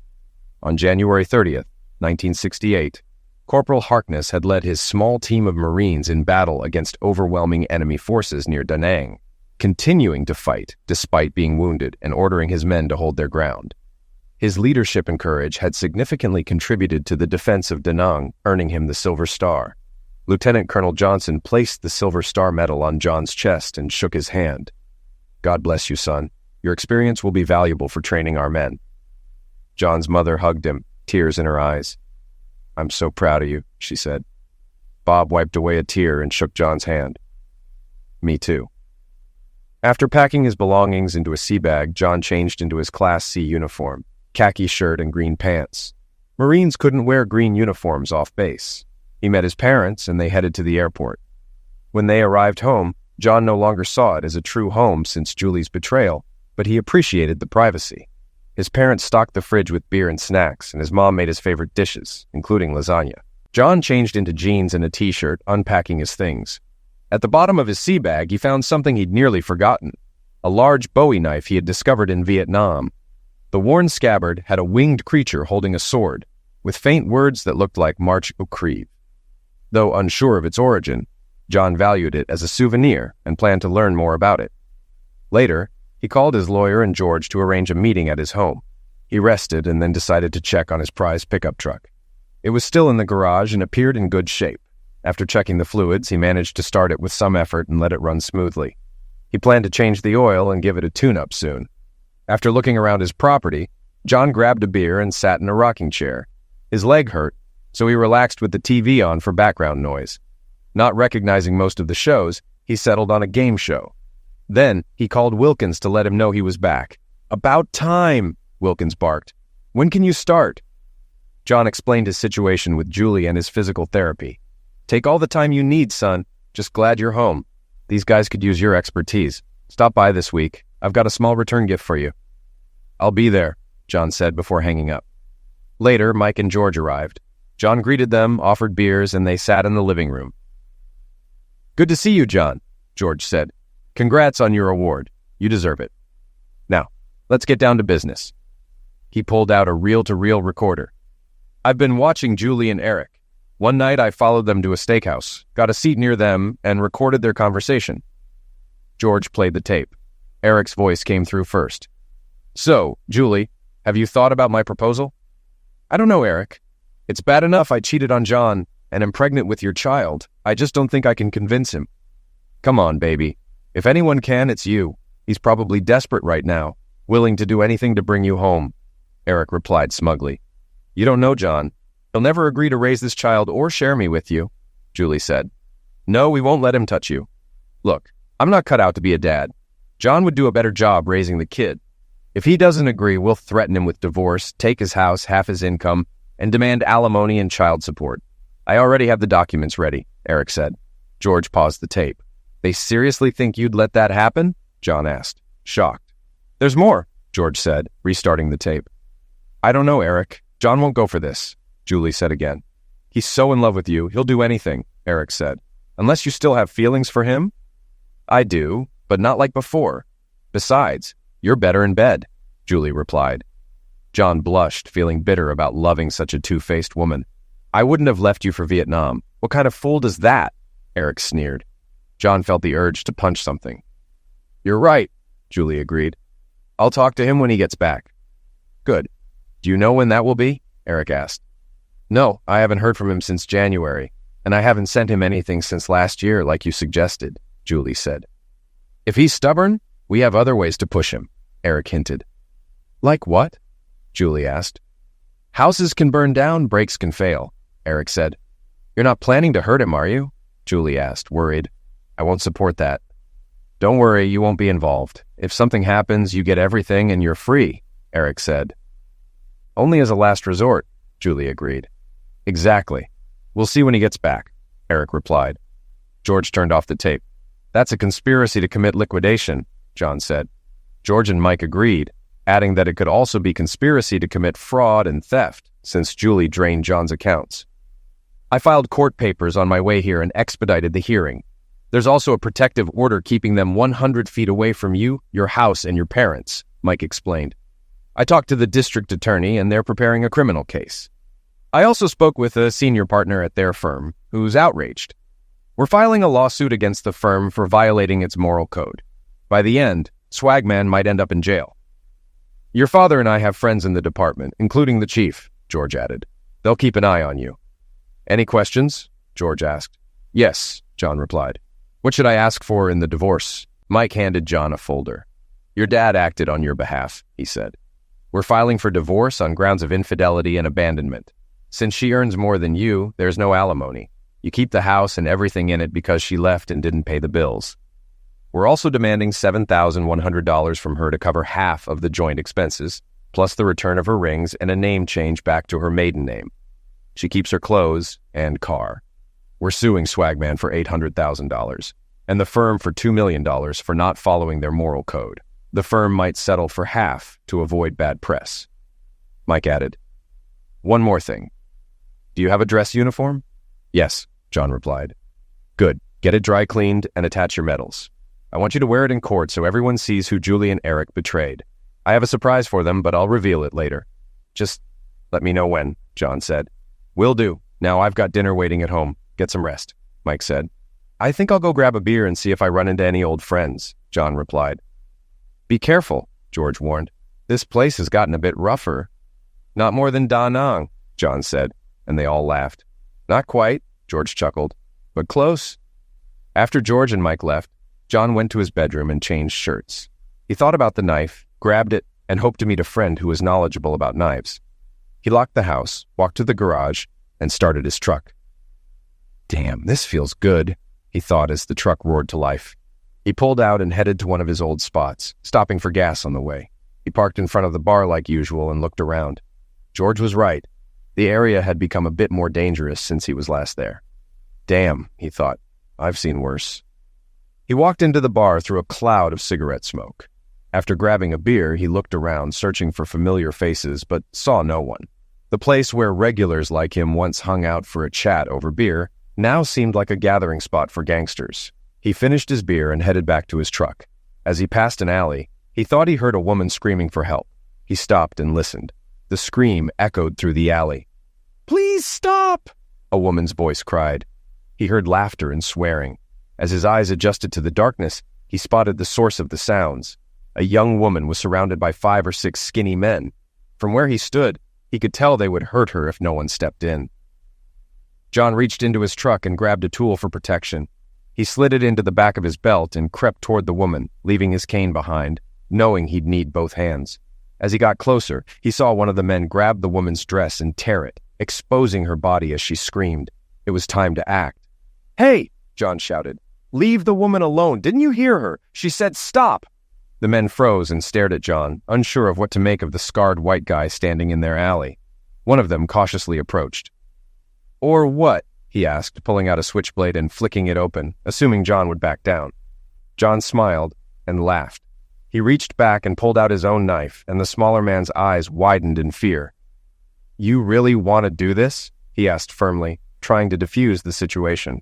On January 30th, 1968, Corporal Harkness had led his small team of Marines in battle against overwhelming enemy forces near Da Nang, continuing to fight despite being wounded and ordering his men to hold their ground. His leadership and courage had significantly contributed to the defense of Da Nang, earning him the Silver Star. Lieutenant Colonel Johnson placed the Silver Star medal on John's chest and shook his hand. "God bless you, son. Your experience will be valuable for training our men." John's mother hugged him, tears in her eyes. "I'm so proud of you," she said. Bob wiped away a tear and shook John's hand. "Me too." After packing his belongings into a sea bag, John changed into his Class C uniform, khaki shirt and green pants. Marines couldn't wear green uniforms off base. He met his parents, and they headed to the airport. When they arrived home, John no longer saw it as a true home since Julie's betrayal, but he appreciated the privacy. His parents stocked the fridge with beer and snacks, and his mom made his favorite dishes, including lasagna. John changed into jeans and a t-shirt, unpacking his things. At the bottom of his sea bag, he found something he'd nearly forgotten, a large Bowie knife he had discovered in Vietnam. The worn scabbard had a winged creature holding a sword, with faint words that looked like March au Crève. Though unsure of its origin, John valued it as a souvenir and planned to learn more about it. Later, he called his lawyer and George to arrange a meeting at his home. He rested and then decided to check on his prized pickup truck. It was still in the garage and appeared in good shape. After checking the fluids, he managed to start it with some effort and let it run smoothly. He planned to change the oil and give it a tune-up soon. After looking around his property, John grabbed a beer and sat in a rocking chair. His leg hurt, so he relaxed with the TV on for background noise. Not recognizing most of the shows, he settled on a game show. Then, he called Wilkins to let him know he was back. "About time," Wilkins barked. "When can you start?" John explained his situation with Julie and his physical therapy. "Take all the time you need, son. Just glad you're home. These guys could use your expertise. Stop by this week. I've got a small return gift for you." "I'll be there," John said before hanging up. Later, Mike and George arrived. John greeted them, offered beers, and they sat in the living room. "Good to see you, John," George said. "Congrats on your award. You deserve it. Now, let's get down to business." He pulled out a reel-to-reel recorder. "I've been watching Julie and Eric. One night I followed them to a steakhouse, got a seat near them, and recorded their conversation." George played the tape. Eric's voice came through first. "So, Julie, have you thought about my proposal?" "I don't know, Eric. It's bad enough I cheated on John and am pregnant with your child. I just don't think I can convince him." "Come on, baby. If anyone can, it's you. He's probably desperate right now, willing to do anything to bring you home," Eric replied smugly. "You don't know John. He'll never agree to raise this child or share me with you," Julie said. "No, we won't let him touch you. Look, I'm not cut out to be a dad. John would do a better job raising the kid. If he doesn't agree, we'll threaten him with divorce, take his house, half his income, and demand alimony and child support. I already have the documents ready," Eric said. George paused the tape. "They seriously think you'd let that happen?" John asked, shocked. "There's more," George said, restarting the tape. "I don't know, Eric. John won't go for this," Julie said again. "He's so in love with you, he'll do anything," Eric said. "Unless you still have feelings for him?" "I do, but not like before. Besides, you're better in bed," Julie replied. John blushed, feeling bitter about loving such a two-faced woman. "I wouldn't have left you for Vietnam. What kind of fool does that?" Eric sneered. John felt the urge to punch something. "You're right," Julie agreed. "I'll talk to him when he gets back." "Good. Do you know when that will be?" Eric asked. "No, I haven't heard from him since January, and I haven't sent him anything since last year like you suggested," Julie said. "If he's stubborn, we have other ways to push him," Eric hinted. "Like what?" Julie asked. "Houses can burn down, brakes can fail," Eric said. "You're not planning to hurt him, are you?" Julie asked, worried. "I won't support that." "Don't worry, you won't be involved. If something happens, you get everything and you're free," Eric said. "Only as a last resort," Julie agreed. "Exactly. We'll see when he gets back," Eric replied. George turned off the tape. "That's a conspiracy to commit liquidation," John said. George and Mike agreed, adding that it could also be conspiracy to commit fraud and theft, since Julie drained John's accounts. "I filed court papers on my way here and expedited the hearing. There's also a protective order keeping them 100 feet away from you, your house, and your parents," Mike explained. "I talked to the district attorney, and they're preparing a criminal case." I also spoke with a senior partner at their firm who's outraged. We're filing a lawsuit against the firm for violating its moral code. By the end, Swagman might end up in jail. Your father and I have friends in the department, including the chief, George added. They'll keep an eye on you. Any questions? George asked. Yes, John replied. What should I ask for in the divorce? Mike handed John a folder. Your dad acted on your behalf, he said. We're filing for divorce on grounds of infidelity and abandonment. Since she earns more than you, there's no alimony. You keep the house and everything in it because she left and didn't pay the bills. We're also demanding $7,100 from her to cover half of the joint expenses, plus the return of her rings and a name change back to her maiden name. She keeps her clothes and car. We're suing Swagman for $800,000 and the firm for $2 million for not following their moral code. The firm might settle for half to avoid bad press. Mike added, One more thing. Do you have a dress uniform? Yes, John replied. Good. Get it dry cleaned and attach your medals. I want you to wear it in court so everyone sees who Julie and Eric betrayed. I have a surprise for them, but I'll reveal it later. Just let me know when, John said. Will do. Now I've got dinner waiting at home. Get some rest, Mike said. I think I'll go grab a beer and see if I run into any old friends, John replied. Be careful, George warned. This place has gotten a bit rougher. Not more than Da Nang, John said, and they all laughed. Not quite, George chuckled, but close. After George and Mike left, John went to his bedroom and changed shirts. He thought about the knife, grabbed it, and hoped to meet a friend who was knowledgeable about knives. He locked the house, walked to the garage, and started his truck. Damn, this feels good, he thought as the truck roared to life. He pulled out and headed to one of his old spots, stopping for gas on the way. He parked in front of the bar like usual and looked around. George was right. The area had become a bit more dangerous since he was last there. Damn, he thought, I've seen worse. He walked into the bar through a cloud of cigarette smoke. After grabbing a beer, he looked around, searching for familiar faces, but saw no one. The place where regulars like him once hung out for a chat over beer now seemed like a gathering spot for gangsters. He finished his beer and headed back to his truck. As he passed an alley, he thought he heard a woman screaming for help. He stopped and listened. The scream echoed through the alley. Please stop! A woman's voice cried. He heard laughter and swearing. As his eyes adjusted to the darkness, he spotted the source of the sounds. A young woman was surrounded by 5 or 6 skinny men. From where he stood, he could tell they would hurt her if no one stepped in. John reached into his truck and grabbed a tool for protection. He slid it into the back of his belt and crept toward the woman, leaving his cane behind, knowing he'd need both hands. As he got closer, he saw one of the men grab the woman's dress and tear it, exposing her body as she screamed. It was time to act. Hey, John shouted. Leave the woman alone. Didn't you hear her? She said stop. The men froze and stared at John, unsure of what to make of the scarred white guy standing in their alley. One of them cautiously approached. Or what? He asked, pulling out a switchblade and flicking it open, assuming John would back down. John smiled and laughed. He reached back and pulled out his own knife, and the smaller man's eyes widened in fear. You really want to do this? He asked firmly, trying to defuse the situation.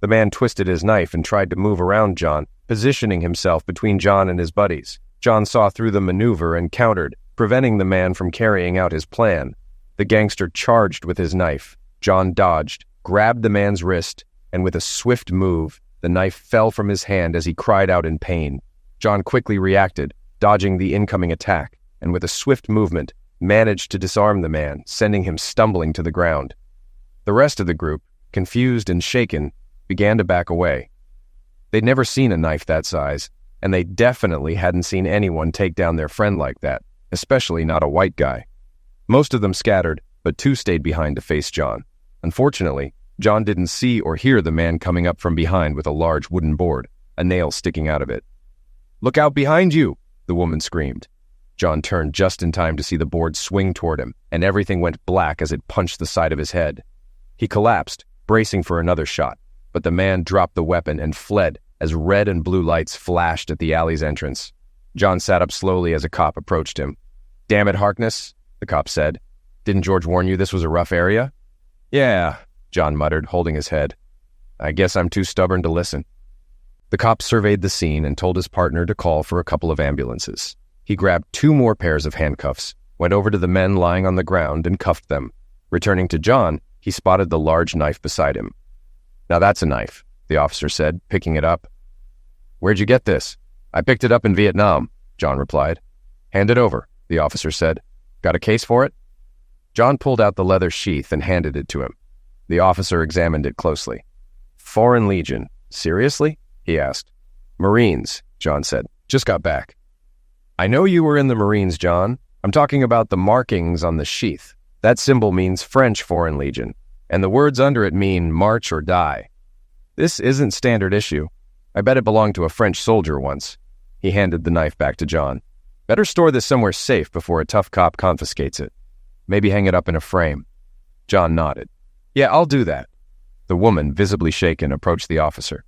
The man twisted his knife and tried to move around John, positioning himself between John and his buddies. John saw through the maneuver and countered, preventing the man from carrying out his plan. The gangster charged with his knife. John dodged, grabbed the man's wrist, and with a swift move, the knife fell from his hand as he cried out in pain. John quickly reacted, dodging the incoming attack, and with a swift movement, managed to disarm the man, sending him stumbling to the ground. The rest of the group, confused and shaken, began to back away. They'd never seen a knife that size, and they definitely hadn't seen anyone take down their friend like that, especially not a white guy. Most of them scattered, but 2 stayed behind to face John. Unfortunately, John didn't see or hear the man coming up from behind with a large wooden board, a nail sticking out of it. Look out behind you, the woman screamed. John turned just in time to see the board swing toward him, and everything went black as it punched the side of his head. He collapsed, bracing for another shot, but the man dropped the weapon and fled as red and blue lights flashed at the alley's entrance. John sat up slowly as a cop approached him. Damn it, Harkness, the cop said. Didn't George warn you this was a rough area? Yeah, John muttered, holding his head. I guess I'm too stubborn to listen. The cop surveyed the scene and told his partner to call for a couple of ambulances. He grabbed 2 more pairs of handcuffs, went over to the men lying on the ground and cuffed them. Returning to John, he spotted the large knife beside him. "Now that's a knife," the officer said, picking it up. "Where'd you get this?" "I picked it up in Vietnam," John replied. "Hand it over," the officer said. "Got a case for it?" John pulled out the leather sheath and handed it to him. The officer examined it closely. "Foreign Legion. Seriously?" he asked. "Marines," John said. "Just got back." "I know you were in the Marines, John. I'm talking about the markings on the sheath. That symbol means French Foreign Legion, and the words under it mean march or die. This isn't standard issue. I bet it belonged to a French soldier once." He handed the knife back to John. "Better store this somewhere safe before a tough cop confiscates it. Maybe hang it up in a frame." John nodded. "Yeah, I'll do that." The woman, visibly shaken, approached the officer.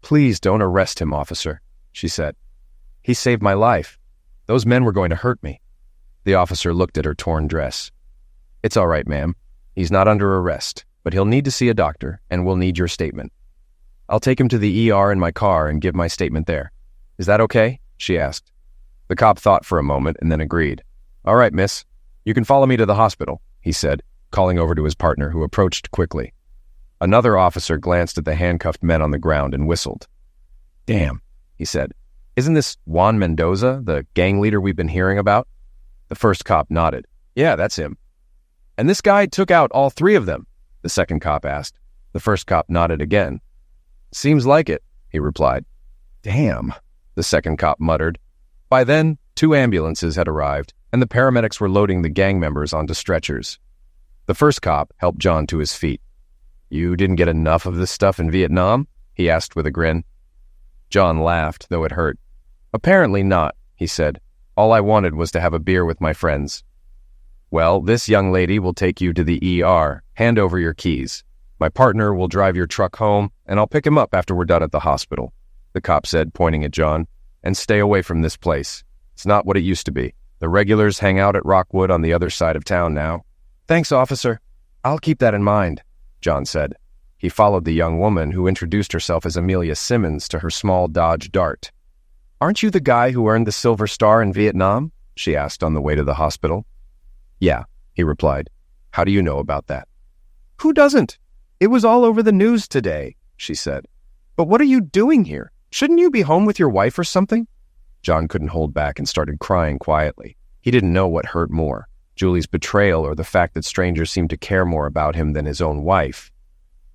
"Please don't arrest him, officer," she said. "He saved my life. Those men were going to hurt me." The officer looked at her torn dress. "It's all right, ma'am. He's not under arrest, but he'll need to see a doctor, and we'll need your statement. I'll take him to the ER in my car and give my statement there. Is that okay?" she asked. The cop thought for a moment and then agreed. "All right, miss. You can follow me to the hospital," he said, calling over to his partner, who approached quickly. Another officer glanced at the handcuffed men on the ground and whistled. "Damn," he said. "Isn't this Juan Mendoza, the gang leader we've been hearing about?" The first cop nodded. "Yeah, that's him." "And this guy took out all three of them?" the second cop asked. The first cop nodded again. "Seems like it," he replied. "Damn," the second cop muttered. By then, 2 ambulances had arrived, and the paramedics were loading the gang members onto stretchers. The first cop helped John to his feet. "You didn't get enough of this stuff in Vietnam?" he asked with a grin. John laughed, though it hurt. "Apparently not," he said. "All I wanted was to have a beer with my friends." "Well, this young lady will take you to the ER. Hand over your keys. My partner will drive your truck home, and I'll pick him up after we're done at the hospital," the cop said, pointing at John. "And stay away from this place. It's not what it used to be. The regulars hang out at Rockwood on the other side of town now." "Thanks, officer. I'll keep that in mind," John said. He followed the young woman, who introduced herself as Amelia Simmons, to her small Dodge Dart. "Aren't you the guy who earned the Silver Star in Vietnam?" she asked on the way to the hospital. "Yeah," he replied. "How do you know about that?" "Who doesn't? It was all over the news today," she said. "But what are you doing here? Shouldn't you be home with your wife or something?" John couldn't hold back and started crying quietly. He didn't know what hurt more, Julie's betrayal or the fact that strangers seemed to care more about him than his own wife.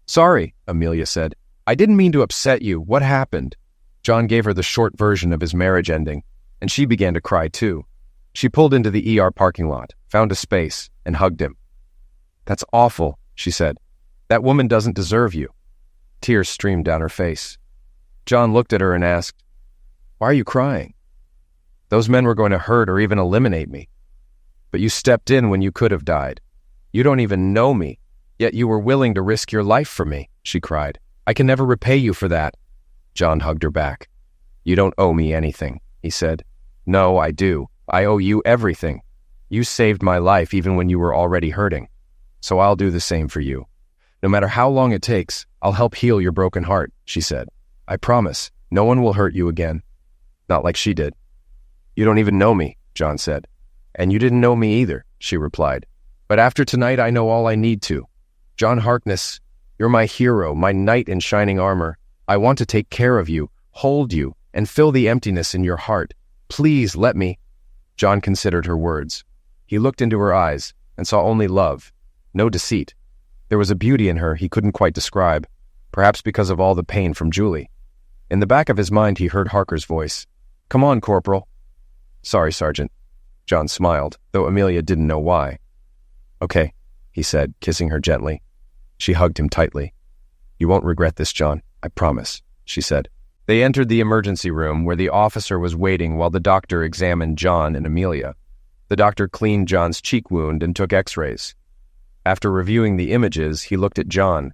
"Sorry," Amelia said. "I didn't mean to upset you. What happened?" John gave her the short version of his marriage ending, and she began to cry too. She pulled into the ER parking lot, found a space, and hugged him. "That's awful," she said. "That woman doesn't deserve you." Tears streamed down her face. John looked at her and asked, "Why are you crying?" "Those men were going to hurt or even eliminate me. But you stepped in when you could have died. You don't even know me, yet you were willing to risk your life for me," she cried. "I can never repay you for that." John hugged her back. "You don't owe me anything," he said. "No, I do. I owe you everything. You saved my life even when you were already hurting. So I'll do the same for you. No matter how long it takes, I'll help heal your broken heart," she said. "I promise, no one will hurt you again. Not like she did." "You don't even know me," John said. "And you didn't know me either," she replied. "But after tonight, I know all I need to. John Harkness, you're my hero, my knight in shining armor. I want to take care of you, hold you, and fill the emptiness in your heart. Please let me." John considered her words. He looked into her eyes and saw only love, no deceit. There was a beauty in her he couldn't quite describe, perhaps because of all the pain from Julie. In the back of his mind, he heard Harker's voice. "Come on, Corporal." "Sorry, Sergeant." John smiled, though Amelia didn't know why. "Okay," he said, kissing her gently. She hugged him tightly. "You won't regret this, John, I promise," she said. They entered the emergency room where the officer was waiting while the doctor examined John and Amelia. The doctor cleaned John's cheek wound and took x-rays. After reviewing the images, he looked at John.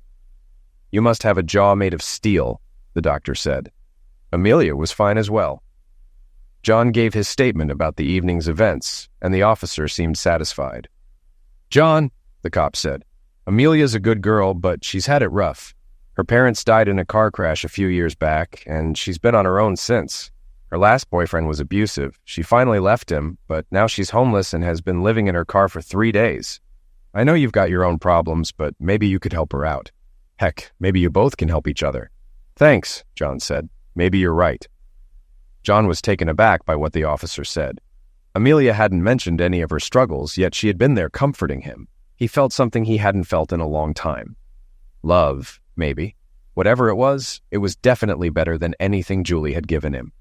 "You must have a jaw made of steel," the doctor said. Amelia was fine as well. John gave his statement about the evening's events, and the officer seemed satisfied. "John," the cop said, "Amelia's a good girl, but she's had it rough. Her parents died in a car crash a few years back, and she's been on her own since. Her last boyfriend was abusive. She finally left him, but now she's homeless and has been living in her car for 3 days. I know you've got your own problems, but maybe you could help her out. Heck, maybe you both can help each other. Thanks, John said. Maybe you're right. John was taken aback by what the officer said. Amelia hadn't mentioned any of her struggles, yet she had been there comforting him. He felt something he hadn't felt in a long time. Love, maybe. Whatever it was definitely better than anything Julie had given him.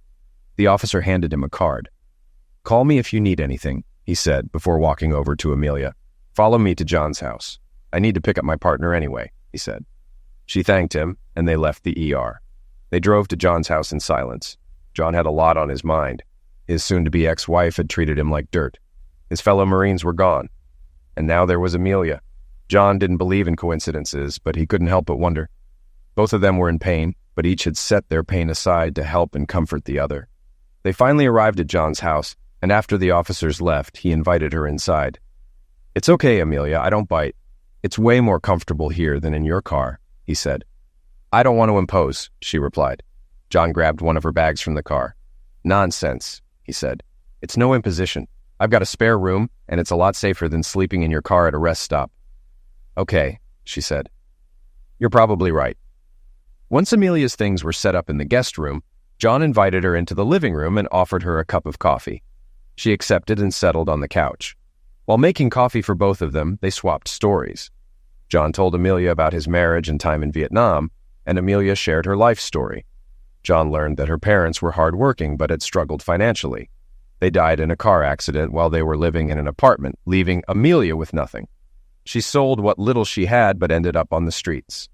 The officer handed him a card. "Call me if you need anything," he said before walking over to Amelia. "Follow me to John's house. I need to pick up my partner anyway," he said. She thanked him, and they left the ER. They drove to John's house in silence. John had a lot on his mind. His soon-to-be ex-wife had treated him like dirt. His fellow Marines were gone. And now there was Amelia. John didn't believe in coincidences, but he couldn't help but wonder. Both of them were in pain, but each had set their pain aside to help and comfort the other. They finally arrived at John's house, and after the officers left, he invited her inside. "It's okay, Amelia, I don't bite. It's way more comfortable here than in your car," he said. "I don't want to impose," she replied. John grabbed one of her bags from the car. "Nonsense," he said. "It's no imposition. I've got a spare room, and it's a lot safer than sleeping in your car at a rest stop." "Okay," she said. "You're probably right." Once Amelia's things were set up in the guest room, John invited her into the living room and offered her a cup of coffee. She accepted and settled on the couch. While making coffee for both of them, they swapped stories. John told Amelia about his marriage and time in Vietnam, and Amelia shared her life story. John learned that her parents were hardworking but had struggled financially. They died in a car accident while they were living in an apartment, leaving Amelia with nothing. She sold what little she had but ended up on the streets.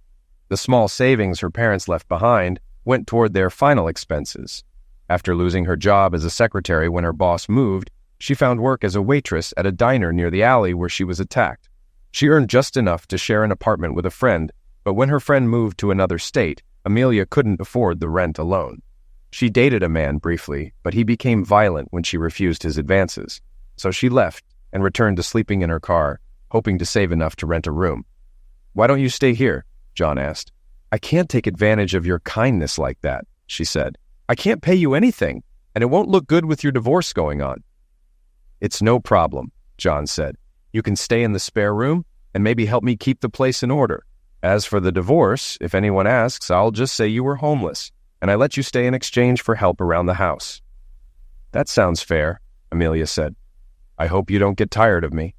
The small savings her parents left behind went toward their final expenses. After losing her job as a secretary when her boss moved, she found work as a waitress at a diner near the alley where she was attacked. She earned just enough to share an apartment with a friend, but when her friend moved to another state, Amelia couldn't afford the rent alone. She dated a man briefly, but he became violent when she refused his advances. So she left and returned to sleeping in her car, hoping to save enough to rent a room. "Why don't you stay here?" John asked. "I can't take advantage of your kindness like that," she said. "I can't pay you anything, and it won't look good with your divorce going on." "It's no problem," John said. "You can stay in the spare room and maybe help me keep the place in order. As for the divorce, if anyone asks, I'll just say you were homeless, and I let you stay in exchange for help around the house." "That sounds fair," Amelia said. "I hope you don't get tired of me."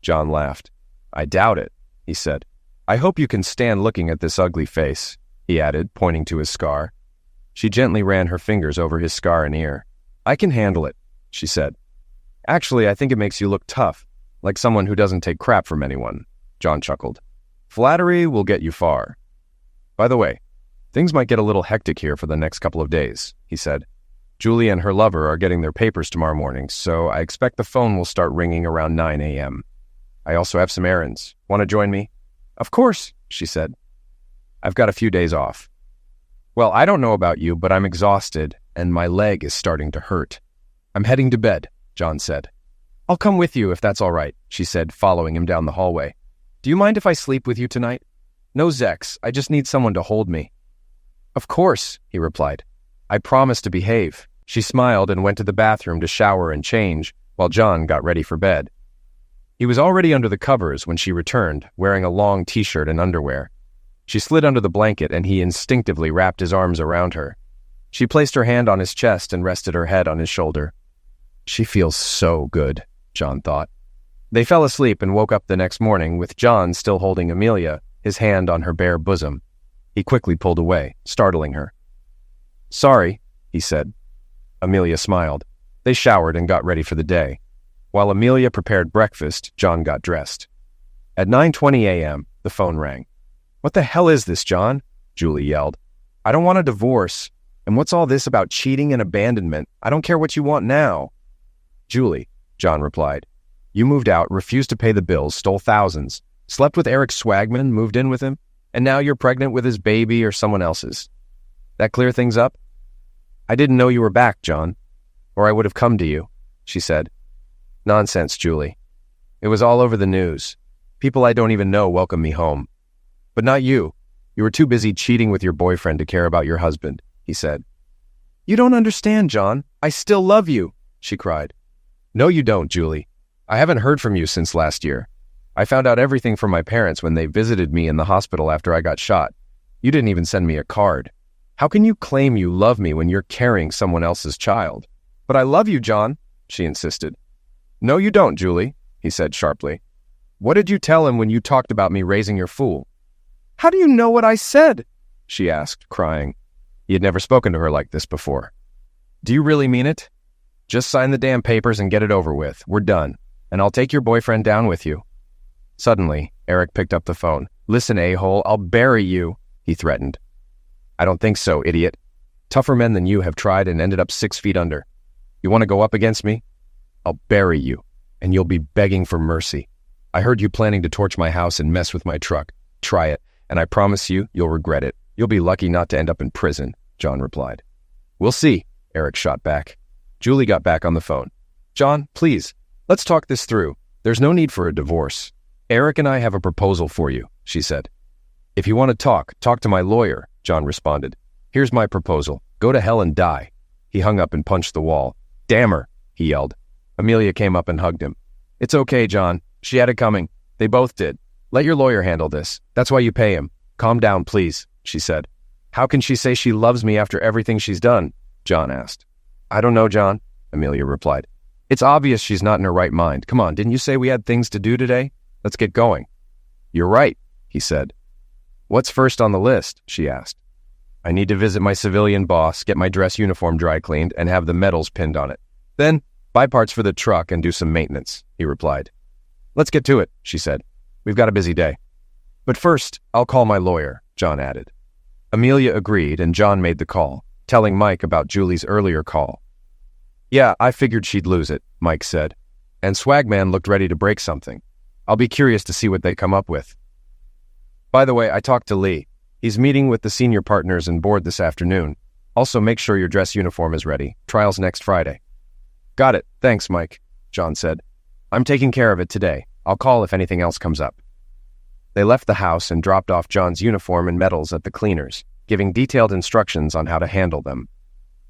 John laughed. "I doubt it," he said. "I hope you can stand looking at this ugly face," he added, pointing to his scar. She gently ran her fingers over his scar and ear. "I can handle it," she said. "Actually, I think it makes you look tough, like someone who doesn't take crap from anyone," John chuckled. "Flattery will get you far. By the way, things might get a little hectic here for the next couple of days," he said. "Julie and her lover are getting their papers tomorrow morning, so I expect the phone will start ringing around 9 a.m. I also have some errands. Want to join me?" "Of course," she said. "I've got a few days off." "Well, I don't know about you, but I'm exhausted, and my leg is starting to hurt. I'm heading to bed," John said. "I'll come with you if that's all right," she said, following him down the hallway. "Do you mind if I sleep with you tonight?" "No, Zex, I just need someone to hold me." "Of course," he replied. "I promise to behave." She smiled and went to the bathroom to shower and change, while John got ready for bed. He was already under the covers when she returned, wearing a long t-shirt and underwear. She slid under the blanket and he instinctively wrapped his arms around her. She placed her hand on his chest and rested her head on his shoulder. She feels so good, John thought. They fell asleep and woke up the next morning with John still holding Amelia, his hand on her bare bosom. He quickly pulled away, startling her. "Sorry," he said. Amelia smiled. They showered and got ready for the day. While Amelia prepared breakfast, John got dressed. At 9:20 a.m., the phone rang. "What the hell is this, John?" Julie yelled. "I don't want a divorce. And what's all this about cheating and abandonment? I don't care what you want now." "Julie," John replied, "you moved out, refused to pay the bills, stole thousands, slept with Eric Swagman, moved in with him, and now you're pregnant with his baby or someone else's. That clear things up?" "I didn't know you were back, John, or I would have come to you," she said. "Nonsense, Julie. It was all over the news. People I don't even know welcome me home. But not you. You were too busy cheating with your boyfriend to care about your husband," he said. "You don't understand, John. I still love you," she cried. "No, you don't, Julie. I haven't heard from you since last year. I found out everything from my parents when they visited me in the hospital after I got shot. You didn't even send me a card. How can you claim you love me when you're carrying someone else's child?" "But I love you, John," she insisted. "No, you don't, Julie," he said sharply. "What did you tell him when you talked about me raising your fool?" "How do you know what I said?" she asked, crying. He had never spoken to her like this before. "Do you really mean it? Just sign the damn papers and get it over with. We're done. And I'll take your boyfriend down with you." Suddenly, Eric picked up the phone. "Listen, a-hole, I'll bury you," he threatened. "I don't think so, idiot. Tougher men than you have tried and ended up 6 feet under. You want to go up against me? I'll bury you, and you'll be begging for mercy. I heard you planning to torch my house and mess with my truck. Try it, and I promise you, you'll regret it. You'll be lucky not to end up in prison," John replied. "We'll see," Eric shot back. Julie got back on the phone. "John, please, let's talk this through. There's no need for a divorce. Eric and I have a proposal for you," she said. "If you want to talk to my lawyer," John responded. "Here's my proposal. Go to hell and die." He hung up and punched the wall. "Damn her," he yelled. Amelia came up and hugged him. "It's okay, John. She had it coming. They both did. Let your lawyer handle this. That's why you pay him. Calm down, please," she said. "How can she say she loves me after everything she's done?" John asked. "I don't know, John," Amelia replied. "It's obvious she's not in her right mind. Come on, didn't you say we had things to do today? Let's get going." "You're right," he said. "What's first on the list?" she asked. "I need to visit my civilian boss, get my dress uniform dry cleaned, and have the medals pinned on it. Then, buy parts for the truck and do some maintenance," he replied. "Let's get to it," she said. "We've got a busy day." "But first, I'll call my lawyer," John added. Amelia agreed, and John made the call, telling Mike about Julie's earlier call. "Yeah, I figured she'd lose it," Mike said. "And Swagman looked ready to break something. I'll be curious to see what they come up with. By the way, I talked to Lee. He's meeting with the senior partners and board this afternoon. Also, make sure your dress uniform is ready. Trial's next Friday." "Got it. Thanks, Mike," John said. "I'm taking care of it today. I'll call if anything else comes up." They left the house and dropped off John's uniform and medals at the cleaners, giving detailed instructions on how to handle them.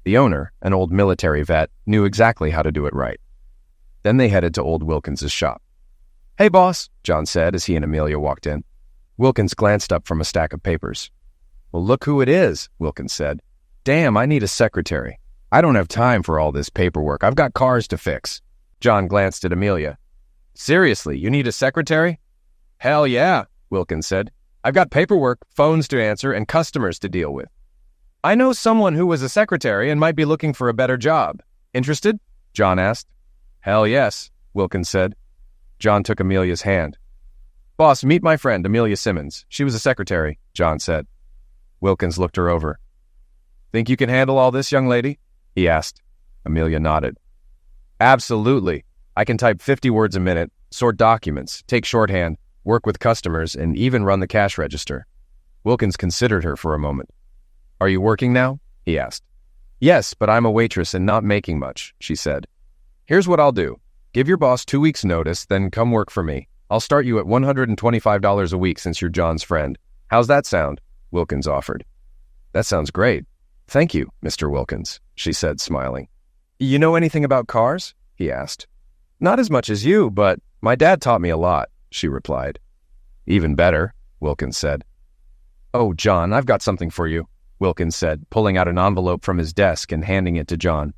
The owner, an old military vet, knew exactly how to do it right. Then they headed to old Wilkins's shop. "Hey, boss," John said as he and Amelia walked in. Wilkins glanced up from a stack of papers. "Well, look who it is," Wilkins said. "Damn, I need a secretary. I don't have time for all this paperwork. I've got cars to fix." John glanced at Amelia. "Seriously, you need a secretary?" "Hell yeah," Wilkins said. "I've got paperwork, phones to answer, and customers to deal with." "I know someone who was a secretary and might be looking for a better job. Interested?" John asked. "Hell yes," Wilkins said. John took Amelia's hand. "Boss, meet my friend, Amelia Simmons. She was a secretary," John said. Wilkins looked her over. "Think you can handle all this, young lady?" he asked. Amelia nodded. "Absolutely. I can type 50 words a minute, sort documents, take shorthand, work with customers, and even run the cash register." Wilkins considered her for a moment. "Are you working now?" he asked. "Yes, but I'm a waitress and not making much," she said. "Here's what I'll do. Give your boss 2 weeks' notice, then come work for me. I'll start you at $125 a week since you're John's friend. How's that sound?" Wilkins offered. "That sounds great. Thank you, Mr. Wilkins," she said, smiling. "You know anything about cars?" he asked. "Not as much as you, but my dad taught me a lot," she replied. "Even better," Wilkins said. "Oh, John, I've got something for you," Wilkins said, pulling out an envelope from his desk and handing it to John.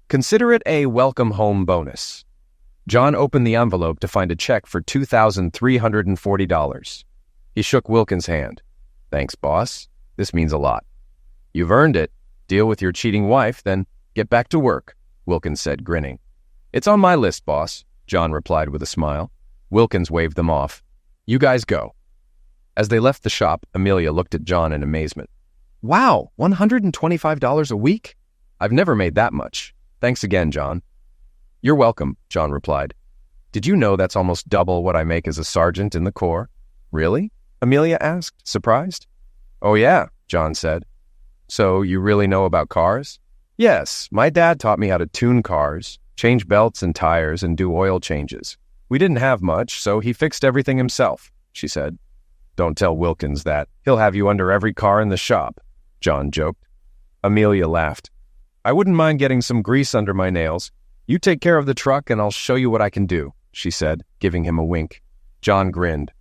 "Consider it a welcome home bonus." John opened the envelope to find a check for $2,340. He shook Wilkins' hand. "Thanks, boss. This means a lot." "You've earned it. Deal with your cheating wife, then get back to work," Wilkins said, grinning. "It's on my list, boss," John replied with a smile. Wilkins waved them off. "You guys go." As they left the shop, Amelia looked at John in amazement. "Wow, $125 a week? I've never made that much. Thanks again, John." "You're welcome," John replied. "Did you know that's almost double what I make as a sergeant in the Corps?" "Really?" Amelia asked, surprised. "Oh yeah," John said. "So you really know about cars?" "Yes, my dad taught me how to tune cars, change belts and tires, and do oil changes. We didn't have much, so he fixed everything himself," she said. "Don't tell Wilkins that. He'll have you under every car in the shop," John joked. Amelia laughed. "I wouldn't mind getting some grease under my nails. You take care of the truck and I'll show you what I can do," she said, giving him a wink. John grinned.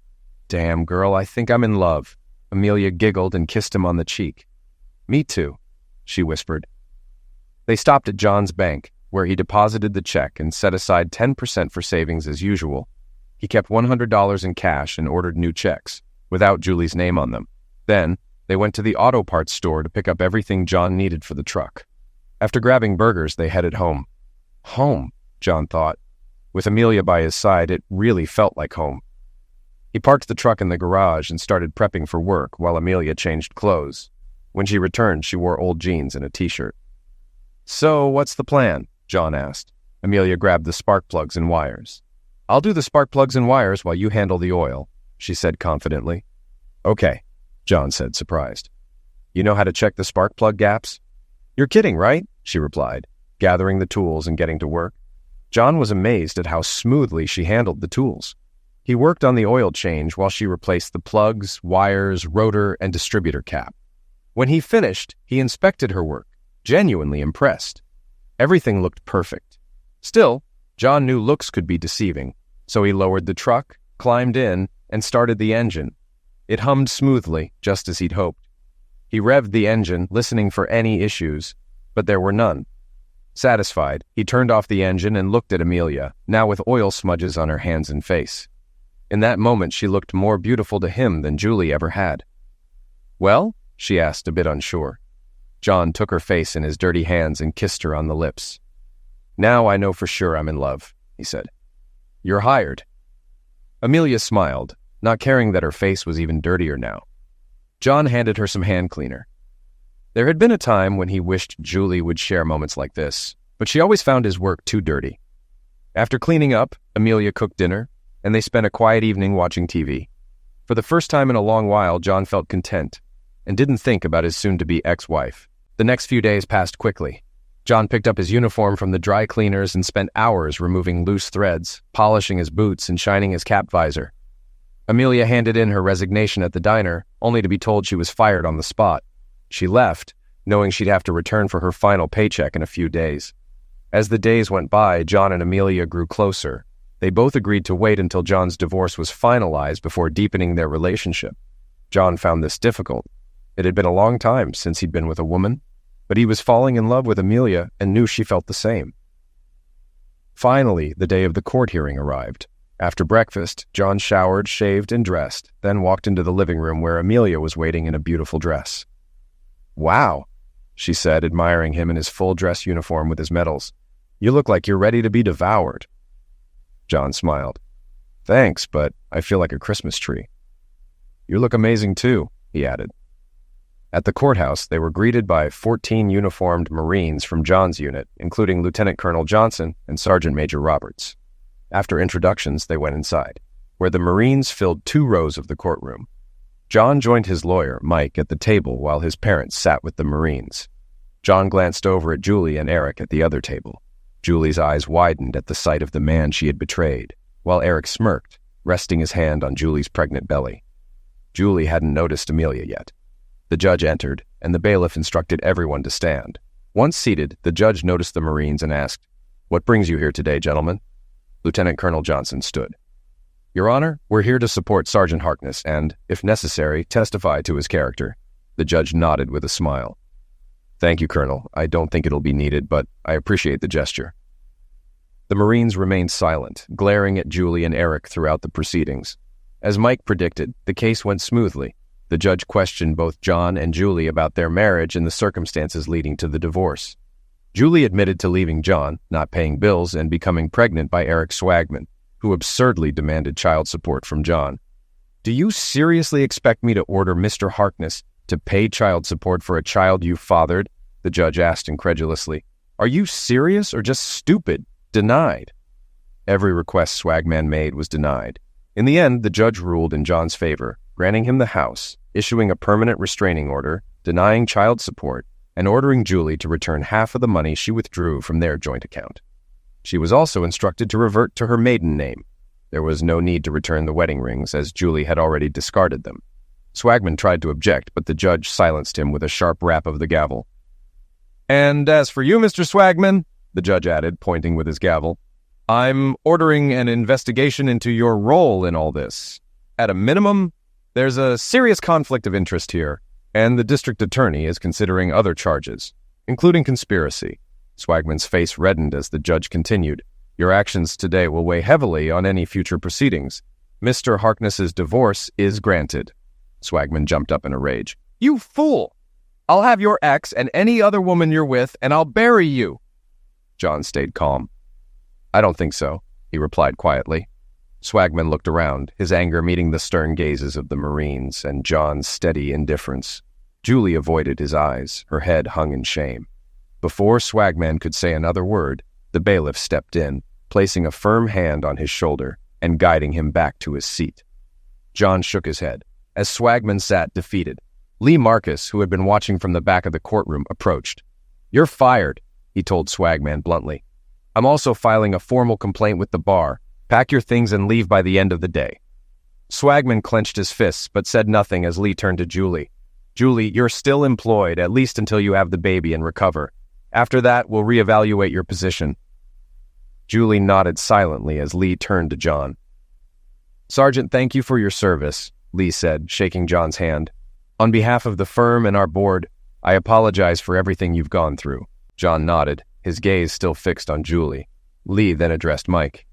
Damn, girl, I think I'm in love. Amelia giggled and kissed him on the cheek. Me too, she whispered. They stopped at John's bank, where he deposited the check and set aside 10% for savings as usual. He kept $100 in cash and ordered new checks, without Julie's name on them. Then, they went to the auto parts store to pick up everything John needed for the truck. After grabbing burgers, they headed home. Home, John thought. With Amelia by his side, it really felt like home. He parked the truck in the garage and started prepping for work while Amelia changed clothes. When she returned, she wore old jeans and a t-shirt. So, what's the plan? John asked. Amelia grabbed the spark plugs and wires. I'll do the spark plugs and wires while you handle the oil, she said confidently. Okay, John said, surprised. You know how to check the spark plug gaps? You're kidding, right? She replied, gathering the tools and getting to work. John was amazed at how smoothly she handled the tools. He worked on the oil change while she replaced the plugs, wires, rotor, and distributor cap. When he finished, he inspected her work, genuinely impressed. Everything looked perfect. Still, John knew looks could be deceiving, so he lowered the truck, climbed in, and started the engine. It hummed smoothly, just as he'd hoped. He revved the engine, listening for any issues, but there were none. Satisfied, he turned off the engine and looked at Amelia, now with oil smudges on her hands and face. In that moment, she looked more beautiful to him than Julie ever had. Well? She asked, a bit unsure. John took her face in his dirty hands and kissed her on the lips. Now I know for sure I'm in love, he said. You're hired. Amelia smiled, not caring that her face was even dirtier now. John handed her some hand cleaner. There had been a time when he wished Julie would share moments like this, but she always found his work too dirty. After cleaning up, Amelia cooked dinner, and they spent a quiet evening watching TV. For the first time in a long while, John felt content and didn't think about his soon-to-be ex-wife. The next few days passed quickly. John picked up his uniform from the dry cleaners and spent hours removing loose threads, polishing his boots, and shining his cap visor. Amelia handed in her resignation at the diner, only to be told she was fired on the spot. She left, knowing she'd have to return for her final paycheck in a few days. As the days went by, John and Amelia grew closer. They both agreed to wait until John's divorce was finalized before deepening their relationship. John found this difficult. It had been a long time since he'd been with a woman, but he was falling in love with Amelia and knew she felt the same. Finally, the day of the court hearing arrived. After breakfast, John showered, shaved, and dressed, then walked into the living room where Amelia was waiting in a beautiful dress. Wow, she said, admiring him in his full dress uniform with his medals. You look like you're ready to be devoured. John smiled. Thanks, but I feel like a Christmas tree. You look amazing too, he added. At the courthouse, they were greeted by 14 uniformed Marines from John's unit, including Lieutenant Colonel Johnson and Sergeant Major Roberts. After introductions, they went inside, where the Marines filled 2 rows of the courtroom. John joined his lawyer, Mike, at the table while his parents sat with the Marines. John glanced over at Julie and Eric at the other table. Julie's eyes widened at the sight of the man she had betrayed, while Eric smirked, resting his hand on Julie's pregnant belly. Julie hadn't noticed Amelia yet. The judge entered, and the bailiff instructed everyone to stand. Once seated, the judge noticed the Marines and asked, "What brings you here today, gentlemen?" Lieutenant Colonel Johnson stood. "Your Honor, we're here to support Sergeant Harkness and, if necessary, testify to his character." The judge nodded with a smile. "Thank you, Colonel. I don't think it'll be needed, but I appreciate the gesture." The Marines remained silent, glaring at Julie and Eric throughout the proceedings. As Mike predicted, the case went smoothly. The judge questioned both John and Julie about their marriage and the circumstances leading to the divorce. Julie admitted to leaving John, not paying bills, and becoming pregnant by Eric Swagman, who absurdly demanded child support from John. "Do you seriously expect me to order Mr. Harkness to pay child support for a child you fathered?" the judge asked incredulously. "Are you serious or just stupid?" Denied. Every request Swagman made was denied. In the end, the judge ruled in John's favor, granting him the house, issuing a permanent restraining order, denying child support, and ordering Julie to return half of the money she withdrew from their joint account. She was also instructed to revert to her maiden name. There was no need to return the wedding rings, as Julie had already discarded them. Swagman tried to object, but the judge silenced him with a sharp rap of the gavel. "And as for you, Mr. Swagman," the judge added, pointing with his gavel, I'm ordering an investigation into your role in all this. At a minimum, there's a serious conflict of interest here, and the district attorney is considering other charges, including conspiracy. Swagman's face reddened as the judge continued. Your actions today will weigh heavily on any future proceedings. Mr. Harkness's divorce is granted. Swagman jumped up in a rage. You fool! I'll have your ex and any other woman you're with, and I'll bury you. John stayed calm. I don't think so, he replied quietly. Swagman looked around, his anger meeting the stern gazes of the Marines and John's steady indifference. Julie avoided his eyes, her head hung in shame. Before Swagman could say another word, the bailiff stepped in, placing a firm hand on his shoulder and guiding him back to his seat. John shook his head, as Swagman sat defeated. Lee Marcus, who had been watching from the back of the courtroom, approached. You're fired, he told Swagman bluntly. I'm also filing a formal complaint with the bar. Pack your things and leave by the end of the day. Swagman clenched his fists, but said nothing as Lee turned to Julie. Julie, you're still employed, at least until you have the baby and recover. After that, we'll reevaluate your position. Julie nodded silently as Lee turned to John. Sergeant, thank you for your service, Lee said, shaking John's hand. On behalf of the firm and our board, I apologize for everything you've gone through. John nodded, his gaze still fixed on Julie. Lee then addressed Mike.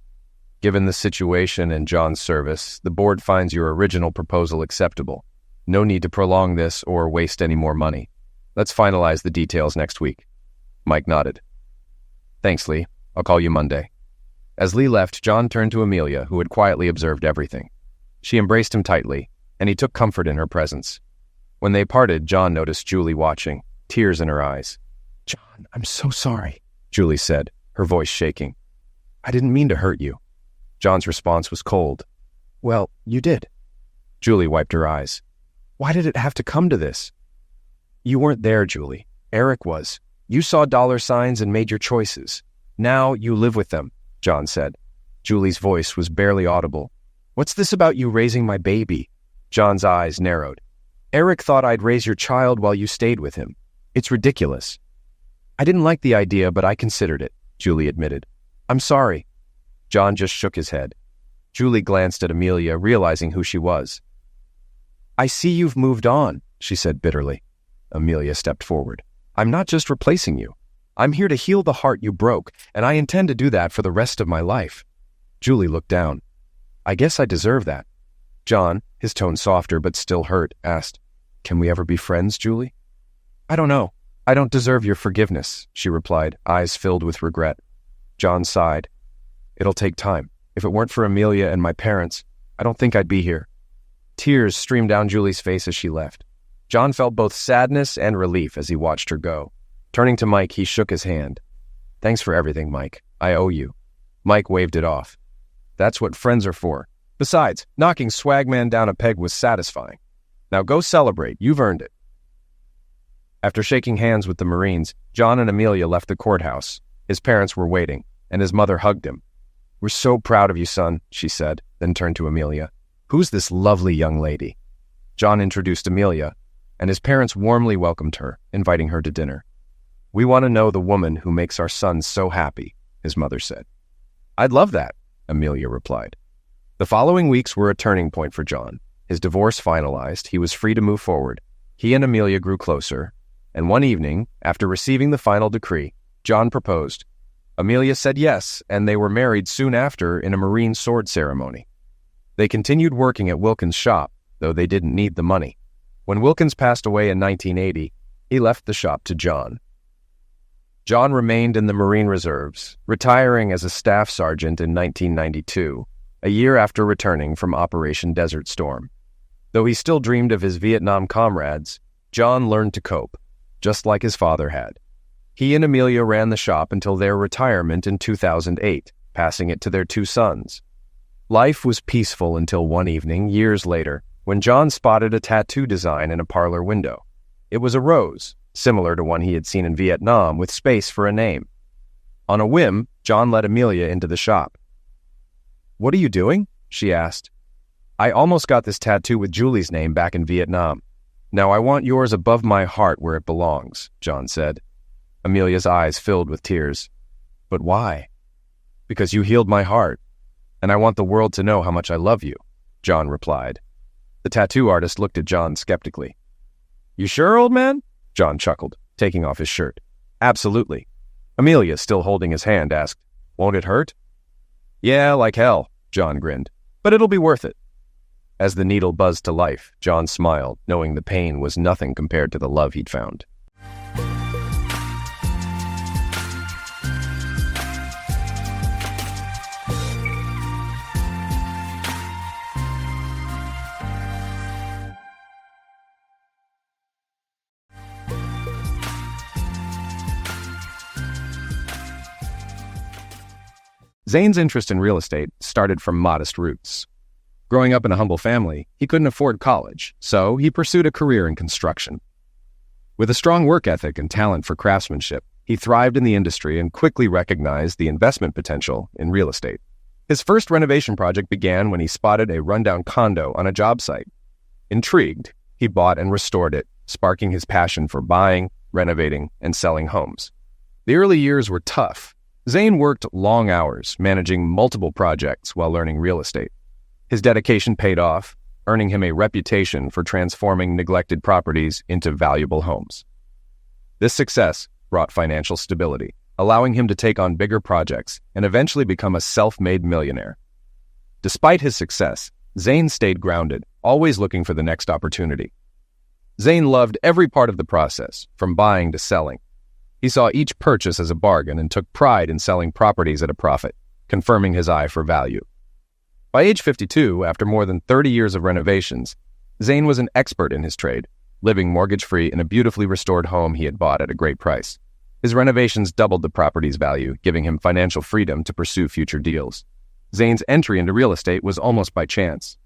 Given the situation and John's service, the board finds your original proposal acceptable. No need to prolong this or waste any more money. Let's finalize the details next week. Mike nodded. Thanks, Lee. I'll call you Monday. As Lee left, John turned to Amelia, who had quietly observed everything. She embraced him tightly, and he took comfort in her presence. When they parted, John noticed Julie watching, tears in her eyes. John, I'm so sorry, Julie said, her voice shaking. I didn't mean to hurt you. John's response was cold. Well, you did. Julie wiped her eyes. Why did it have to come to this? You weren't there, Julie. Eric was. You saw dollar signs and made your choices. Now you live with them, John said. Julie's voice was barely audible. What's this about you raising my baby? John's eyes narrowed. Eric thought I'd raise your child while you stayed with him. It's ridiculous. I didn't like the idea, but I considered it, Julie admitted. I'm sorry. John just shook his head. Julie glanced at Amelia, realizing who she was. I see you've moved on, she said bitterly. Amelia stepped forward. I'm not just replacing you. I'm here to heal the heart you broke, and I intend to do that for the rest of my life. Julie looked down. I guess I deserve that. John, his tone softer but still hurt, asked, Can we ever be friends, Julie? I don't know. I don't deserve your forgiveness, she replied, eyes filled with regret. John sighed. It'll take time. If it weren't for Amelia and my parents, I don't think I'd be here. Tears streamed down Julie's face as she left. John felt both sadness and relief as he watched her go. Turning to Mike, he shook his hand. Thanks for everything, Mike. I owe you. Mike waved it off. That's what friends are for. Besides, knocking Swagman down a peg was satisfying. Now go celebrate. You've earned it. After shaking hands with the Marines, John and Amelia left the courthouse. His parents were waiting, and his mother hugged him. We're so proud of you, son, she said, then turned to Amelia. Who's this lovely young lady? John introduced Amelia, and his parents warmly welcomed her, inviting her to dinner. We want to know the woman who makes our son so happy, his mother said. I'd love that, Amelia replied. The following weeks were a turning point for John. His divorce finalized, he was free to move forward. He and Amelia grew closer, and one evening, after receiving the final decree, John proposed. Amelia said yes, and they were married soon after in a Marine sword ceremony. They continued working at Wilkins' shop, though they didn't need the money. When Wilkins passed away in 1980, he left the shop to John. John remained in the Marine Reserves, retiring as a staff sergeant in 1992, a year after returning from Operation Desert Storm. Though he still dreamed of his Vietnam comrades, John learned to cope, just like his father had. He and Amelia ran the shop until their retirement in 2008, passing it to their two sons. Life was peaceful until one evening, years later, when John spotted a tattoo design in a parlor window. It was a rose, similar to one he had seen in Vietnam, with space for a name. On a whim, John led Amelia into the shop. What are you doing? She asked. I almost got this tattoo with Julie's name back in Vietnam. Now I want yours above my heart where it belongs, John said. Amelia's eyes filled with tears. But why? Because you healed my heart, and I want the world to know how much I love you, John replied. The tattoo artist looked at John skeptically. You sure, old man? John chuckled, taking off his shirt. Absolutely. Amelia, still holding his hand, asked, Won't it hurt? Yeah, like hell, John grinned, but it'll be worth it. As the needle buzzed to life, John smiled, knowing the pain was nothing compared to the love he'd found. Zane's interest in real estate started from modest roots. Growing up in a humble family, he couldn't afford college, so he pursued a career in construction. With a strong work ethic and talent for craftsmanship, he thrived in the industry and quickly recognized the investment potential in real estate. His first renovation project began when he spotted a rundown condo on a job site. Intrigued, he bought and restored it, sparking his passion for buying, renovating, and selling homes. The early years were tough. Zane worked long hours, managing multiple projects while learning real estate. His dedication paid off, earning him a reputation for transforming neglected properties into valuable homes. This success brought financial stability, allowing him to take on bigger projects and eventually become a self-made millionaire. Despite his success, Zane stayed grounded, always looking for the next opportunity. Zane loved every part of the process, from buying to selling. He saw each purchase as a bargain and took pride in selling properties at a profit, confirming his eye for value. By age 52, after more than 30 years of renovations, Zane was an expert in his trade, living mortgage-free in a beautifully restored home he had bought at a great price. His renovations doubled the property's value, giving him financial freedom to pursue future deals. Zane's entry into real estate was almost by chance.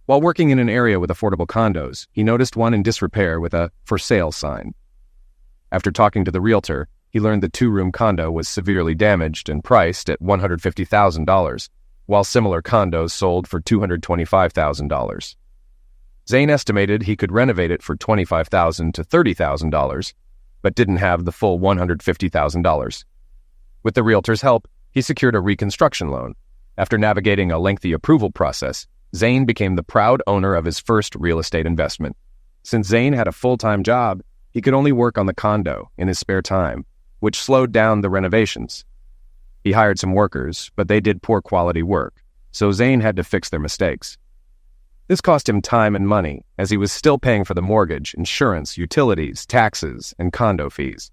While working in an area with affordable condos, he noticed one in disrepair with a "for sale" sign. After talking to the realtor, he learned the two-room condo was severely damaged and priced at $150,000, while similar condos sold for $225,000. Zane estimated he could renovate it for $25,000 to $30,000, but didn't have the full $150,000. With the realtor's help, he secured a reconstruction loan. After navigating a lengthy approval process, Zane became the proud owner of his first real estate investment. Since Zane had a full-time job, he could only work on the condo in his spare time, which slowed down the renovations. He hired some workers, but they did poor quality work, so Zane had to fix their mistakes. This cost him time and money, as he was still paying for the mortgage, insurance, utilities, taxes, and condo fees.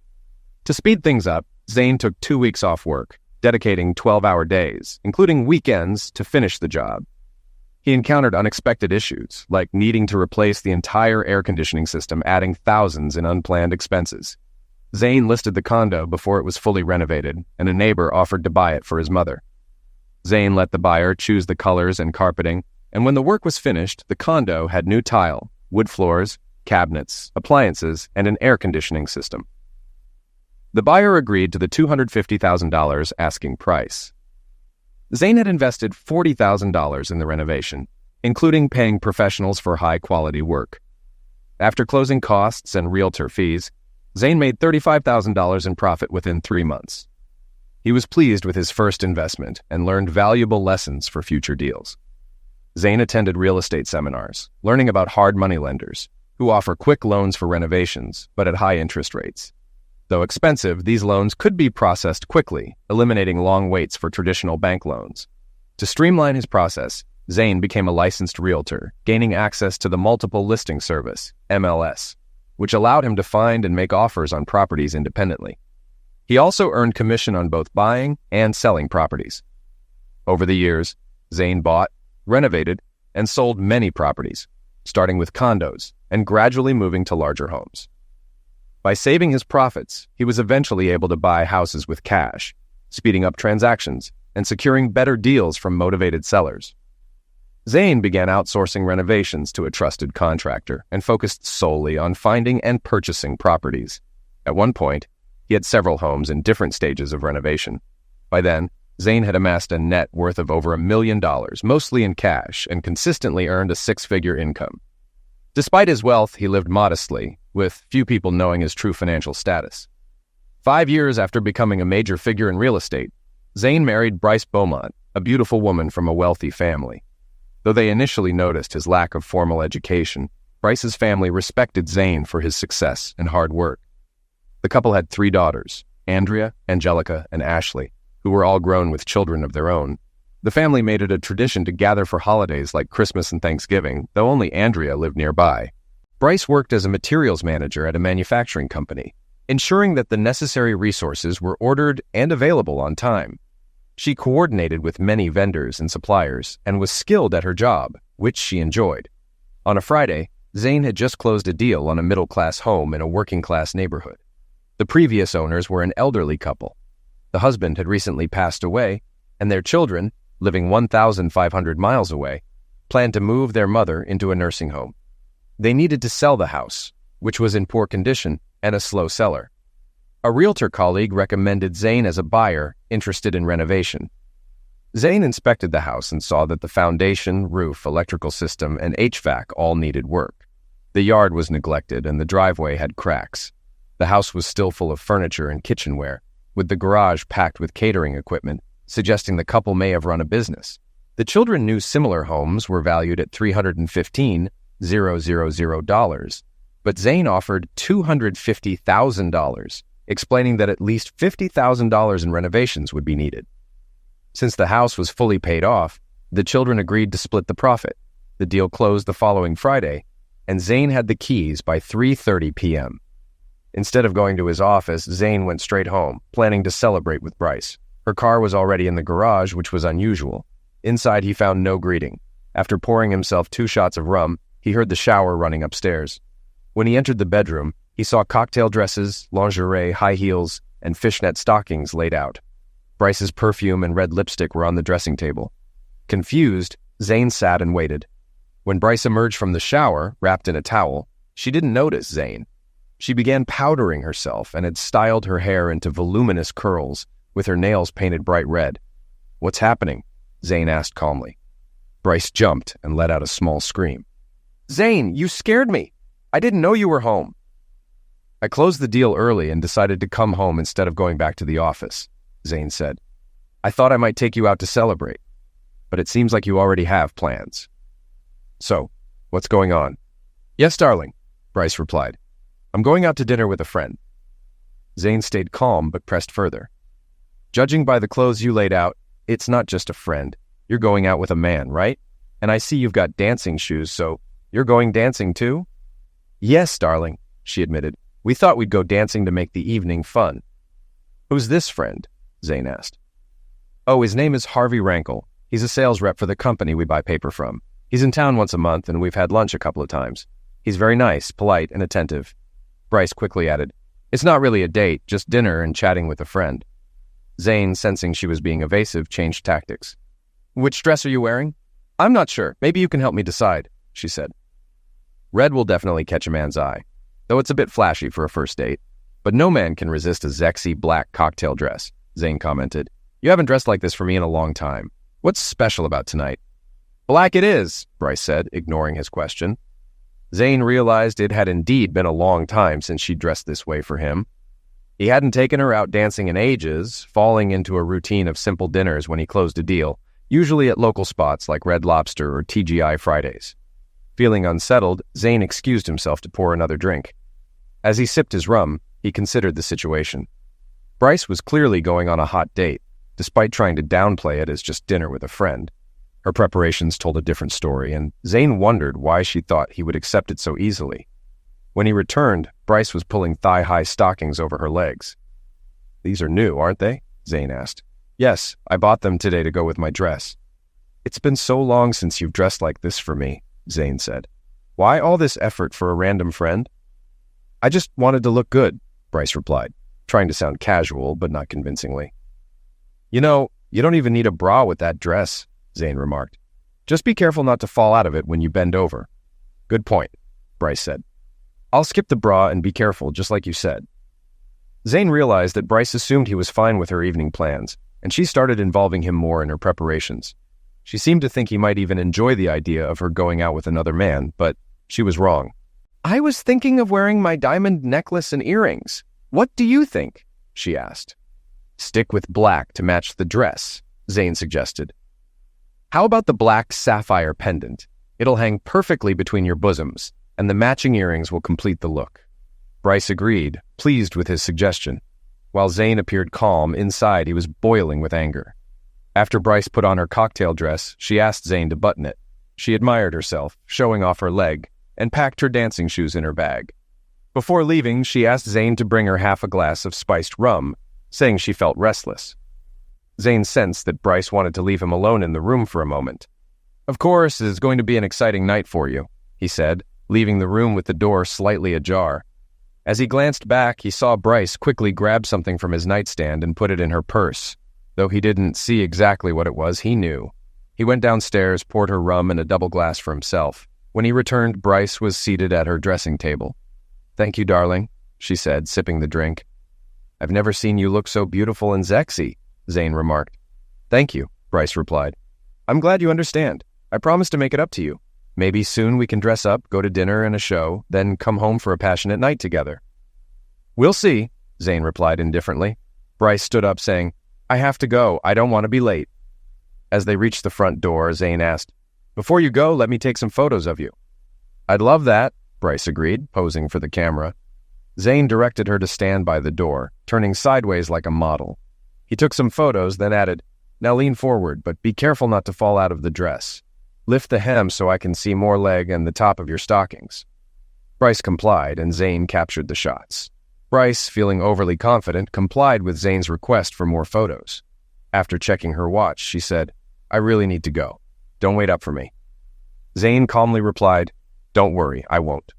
To speed things up, Zane took 2 weeks off work, dedicating 12-hour days, including weekends, to finish the job. He encountered unexpected issues, like needing to replace the entire air conditioning system, adding thousands in unplanned expenses. Zane listed the condo before it was fully renovated, and a neighbor offered to buy it for his mother. Zane let the buyer choose the colors and carpeting, and when the work was finished, the condo had new tile, wood floors, cabinets, appliances, and an air conditioning system. The buyer agreed to the $250,000 asking price. Zane had invested $40,000 in the renovation, including paying professionals for high-quality work. After closing costs and realtor fees, Zane made $35,000 in profit within 3 months. He was pleased with his first investment and learned valuable lessons for future deals. Zane attended real estate seminars, learning about hard money lenders, who offer quick loans for renovations, but at high interest rates. Though expensive, these loans could be processed quickly, eliminating long waits for traditional bank loans. To streamline his process, Zane became a licensed realtor, gaining access to the Multiple Listing Service, MLS, which allowed him to find and make offers on properties independently. He also earned commission on both buying and selling properties. Over the years, Zane bought, renovated, and sold many properties, starting with condos and gradually moving to larger homes. By saving his profits, he was eventually able to buy houses with cash, speeding up transactions and securing better deals from motivated sellers. Zane began outsourcing renovations to a trusted contractor and focused solely on finding and purchasing properties. At one point, he had several homes in different stages of renovation. By then, Zane had amassed a net worth of over $1 million, mostly in cash, and consistently earned a six-figure income. Despite his wealth, he lived modestly, with few people knowing his true financial status. 5 years after becoming a major figure in real estate, Zane married Bryce Beaumont, a beautiful woman from a wealthy family. Though they initially noticed his lack of formal education, Bryce's family respected Zane for his success and hard work. The couple had 3 daughters, Andrea, Angelica, and Ashley, who were all grown with children of their own. The family made it a tradition to gather for holidays like Christmas and Thanksgiving, though only Andrea lived nearby. Bryce worked as a materials manager at a manufacturing company, ensuring that the necessary resources were ordered and available on time. She coordinated with many vendors and suppliers and was skilled at her job, which she enjoyed. On a Friday, Zane had just closed a deal on a middle-class home in a working-class neighborhood. The previous owners were an elderly couple. The husband had recently passed away, and their children, living 1,500 miles away, planned to move their mother into a nursing home. They needed to sell the house, which was in poor condition and a slow seller. A realtor colleague recommended Zane as a buyer interested in renovation. Zane inspected the house and saw that the foundation, roof, electrical system, and HVAC all needed work. The yard was neglected and the driveway had cracks. The house was still full of furniture and kitchenware, with the garage packed with catering equipment, suggesting the couple may have run a business. The children knew similar homes were valued at $315,000, but Zane offered $250,000, explaining that at least $50,000 in renovations would be needed. Since the house was fully paid off, the children agreed to split the profit. The deal closed the following Friday, and Zane had the keys by 3:30 p.m. Instead of going to his office, Zane went straight home, planning to celebrate with Bryce. Her car was already in the garage, which was unusual. Inside, he found no greeting. After pouring himself 2 shots of rum, he heard the shower running upstairs. When he entered the bedroom, he saw cocktail dresses, lingerie, high heels, and fishnet stockings laid out. Bryce's perfume and red lipstick were on the dressing table. Confused, Zane sat and waited. When Bryce emerged from the shower, wrapped in a towel, she didn't notice Zane. She began powdering herself and had styled her hair into voluminous curls, with her nails painted bright red. "What's happening?" Zane asked calmly. Bryce jumped and let out a small scream. "Zane, you scared me! I didn't know you were home." "I closed the deal early and decided to come home instead of going back to the office," Zane said. "I thought I might take you out to celebrate, but it seems like you already have plans." "So, what's going on?" "Yes, darling," Bryce replied. "I'm going out to dinner with a friend." Zane stayed calm but pressed further. "Judging by the clothes you laid out, it's not just a friend. You're going out with a man, right? And I see you've got dancing shoes, so you're going dancing too?" "Yes, darling," she admitted. "We thought we'd go dancing to make the evening fun." "Who's this friend?" Zane asked. "Oh, his name is Harvey Rankle. He's a sales rep for the company we buy paper from. He's in town once a month, and we've had lunch a couple of times. He's very nice, polite, and attentive." Bryce quickly added, "It's not really a date, just dinner and chatting with a friend." Zane, sensing she was being evasive, changed tactics. "Which dress are you wearing?" "I'm not sure. Maybe you can help me decide," she said. "Red will definitely catch a man's eye, though it's a bit flashy for a first date. But no man can resist a sexy black cocktail dress," Zane commented. "You haven't dressed like this for me in a long time. What's special about tonight?" "Black it is," Bryce said, ignoring his question. Zane realized it had indeed been a long time since she dressed this way for him. He hadn't taken her out dancing in ages, falling into a routine of simple dinners when he closed a deal, usually at local spots like Red Lobster or TGI Fridays. Feeling unsettled, Zane excused himself to pour another drink. As he sipped his rum, he considered the situation. Bryce was clearly going on a hot date, despite trying to downplay it as just dinner with a friend. Her preparations told a different story, and Zane wondered why she thought he would accept it so easily. When he returned, Bryce was pulling thigh-high stockings over her legs. "These are new, aren't they?" Zane asked. "Yes, I bought them today to go with my dress." "It's been so long since you've dressed like this for me," Zane said. "Why all this effort for a random friend?" "I just wanted to look good," Bryce replied, trying to sound casual but not convincingly. "You know, you don't even need a bra with that dress," Zane remarked. "Just be careful not to fall out of it when you bend over." "Good point," Bryce said. "I'll skip the bra and be careful, just like you said." Zane realized that Bryce assumed he was fine with her evening plans, and she started involving him more in her preparations. She seemed to think he might even enjoy the idea of her going out with another man, but she was wrong. "I was thinking of wearing my diamond necklace and earrings. What do you think?" she asked. Stick with black to match the dress, Zane suggested. How about the black sapphire pendant? It'll hang perfectly between your bosoms, and the matching earrings will complete the look. Bryce agreed, pleased with his suggestion. While Zane appeared calm, inside he was boiling with anger. After Bryce put on her cocktail dress, she asked Zane to button it. She admired herself, showing off her leg, and packed her dancing shoes in her bag. Before leaving, she asked Zane to bring her half a glass of spiced rum, saying she felt restless. Zane sensed that Bryce wanted to leave him alone in the room for a moment. "Of course, it's going to be an exciting night for you," he said, leaving the room with the door slightly ajar. As he glanced back, he saw Bryce quickly grab something from his nightstand and put it in her purse. Though he didn't see exactly what it was, he knew. He went downstairs, poured her rum and a double glass for himself. When he returned, Bryce was seated at her dressing table. "Thank you, darling," she said, sipping the drink. "I've never seen you look so beautiful and sexy," Zane remarked. "Thank you," Bryce replied. "I'm glad you understand. I promise to make it up to you. Maybe soon we can dress up, go to dinner and a show, then come home for a passionate night together." "We'll see," Zane replied indifferently. Bryce stood up, saying, "I have to go. I don't want to be late." As they reached the front door, Zane asked, "Before you go, let me take some photos of you." "I'd love that," Bryce agreed, posing for the camera. Zane directed her to stand by the door, turning sideways like a model. He took some photos, then added, "Now lean forward, but be careful not to fall out of the dress. Lift the hem so I can see more leg and the top of your stockings." Bryce complied, and Zane captured the shots. Bryce, feeling overly confident, complied with Zane's request for more photos. After checking her watch, she said, "I really need to go. Don't wait up for me." Zane calmly replied, "Don't worry, I won't."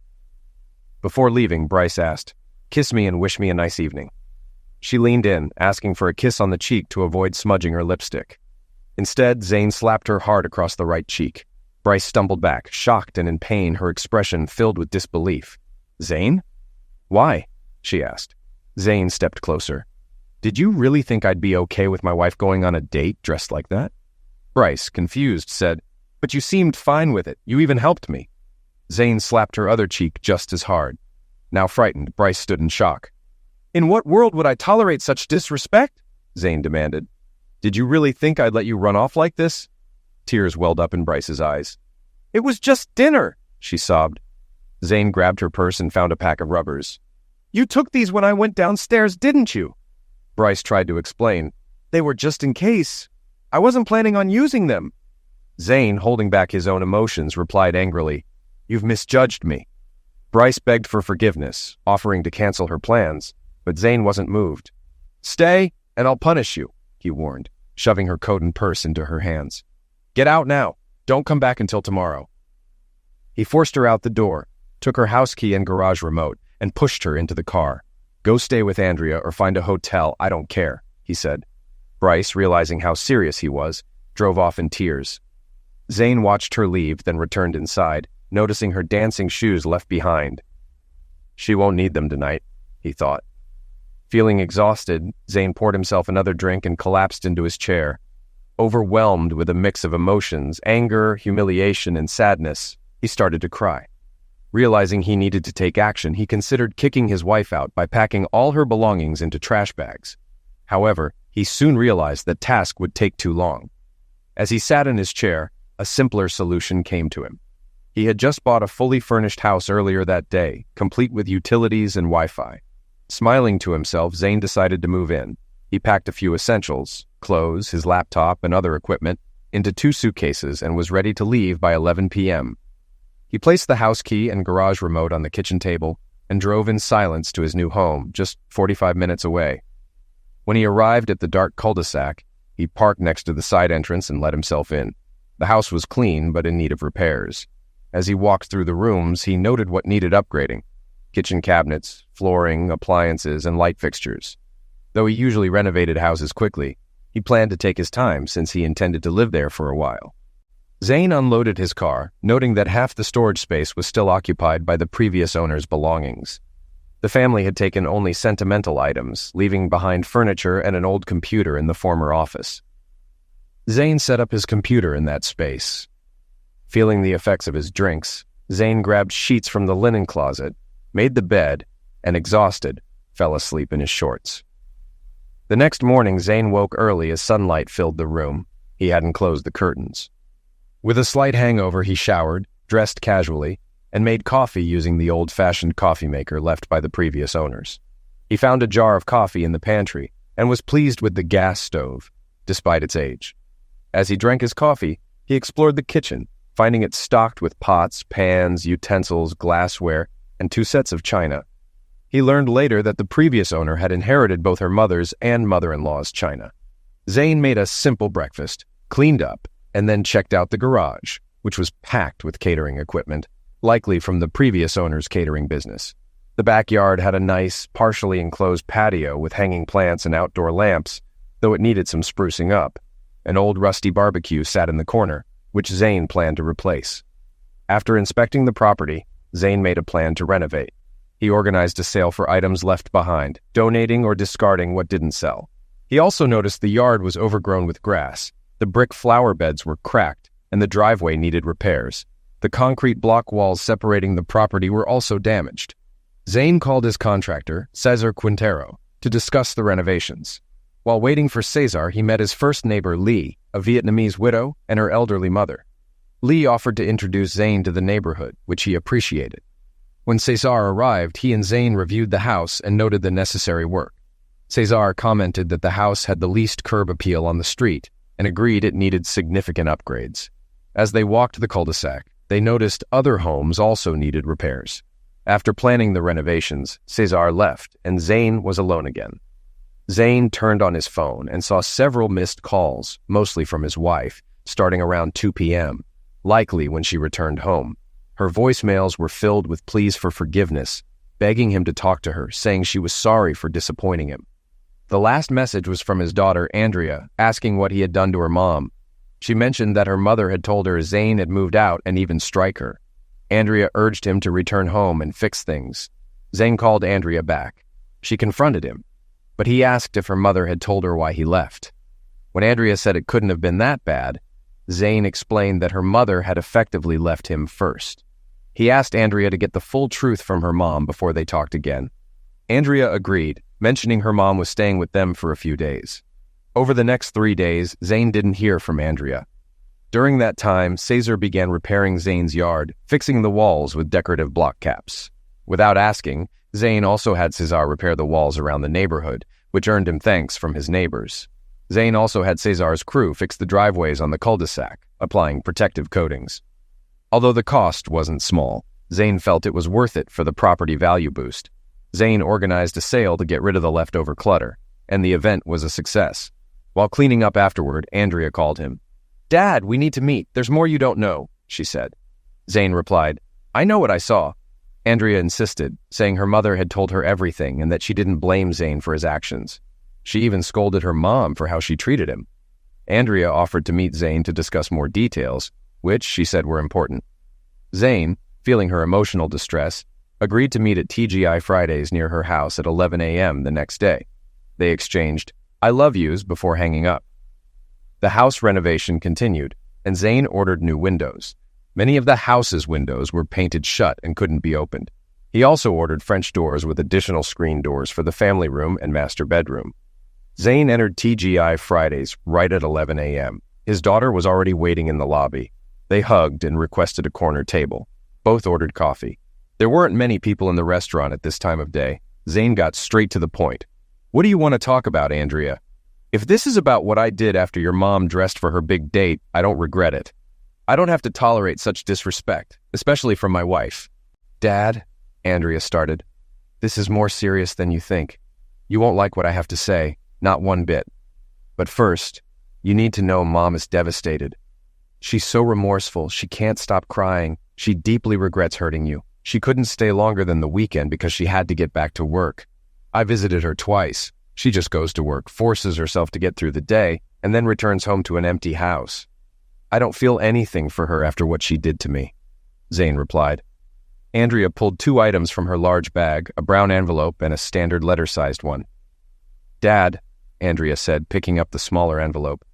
Before leaving, Bryce asked, "Kiss me and wish me a nice evening." She leaned in, asking for a kiss on the cheek to avoid smudging her lipstick. Instead, Zane slapped her hard across the right cheek. Bryce stumbled back, shocked and in pain, her expression filled with disbelief. "Zane? Why?" she asked. Zane stepped closer. "Did you really think I'd be okay with my wife going on a date dressed like that?" Bryce, confused, said, "But you seemed fine with it. You even helped me." Zane slapped her other cheek just as hard. Now frightened, Bryce stood in shock. "In what world would I tolerate such disrespect?" Zane demanded. "Did you really think I'd let you run off like this?" Tears welled up in Bryce's eyes. "It was just dinner," she sobbed. Zane grabbed her purse and found a pack of rubbers. "You took these when I went downstairs, didn't you?" Bryce tried to explain. "They were just in case. I wasn't planning on using them." Zane, holding back his own emotions, replied angrily, "You've misjudged me." Bryce begged for forgiveness, offering to cancel her plans, but Zane wasn't moved. "Stay, and I'll punish you," he warned, shoving her coat and purse into her hands. "Get out now. Don't come back until tomorrow." He forced her out the door, took her house key and garage remote, and pushed her into the car. "Go stay with Andrea or find a hotel, I don't care," he said. Bryce, realizing how serious he was, drove off in tears. Zane watched her leave, then returned inside, noticing her dancing shoes left behind. She won't need them tonight, he thought. Feeling exhausted, Zane poured himself another drink and collapsed into his chair. Overwhelmed with a mix of emotions, anger, humiliation, and sadness, he started to cry. Realizing he needed to take action, he considered kicking his wife out by packing all her belongings into trash bags. However, he soon realized that task would take too long. As he sat in his chair, a simpler solution came to him. He had just bought a fully furnished house earlier that day, complete with utilities and Wi-Fi. Smiling to himself, Zane decided to move in. He packed a few essentials, clothes, his laptop, and other equipment, into 2 suitcases and was ready to leave by 11 p.m. He placed the house key and garage remote on the kitchen table and drove in silence to his new home, just 45 minutes away. When he arrived at the dark cul-de-sac, he parked next to the side entrance and let himself in. The house was clean but in need of repairs. As he walked through the rooms, he noted what needed upgrading: kitchen cabinets, flooring, appliances, and light fixtures. Though he usually renovated houses quickly, he planned to take his time since he intended to live there for a while. Zane unloaded his car, noting that half the storage space was still occupied by the previous owner's belongings. The family had taken only sentimental items, leaving behind furniture and an old computer in the former office. Zane set up his computer in that space. Feeling the effects of his drinks, Zane grabbed sheets from the linen closet, made the bed, and exhausted, fell asleep in his shorts. The next morning, Zane woke early as sunlight filled the room. He hadn't closed the curtains. With a slight hangover, he showered, dressed casually, and made coffee using the old-fashioned coffee maker left by the previous owners. He found a jar of coffee in the pantry and was pleased with the gas stove, despite its age. As he drank his coffee, he explored the kitchen, finding it stocked with pots, pans, utensils, glassware, and 2 sets of china. He learned later that the previous owner had inherited both her mother's and mother-in-law's china. Zane made a simple breakfast, cleaned up, and then checked out the garage, which was packed with catering equipment, likely from the previous owner's catering business. The backyard had a nice, partially enclosed patio with hanging plants and outdoor lamps, though it needed some sprucing up. An old rusty barbecue sat in the corner, which Zane planned to replace. After inspecting the property, Zane made a plan to renovate. He organized a sale for items left behind, donating or discarding what didn't sell. He also noticed the yard was overgrown with grass, the brick flower beds were cracked, and the driveway needed repairs. The concrete block walls separating the property were also damaged. Zane called his contractor, Cesar Quintero, to discuss the renovations. While waiting for Cesar, he met his first neighbor, Lee, a Vietnamese widow, and her elderly mother. Lee offered to introduce Zane to the neighborhood, which he appreciated. When Cesar arrived, he and Zane reviewed the house and noted the necessary work. Cesar commented that the house had the least curb appeal on the street and agreed it needed significant upgrades. As they walked the cul-de-sac, they noticed other homes also needed repairs. After planning the renovations, Cesar left, and Zane was alone again. Zane turned on his phone and saw several missed calls, mostly from his wife, starting around 2 p.m., likely when she returned home. Her voicemails were filled with pleas for forgiveness, begging him to talk to her, saying she was sorry for disappointing him. The last message was from his daughter, Andrea, asking what he had done to her mom. She mentioned that her mother had told her Zane had moved out and even strike her. Andrea urged him to return home and fix things. Zane called Andrea back. She confronted him, but he asked if her mother had told her why he left. When Andrea said it couldn't have been that bad, Zane explained that her mother had effectively left him first. He asked Andrea to get the full truth from her mom before they talked again. Andrea agreed, mentioning her mom was staying with them for a few days. Over the next 3 days, Zane didn't hear from Andrea. During that time, Cesar began repairing Zane's yard, fixing the walls with decorative block caps. Without asking, Zane also had Cesar repair the walls around the neighborhood, which earned him thanks from his neighbors. Zane also had Cesar's crew fix the driveways on the cul-de-sac, applying protective coatings. Although the cost wasn't small, Zane felt it was worth it for the property value boost. Zane organized a sale to get rid of the leftover clutter, and the event was a success. While cleaning up afterward, Andrea called him. "Dad, we need to meet. There's more you don't know," she said. Zane replied, "I know what I saw." Andrea insisted, saying her mother had told her everything and that she didn't blame Zane for his actions. She even scolded her mom for how she treated him. Andrea offered to meet Zane to discuss more details, which she said were important. Zane, feeling her emotional distress, agreed to meet at TGI Fridays near her house at 11 a.m. the next day. They exchanged "I love yous" before hanging up. The house renovation continued, and Zane ordered new windows. Many of the house's windows were painted shut and couldn't be opened. He also ordered French doors with additional screen doors for the family room and master bedroom. Zane entered TGI Fridays right at 11 a.m. His daughter was already waiting in the lobby. They hugged and requested a corner table. Both ordered coffee. There weren't many people in the restaurant at this time of day. Zane got straight to the point. "What do you want to talk about, Andrea? If this is about what I did after your mom dressed for her big date, I don't regret it. I don't have to tolerate such disrespect, especially from my wife." "Dad," Andrea started, "this is more serious than you think. You won't like what I have to say, not one bit. But first, you need to know Mom is devastated. She's so remorseful, she can't stop crying. She deeply regrets hurting you. She couldn't stay longer than the weekend because she had to get back to work. I visited her twice. She just goes to work, forces herself to get through the day, and then returns home to an empty house. I don't feel anything for her after what she did to me," Zane replied. Andrea pulled 2 items from her large bag, a brown envelope and a standard letter-sized one. "Dad," Andrea said, picking up the smaller envelope,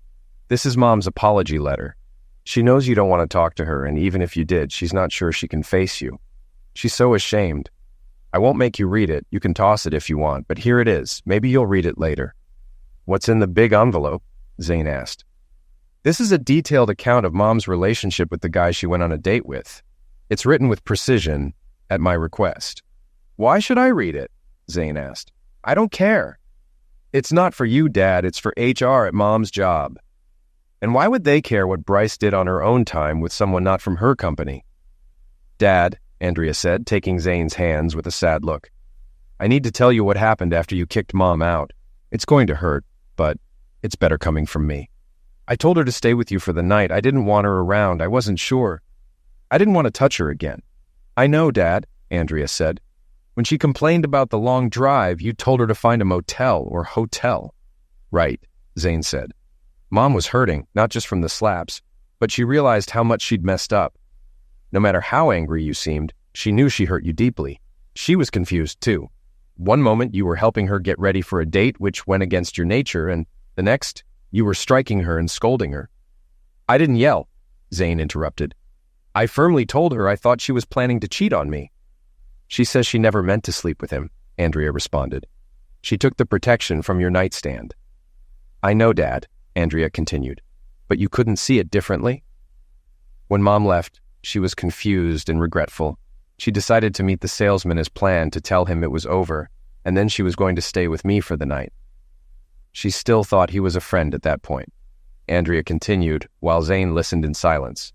"this is Mom's apology letter. She knows you don't want to talk to her, and even if you did, she's not sure she can face you. She's so ashamed. I won't make you read it. You can toss it if you want, but here it is. Maybe you'll read it later." What's in the big envelope? Zane asked. This is a detailed account of Mom's relationship with the guy she went on a date with. It's written with precision at my request. Why should I read it? Zane asked. I don't care. It's not for you, Dad. It's for HR at Mom's job. And why would they care what Bryce did on her own time with someone not from her company? Dad, Andrea said, taking Zane's hands with a sad look. I need to tell you what happened after you kicked Mom out. It's going to hurt, but it's better coming from me. I told her to stay with you for the night. I didn't want her around. I wasn't sure. I didn't want to touch her again. I know, Dad, Andrea said. When she complained about the long drive, you told her to find a motel or hotel. Right, Zane said. Mom was hurting, not just from the slaps, but she realized how much she'd messed up. No matter how angry you seemed, she knew she hurt you deeply. She was confused, too. One moment you were helping her get ready for a date which went against your nature, and the next, you were striking her and scolding her. I didn't yell, Zane interrupted. I firmly told her I thought she was planning to cheat on me. She says she never meant to sleep with him, Andrea responded. She took the protection from your nightstand. I know, Dad, Andrea continued, but you couldn't see it differently? When Mom left, she was confused and regretful. She decided to meet the salesman as planned to tell him it was over, and then she was going to stay with me for the night. She still thought he was a friend at that point. Andrea continued, while Zane listened in silence.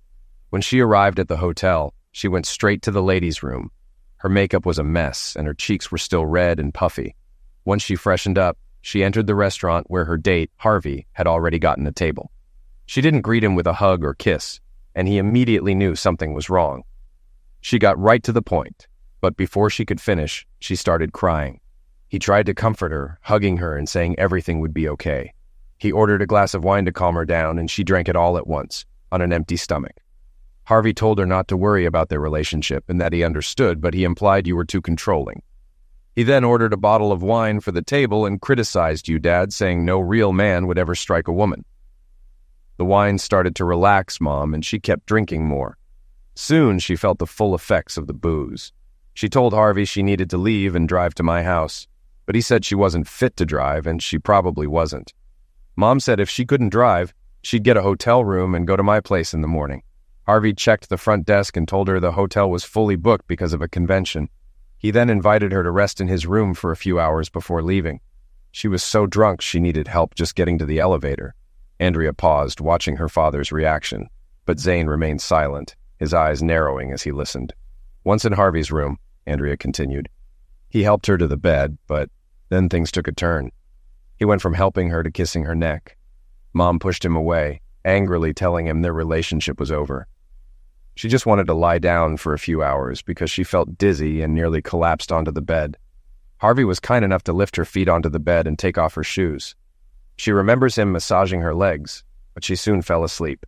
When she arrived at the hotel, she went straight to the ladies' room. Her makeup was a mess, and her cheeks were still red and puffy. Once she freshened up, she entered the restaurant where her date, Harvey, had already gotten a table. She didn't greet him with a hug or kiss, and he immediately knew something was wrong. She got right to the point, but before she could finish, she started crying. He tried to comfort her, hugging her and saying everything would be okay. He ordered a glass of wine to calm her down, and she drank it all at once, on an empty stomach. Harvey told her not to worry about their relationship and that he understood, but he implied you were too controlling. He then ordered a bottle of wine for the table and criticized you, Dad, saying no real man would ever strike a woman. The wine started to relax Mom, and she kept drinking more. Soon she felt the full effects of the booze. She told Harvey she needed to leave and drive to my house, but he said she wasn't fit to drive, and she probably wasn't. Mom said if she couldn't drive, she'd get a hotel room and go to my place in the morning. Harvey checked the front desk and told her the hotel was fully booked because of a convention. He then invited her to rest in his room for a few hours before leaving. She was so drunk she needed help just getting to the elevator. Andrea paused, watching her father's reaction, but Zane remained silent, his eyes narrowing as he listened. Once in Harvey's room, Andrea continued, he helped her to the bed, but then things took a turn. He went from helping her to kissing her neck. Mom pushed him away, angrily telling him their relationship was over. She just wanted to lie down for a few hours because she felt dizzy and nearly collapsed onto the bed. Harvey was kind enough to lift her feet onto the bed and take off her shoes. She remembers him massaging her legs, but she soon fell asleep.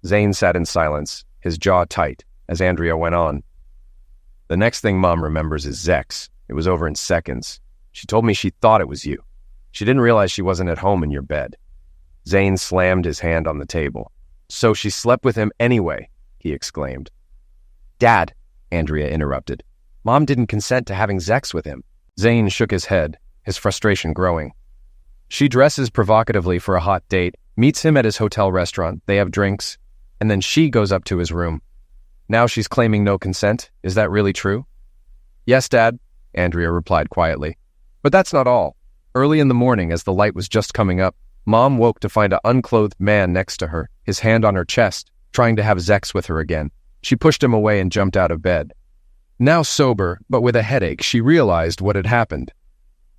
Zane sat in silence, his jaw tight, as Andrea went on. The next thing Mom remembers is Zex. It was over in seconds. She told me she thought it was you. She didn't realize she wasn't at home in your bed. Zane slammed his hand on the table. So she slept with him anyway, he exclaimed. Dad, Andrea interrupted. Mom didn't consent to having sex with him. Zane shook his head, his frustration growing. She dresses provocatively for a hot date, meets him at his hotel restaurant, they have drinks, and then she goes up to his room. Now she's claiming no consent. Is that really true? Yes, Dad, Andrea replied quietly. But that's not all. Early in the morning, as the light was just coming up, Mom woke to find an unclothed man next to her, his hand on her chest, trying to have sex with her again. She pushed him away and jumped out of bed. Now sober, but with a headache, she realized what had happened.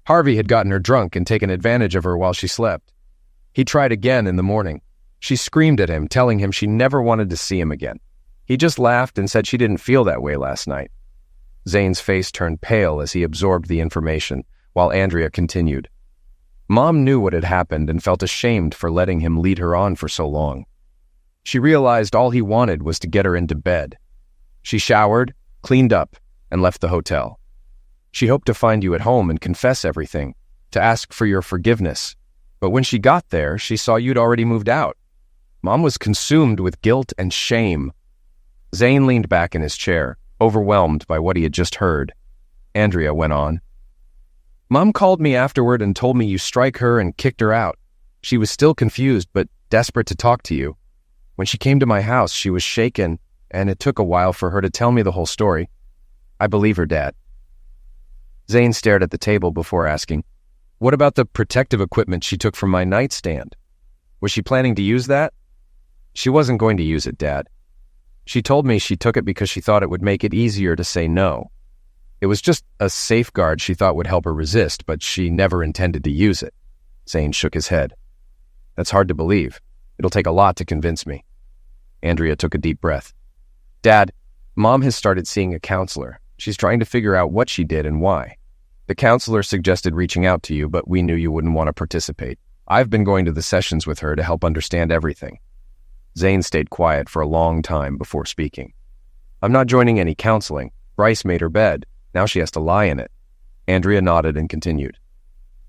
Harvey had gotten her drunk and taken advantage of her while she slept. He tried again in the morning. She screamed at him, telling him she never wanted to see him again. He just laughed and said she didn't feel that way last night. Zane's face turned pale as he absorbed the information, while Andrea continued. Mom knew what had happened and felt ashamed for letting him lead her on for so long. She realized all he wanted was to get her into bed. She showered, cleaned up, and left the hotel. She hoped to find you at home and confess everything, to ask for your forgiveness. But when she got there, she saw you'd already moved out. Mom was consumed with guilt and shame. Zane leaned back in his chair, overwhelmed by what he had just heard. Andrea went on. Mom called me afterward and told me you strike her and kicked her out. She was still confused, but desperate to talk to you. When she came to my house, she was shaken, and it took a while for her to tell me the whole story. I believe her, Dad. Zane stared at the table before asking, "What about the protective equipment she took from my nightstand? Was she planning to use that?" "She wasn't going to use it, Dad. She told me she took it because she thought it would make it easier to say no. It was just a safeguard she thought would help her resist, but she never intended to use it." Zane shook his head. "That's hard to believe. It'll take a lot to convince me." Andrea took a deep breath. "Dad, Mom has started seeing a counselor. She's trying to figure out what she did and why. The counselor suggested reaching out to you, but we knew you wouldn't want to participate. I've been going to the sessions with her to help understand everything." Zane stayed quiet for a long time before speaking. "I'm not joining any counseling. Bryce made her bed. Now she has to lie in it." Andrea nodded and continued.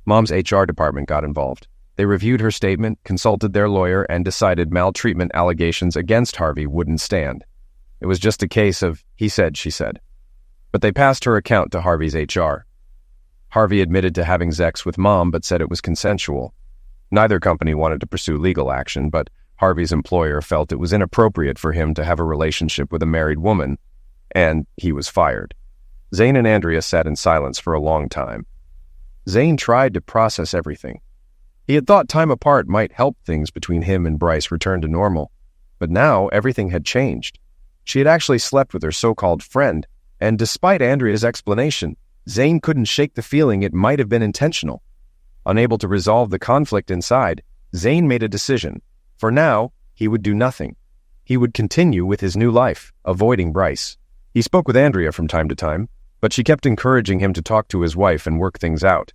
"Mom's HR department got involved. They reviewed her statement, consulted their lawyer, and decided maltreatment allegations against Harvey wouldn't stand. It was just a case of he said, she said. But they passed her account to Harvey's HR. Harvey admitted to having sex with Mom but said it was consensual. Neither company wanted to pursue legal action, but Harvey's employer felt it was inappropriate for him to have a relationship with a married woman, and he was fired. Zane and Andrea sat in silence for a long time. Zane tried to process everything. He had thought time apart might help things between him and Bryce return to normal, but now everything had changed. She had actually slept with her so-called friend, and despite Andrea's explanation, Zane couldn't shake the feeling it might have been intentional. Unable to resolve the conflict inside, Zane made a decision. For now, he would do nothing. He would continue with his new life, avoiding Bryce. He spoke with Andrea from time to time, but she kept encouraging him to talk to his wife and work things out.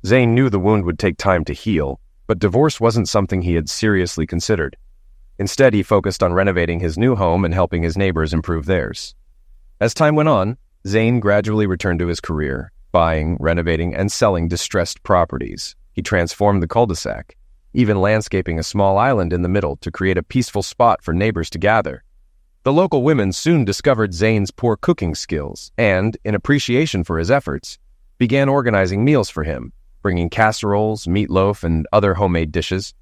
Zane knew the wound would take time to heal, but divorce wasn't something he had seriously considered. Instead, he focused on renovating his new home and helping his neighbors improve theirs. As time went on, Zane gradually returned to his career, buying, renovating, and selling distressed properties. He transformed the cul-de-sac, even landscaping a small island in the middle to create a peaceful spot for neighbors to gather. The local women soon discovered Zane's poor cooking skills and, in appreciation for his efforts, began organizing meals for him, bringing casseroles, meatloaf, and other homemade dishes.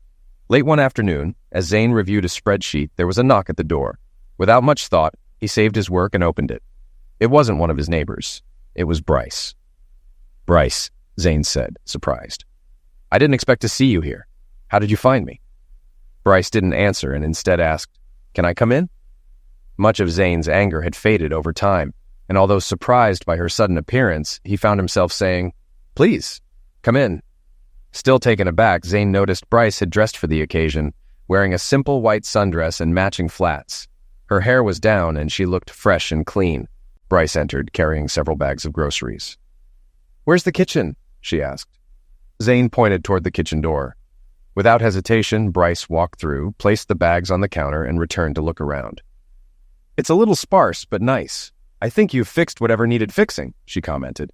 Late one afternoon, as Zane reviewed a spreadsheet, there was a knock at the door. Without much thought, he saved his work and opened it. It wasn't one of his neighbors. It was Bryce. "Bryce," Zane said, surprised. "I didn't expect to see you here. How did you find me?" Bryce didn't answer and instead asked, "Can I come in?" Much of Zane's anger had faded over time, and although surprised by her sudden appearance, he found himself saying, "Please, come in." Still taken aback, Zane noticed Bryce had dressed for the occasion, wearing a simple white sundress and matching flats. Her hair was down and she looked fresh and clean. Bryce entered, carrying several bags of groceries. "Where's the kitchen?" she asked. Zane pointed toward the kitchen door. Without hesitation, Bryce walked through, placed the bags on the counter, and returned to look around. "It's a little sparse, but nice. I think you've fixed whatever needed fixing," she commented.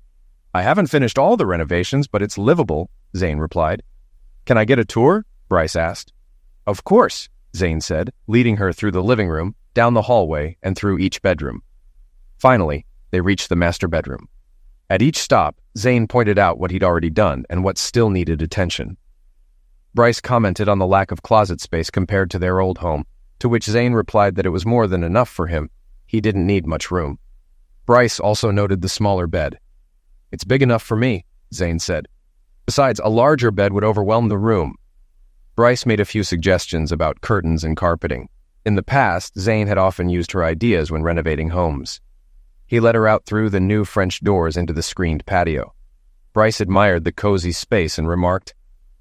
"I haven't finished all the renovations, but it's livable," Zane replied. "Can I get a tour?" Bryce asked. "Of course," Zane said, leading her through the living room, down the hallway, and through each bedroom. Finally, they reached the master bedroom. At each stop, Zane pointed out what he'd already done and what still needed attention. Bryce commented on the lack of closet space compared to their old home, to which Zane replied that it was more than enough for him. He didn't need much room. Bryce also noted the smaller bed. "It's big enough for me," Zane said. "Besides, a larger bed would overwhelm the room." Bryce made a few suggestions about curtains and carpeting. In the past, Zane had often used her ideas when renovating homes. He led her out through the new French doors into the screened patio. Bryce admired the cozy space and remarked,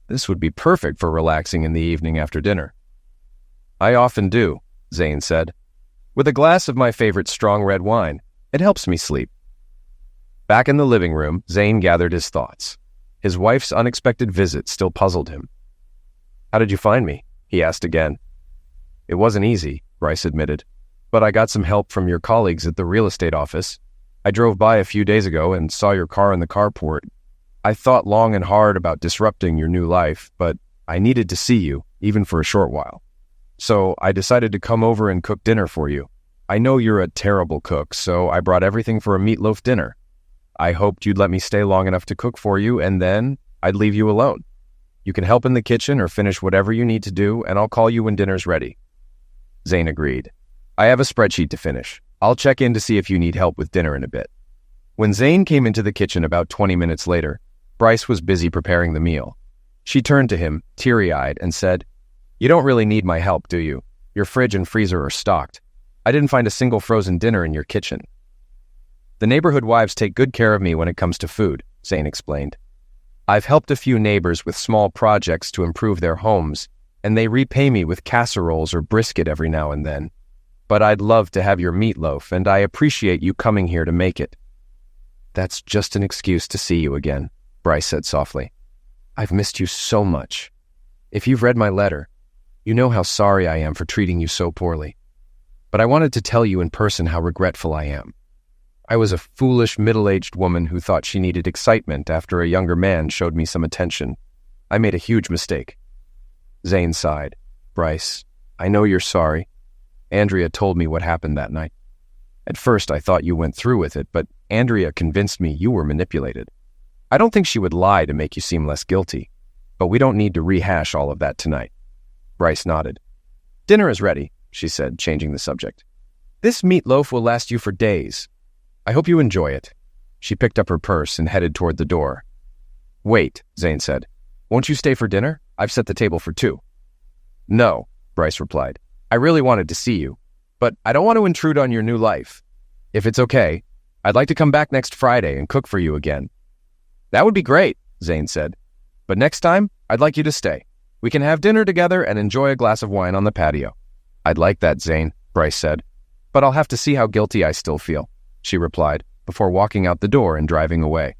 "This would be perfect for relaxing in the evening after dinner." "I often do," Zane said. "With a glass of my favorite strong red wine, it helps me sleep." Back in the living room, Zane gathered his thoughts. His wife's unexpected visit still puzzled him. "How did you find me?" he asked again. "It wasn't easy," Bryce admitted, "but I got some help from your colleagues at the real estate office. I drove by a few days ago and saw your car in the carport. I thought long and hard about disrupting your new life, but I needed to see you, even for a short while. So I decided to come over and cook dinner for you. I know you're a terrible cook, so I brought everything for a meatloaf dinner. I hoped you'd let me stay long enough to cook for you, and then I'd leave you alone. You can help in the kitchen or finish whatever you need to do, and I'll call you when dinner's ready." Zane agreed. "I have a spreadsheet to finish. I'll check in to see if you need help with dinner in a bit." When Zane came into the kitchen about 20 minutes later, Bryce was busy preparing the meal. She turned to him, teary-eyed, and said, "You don't really need my help, do you? Your fridge and freezer are stocked. I didn't find a single frozen dinner in your kitchen." "The neighborhood wives take good care of me when it comes to food," Zane explained. "I've helped a few neighbors with small projects to improve their homes, and they repay me with casseroles or brisket every now and then. But I'd love to have your meatloaf, and I appreciate you coming here to make it." "That's just an excuse to see you again," Bryce said softly. "I've missed you so much. If you've read my letter, you know how sorry I am for treating you so poorly. But I wanted to tell you in person how regretful I am. I was a foolish middle-aged woman who thought she needed excitement after a younger man showed me some attention. I made a huge mistake." Zane sighed. "Bryce, I know you're sorry. Andrea told me what happened that night. At first I thought you went through with it, but Andrea convinced me you were manipulated. I don't think she would lie to make you seem less guilty, but we don't need to rehash all of that tonight." Bryce nodded. "Dinner is ready," she said, changing the subject. "This meatloaf will last you for days. I hope you enjoy it." She picked up her purse and headed toward the door. "Wait," Zane said. "Won't you stay for dinner? I've set the table for 2. "No," Bryce replied. "I really wanted to see you, but I don't want to intrude on your new life. If it's okay, I'd like to come back next Friday and cook for you again." "That would be great," Zane said. "But next time, I'd like you to stay. We can have dinner together and enjoy a glass of wine on the patio." "I'd like that, Zane," Bryce said. "But I'll have to see how guilty I still feel," she replied, before walking out the door and driving away.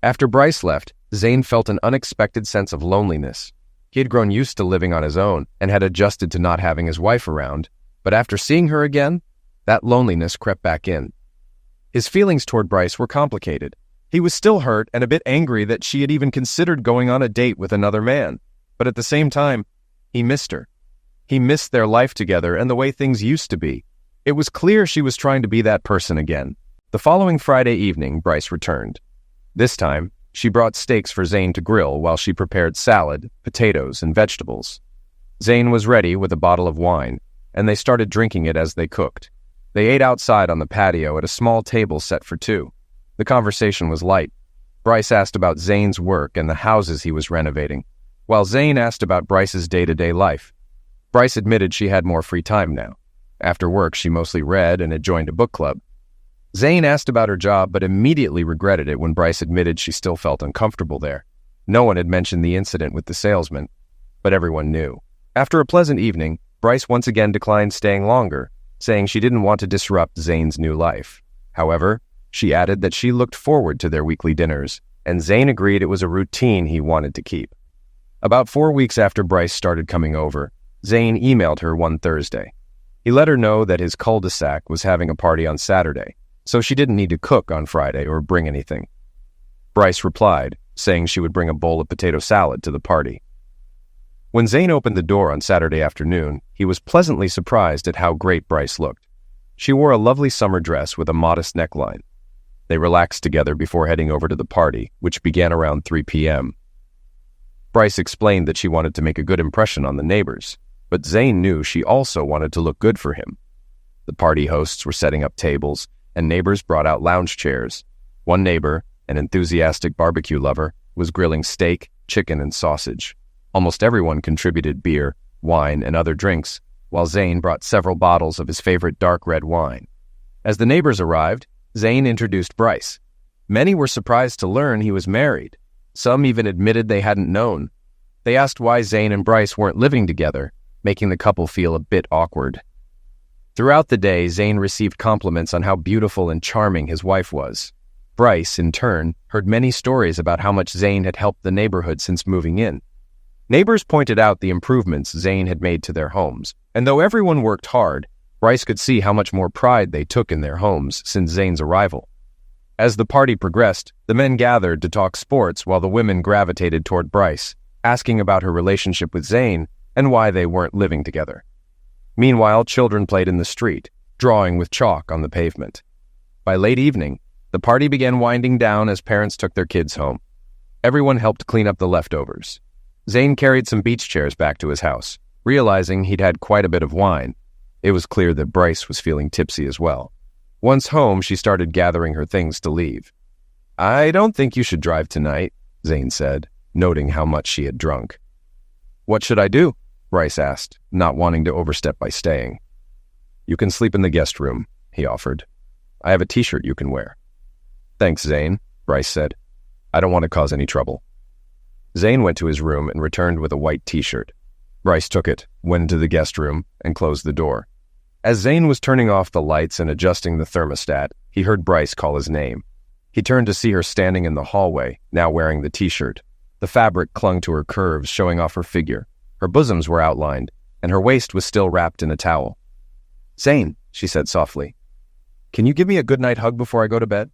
After Bryce left, Zane felt an unexpected sense of loneliness. He had grown used to living on his own and had adjusted to not having his wife around, but after seeing her again, that loneliness crept back in. His feelings toward Bryce were complicated. He was still hurt and a bit angry that she had even considered going on a date with another man, but at the same time, he missed her. He missed their life together and the way things used to be. It was clear she was trying to be that person again. The following Friday evening, Bryce returned. This time, she brought steaks for Zane to grill while she prepared salad, potatoes, and vegetables. Zane was ready with a bottle of wine, and they started drinking it as they cooked. They ate outside on the patio at a small table set for 2. The conversation was light. Bryce asked about Zane's work and the houses he was renovating, while Zane asked about Bryce's day-to-day life. Bryce admitted she had more free time now. After work, she mostly read and had joined a book club. Zane asked about her job, but immediately regretted it when Bryce admitted she still felt uncomfortable there. No one had mentioned the incident with the salesman, but everyone knew. After a pleasant evening, Bryce once again declined staying longer, saying she didn't want to disrupt Zane's new life. However, she added that she looked forward to their weekly dinners, and Zane agreed it was a routine he wanted to keep. About 4 weeks after Bryce started coming over, Zane emailed her one Thursday. He let her know that his cul-de-sac was having a party on Saturday, so she didn't need to cook on Friday or bring anything. Bryce replied, saying she would bring a bowl of potato salad to the party. When Zane opened the door on Saturday afternoon, he was pleasantly surprised at how great Bryce looked. She wore a lovely summer dress with a modest neckline. They relaxed together before heading over to the party, which began around 3 p.m. Bryce explained that she wanted to make a good impression on the neighbors, but Zane knew she also wanted to look good for him. The party hosts were setting up tables, and neighbors brought out lounge chairs. One neighbor, an enthusiastic barbecue lover, was grilling steak, chicken, and sausage. Almost everyone contributed beer, wine, and other drinks, while Zane brought several bottles of his favorite dark red wine. As the neighbors arrived, Zane introduced Bryce. Many were surprised to learn he was married. Some even admitted they hadn't known. They asked why Zane and Bryce weren't living together, making the couple feel a bit awkward. Throughout the day, Zane received compliments on how beautiful and charming his wife was. Bryce, in turn, heard many stories about how much Zane had helped the neighborhood since moving in. Neighbors pointed out the improvements Zane had made to their homes, and though everyone worked hard, Bryce could see how much more pride they took in their homes since Zane's arrival. As the party progressed, the men gathered to talk sports while the women gravitated toward Bryce, asking about her relationship with Zane and why they weren't living together. Meanwhile, children played in the street, drawing with chalk on the pavement. By late evening, The party began winding down as parents took their kids home. Everyone helped clean up the leftovers. Zane carried some beach chairs back to his house, realizing he'd had quite a bit of wine. It was clear that Bryce was feeling tipsy as well. Once home, she started gathering her things to leave. "I don't think you should drive tonight," Zane said, noting how much she had drunk. "What should I do?" Bryce asked, not wanting to overstep by staying. "You can sleep in the guest room," he offered. "I have a t-shirt you can wear." "Thanks, Zane," Bryce said. "I don't want to cause any trouble." Zane went to his room and returned with a white t-shirt. Bryce took it, went into the guest room, and closed the door. As Zane was turning off the lights and adjusting the thermostat, he heard Bryce call his name. He turned to see her standing in the hallway, now wearing the t-shirt. The fabric clung to her curves, showing off her figure. Her bosoms were outlined, and her waist was still wrapped in a towel. "Zane," she said softly, "can you give me a goodnight hug before I go to bed?"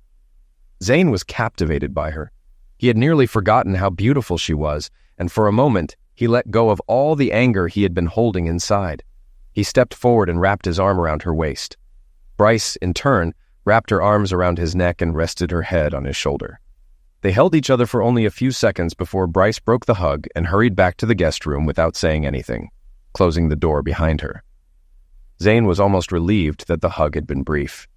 Zane was captivated by her. He had nearly forgotten how beautiful she was, and for a moment, he let go of all the anger he had been holding inside. He stepped forward and wrapped his arm around her waist. Bryce, in turn, wrapped her arms around his neck and rested her head on his shoulder. They held each other for only a few seconds before Bryce broke the hug and hurried back to the guest room without saying anything, closing the door behind her. Zane was almost relieved that the hug had been brief.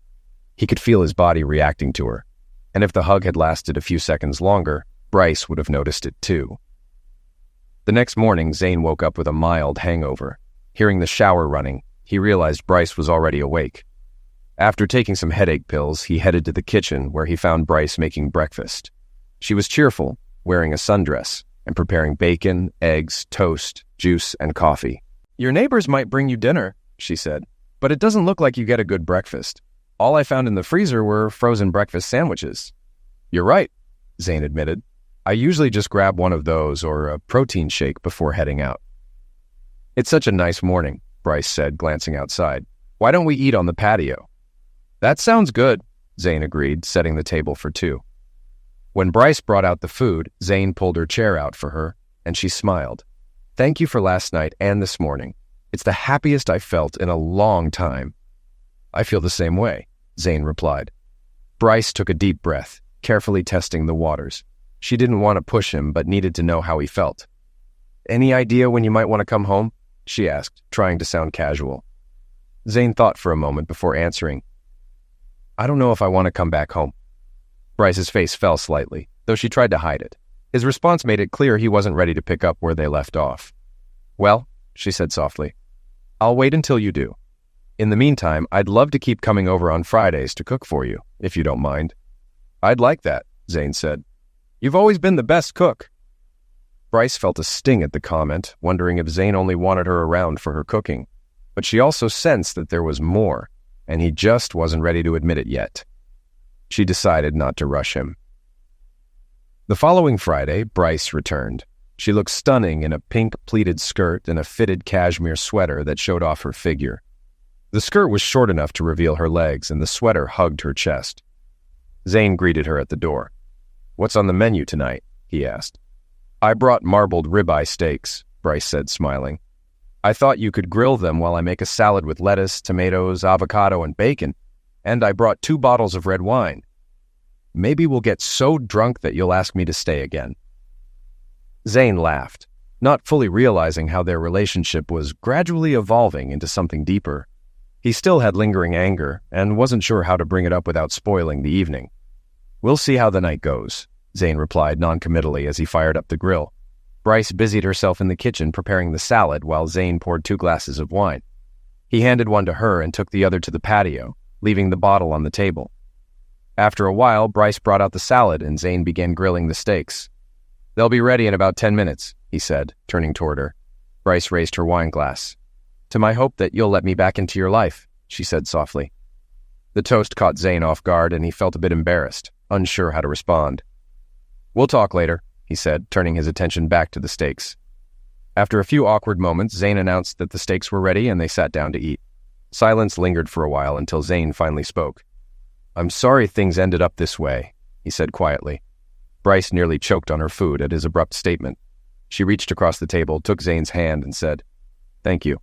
He could feel his body reacting to her, and if the hug had lasted a few seconds longer, Bryce would have noticed it too. The next morning, Zane woke up with a mild hangover. Hearing the shower running, he realized Bryce was already awake. After taking some headache pills, he headed to the kitchen where he found Bryce making breakfast. She was cheerful, wearing a sundress, and preparing bacon, eggs, toast, juice, and coffee. "Your neighbors might bring you dinner," she said, "but it doesn't look like you get a good breakfast. All I found in the freezer were frozen breakfast sandwiches." "You're right," Zane admitted. "I usually just grab one of those or a protein shake before heading out." "It's such a nice morning," Bryce said, glancing outside. "Why don't we eat on the patio?" "That sounds good," Zane agreed, setting the table for two. When Bryce brought out the food, Zane pulled her chair out for her, and she smiled. "Thank you for last night and this morning. It's the happiest I've felt in a long time." "I feel the same way," Zane replied. Bryce took a deep breath, carefully testing the waters. She didn't want to push him, but needed to know how he felt. "Any idea when you might want to come home?" she asked, trying to sound casual. Zane thought for a moment before answering. "I don't know if I want to come back home." Bryce's face fell slightly, though she tried to hide it. His response made it clear he wasn't ready to pick up where they left off. "Well," she said softly, "I'll wait until you do. In the meantime, I'd love to keep coming over on Fridays to cook for you, if you don't mind." "I'd like that," Zane said. "You've always been the best cook." Bryce felt a sting at the comment, wondering if Zane only wanted her around for her cooking. But she also sensed that there was more, and he just wasn't ready to admit it yet. She decided not to rush him. The following Friday, Bryce returned. She looked stunning in a pink pleated skirt and a fitted cashmere sweater that showed off her figure. The skirt was short enough to reveal her legs, and the sweater hugged her chest. Zane greeted her at the door. "What's on the menu tonight?" he asked. "I brought marbled ribeye steaks," Bryce said, smiling. "I thought you could grill them while I make a salad with lettuce, tomatoes, avocado, and bacon. And I brought 2 bottles of red wine. Maybe we'll get so drunk that you'll ask me to stay again." Zane laughed, not fully realizing how their relationship was gradually evolving into something deeper. He still had lingering anger and wasn't sure how to bring it up without spoiling the evening. "We'll see how the night goes," Zane replied noncommittally as he fired up the grill. Bryce busied herself in the kitchen preparing the salad while Zane poured 2 glasses of wine. He handed one to her and took the other to the patio, leaving the bottle on the table. After a while, Bryce brought out the salad and Zane began grilling the steaks. "They'll be ready in about 10 minutes, he said, turning toward her. Bryce raised her wine glass. "To my hope that you'll let me back into your life," she said softly. The toast caught Zane off guard and he felt a bit embarrassed, unsure how to respond. "We'll talk later," he said, turning his attention back to the steaks. After a few awkward moments, Zane announced that the steaks were ready and they sat down to eat. Silence lingered for a while until Zane finally spoke. "I'm sorry things ended up this way," he said quietly. Bryce nearly choked on her food at his abrupt statement. She reached across the table, took Zane's hand, and said, "Thank you.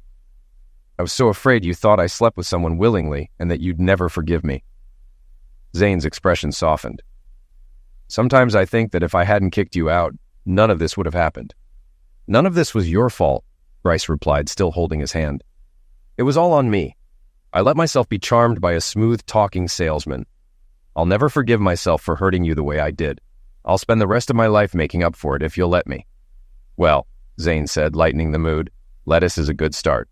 I was so afraid you thought I slept with someone willingly and that you'd never forgive me." Zane's expression softened. Sometimes I think that if I hadn't kicked you out, none of this would have happened. None of this was your fault, Bryce replied, still holding his hand. It was all on me. I let myself be charmed by a smooth-talking salesman. I'll never forgive myself for hurting you the way I did. I'll spend the rest of my life making up for it if you'll let me. Well, Zane said, lightening the mood, lettuce is a good start.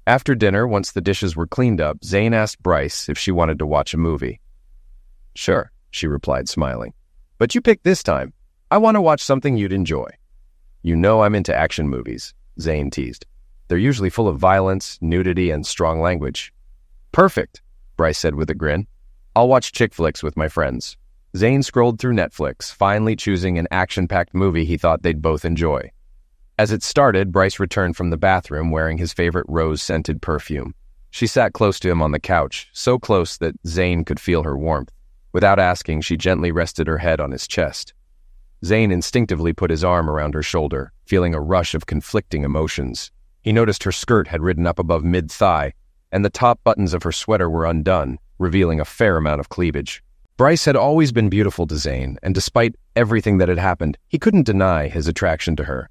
After dinner, once the dishes were cleaned up, Zane asked Bryce if she wanted to watch a movie. Sure, she replied, smiling. But you picked this time. I want to watch something you'd enjoy. You know I'm into action movies, Zane teased. They're usually full of violence, nudity, and strong language. Perfect, Bryce said with a grin. I'll watch chick flicks with my friends. Zane scrolled through Netflix, finally choosing an action-packed movie he thought they'd both enjoy. As it started, Bryce returned from the bathroom wearing his favorite rose-scented perfume. She sat close to him on the couch, so close that Zane could feel her warmth. Without asking, she gently rested her head on his chest. Zane instinctively put his arm around her shoulder, feeling a rush of conflicting emotions. He noticed her skirt had ridden up above mid-thigh, and the top buttons of her sweater were undone, revealing a fair amount of cleavage. Bryce had always been beautiful to Zane, and despite everything that had happened, he couldn't deny his attraction to her.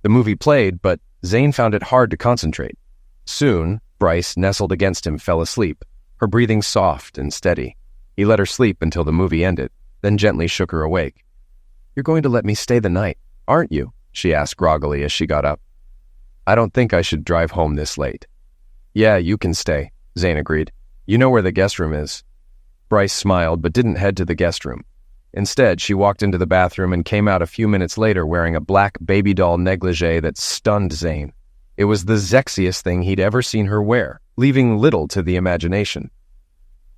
The movie played, but Zane found it hard to concentrate. Soon, Bryce, nestled against him, fell asleep, her breathing soft and steady. He let her sleep until the movie ended, then gently shook her awake. You're going to let me stay the night, aren't you? She asked groggily as she got up. I don't think I should drive home this late. Yeah, you can stay, Zane agreed. You know where the guest room is. Bryce smiled but didn't head to the guest room. Instead, she walked into the bathroom and came out a few minutes later wearing a black baby doll negligee that stunned Zane. It was the sexiest thing he'd ever seen her wear, leaving little to the imagination.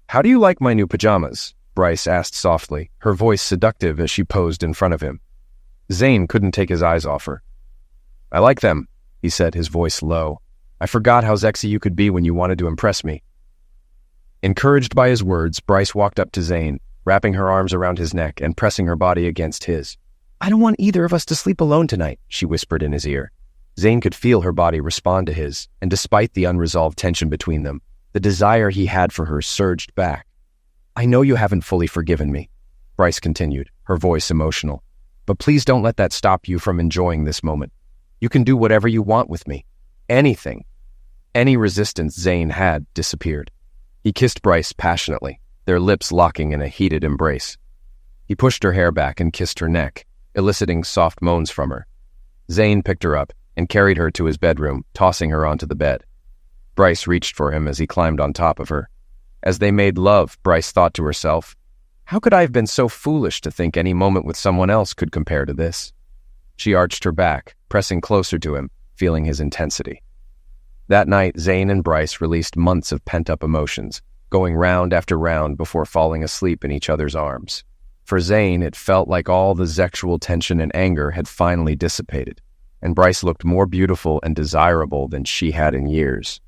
How do you like my new pajamas? Bryce asked softly, her voice seductive as she posed in front of him. Zane couldn't take his eyes off her. I like them, he said, his voice low. I forgot how sexy you could be when you wanted to impress me. Encouraged by his words, Bryce walked up to Zane, wrapping her arms around his neck and pressing her body against his. I don't want either of us to sleep alone tonight, she whispered in his ear. Zane could feel her body respond to his, and despite the unresolved tension between them, the desire he had for her surged back. I know you haven't fully forgiven me, Bryce continued, her voice emotional. But please don't let that stop you from enjoying this moment. You can do whatever you want with me. Anything. Any resistance Zane had disappeared. He kissed Bryce passionately, their lips locking in a heated embrace. He pushed her hair back and kissed her neck, eliciting soft moans from her. Zane picked her up and carried her to his bedroom, tossing her onto the bed. Bryce reached for him as he climbed on top of her. As they made love, Bryce thought to herself, how could I have been so foolish to think any moment with someone else could compare to this? She arched her back, pressing closer to him, feeling his intensity. That night, Zane and Bryce released months of pent-up emotions, going round after round before falling asleep in each other's arms. For Zane, it felt like all the sexual tension and anger had finally dissipated, and Bryce looked more beautiful and desirable than she had in years.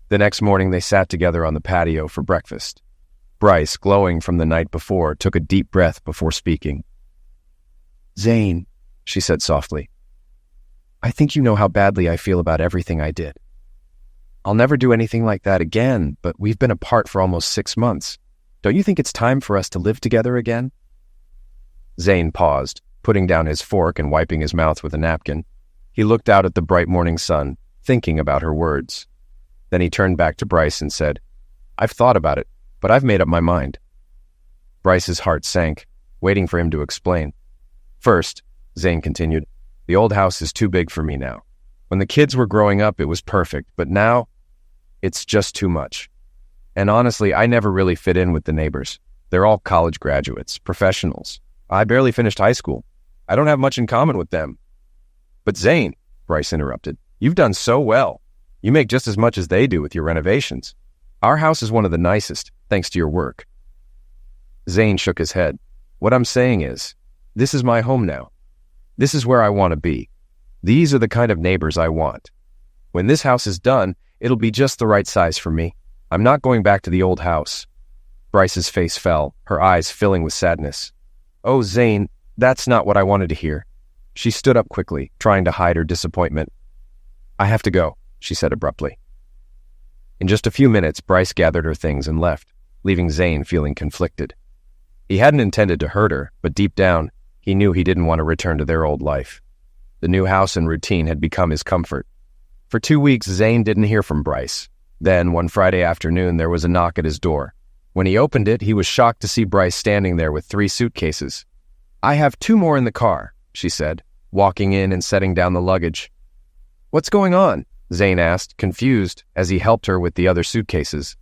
The next morning, they sat together on the patio for breakfast. Bryce, glowing from the night before, took a deep breath before speaking. Zane, she said softly, I think you know how badly I feel about everything I did. I'll never do anything like that again, but we've been apart for almost 6 months. Don't you think it's time for us to live together again? Zane paused, putting down his fork and wiping his mouth with a napkin. He looked out at the bright morning sun, thinking about her words. Then he turned back to Bryce and said, I've thought about it, but I've made up my mind. Bryce's heart sank, waiting for him to explain. First, Zane continued, the old house is too big for me now. When the kids were growing up, it was perfect, but now, it's just too much. And honestly, I never really fit in with the neighbors. They're all college graduates, professionals. I barely finished high school. I don't have much in common with them. But Zane, Bryce interrupted, you've done so well. You make just as much as they do with your renovations. Our house is one of the nicest, thanks to your work. Zane shook his head. What I'm saying is, this is my home now. This is where I want to be. These are the kind of neighbors I want. When this house is done, it'll be just the right size for me. I'm not going back to the old house. Bryce's face fell, her eyes filling with sadness. Oh, Zane, that's not what I wanted to hear. She stood up quickly, trying to hide her disappointment. I have to go, she said abruptly. In just a few minutes, Bryce gathered her things and left. leaving Zane feeling conflicted. He hadn't intended to hurt her, but deep down, he knew he didn't want to return to their old life. The new house and routine had become his comfort. For 2 weeks, Zane didn't hear from Bryce. Then, one Friday afternoon, there was a knock at his door. When he opened it, he was shocked to see Bryce standing there with 3 suitcases. "I have 2 more in the car," she said, walking in and setting down the luggage. "What's going on?" Zane asked, confused, as he helped her with the other suitcases.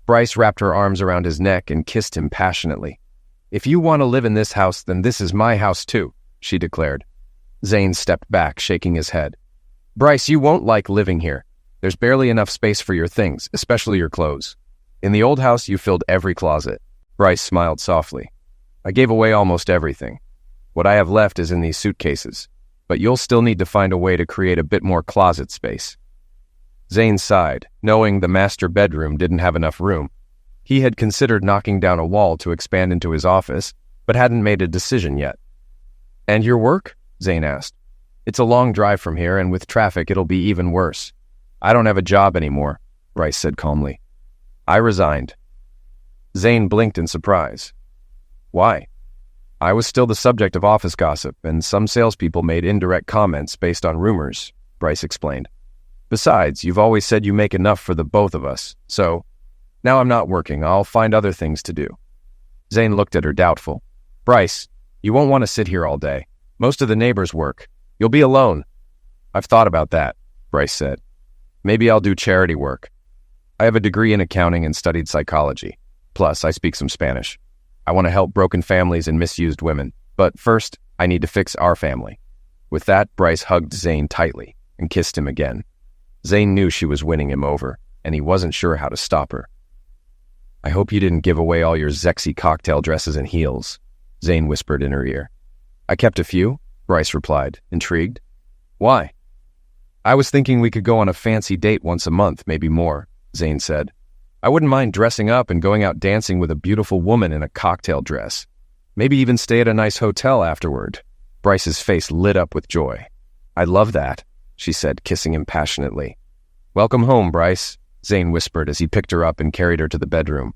Bryce wrapped her arms around his neck and kissed him passionately. "If you want to live in this house, then this is my house too," she declared. Zane stepped back, shaking his head. "Bryce, you won't like living here. There's barely enough space for your things, especially your clothes. In the old house, you filled every closet." Bryce smiled softly. "I gave away almost everything. What I have left is in these suitcases, but you'll still need to find a way to create a bit more closet space." Zane sighed, knowing the master bedroom didn't have enough room. He had considered knocking down a wall to expand into his office, but hadn't made a decision yet. "And your work?" Zane asked. "It's a long drive from here, and with traffic it'll be even worse." "I don't have a job anymore," Bryce said calmly. "I resigned." Zane blinked in surprise. "Why?" "I was still the subject of office gossip, and some salespeople made indirect comments based on rumors," Bryce explained. "Besides, you've always said you make enough for the both of us, so now I'm not working. I'll find other things to do." Zane looked at her doubtful. "Bryce, you won't want to sit here all day. Most of the neighbors work. You'll be alone." "I've thought about that," Bryce said. "Maybe I'll do charity work. I have a degree in accounting and studied psychology. Plus, I speak some Spanish. I want to help broken families and misused women. But first, I need to fix our family." With that, Bryce hugged Zane tightly and kissed him again. Zane knew she was winning him over, and he wasn't sure how to stop her. "I hope you didn't give away all your sexy cocktail dresses and heels," Zane whispered in her ear. "I kept a few," Bryce replied, intrigued. "Why?" "I was thinking we could go on a fancy date once a month, maybe more," Zane said. "I wouldn't mind dressing up and going out dancing with a beautiful woman in a cocktail dress. Maybe even stay at a nice hotel afterward." Bryce's face lit up with joy. "I love that," she said, kissing him passionately. "Welcome home, Bryce," Zane whispered as he picked her up and carried her to the bedroom.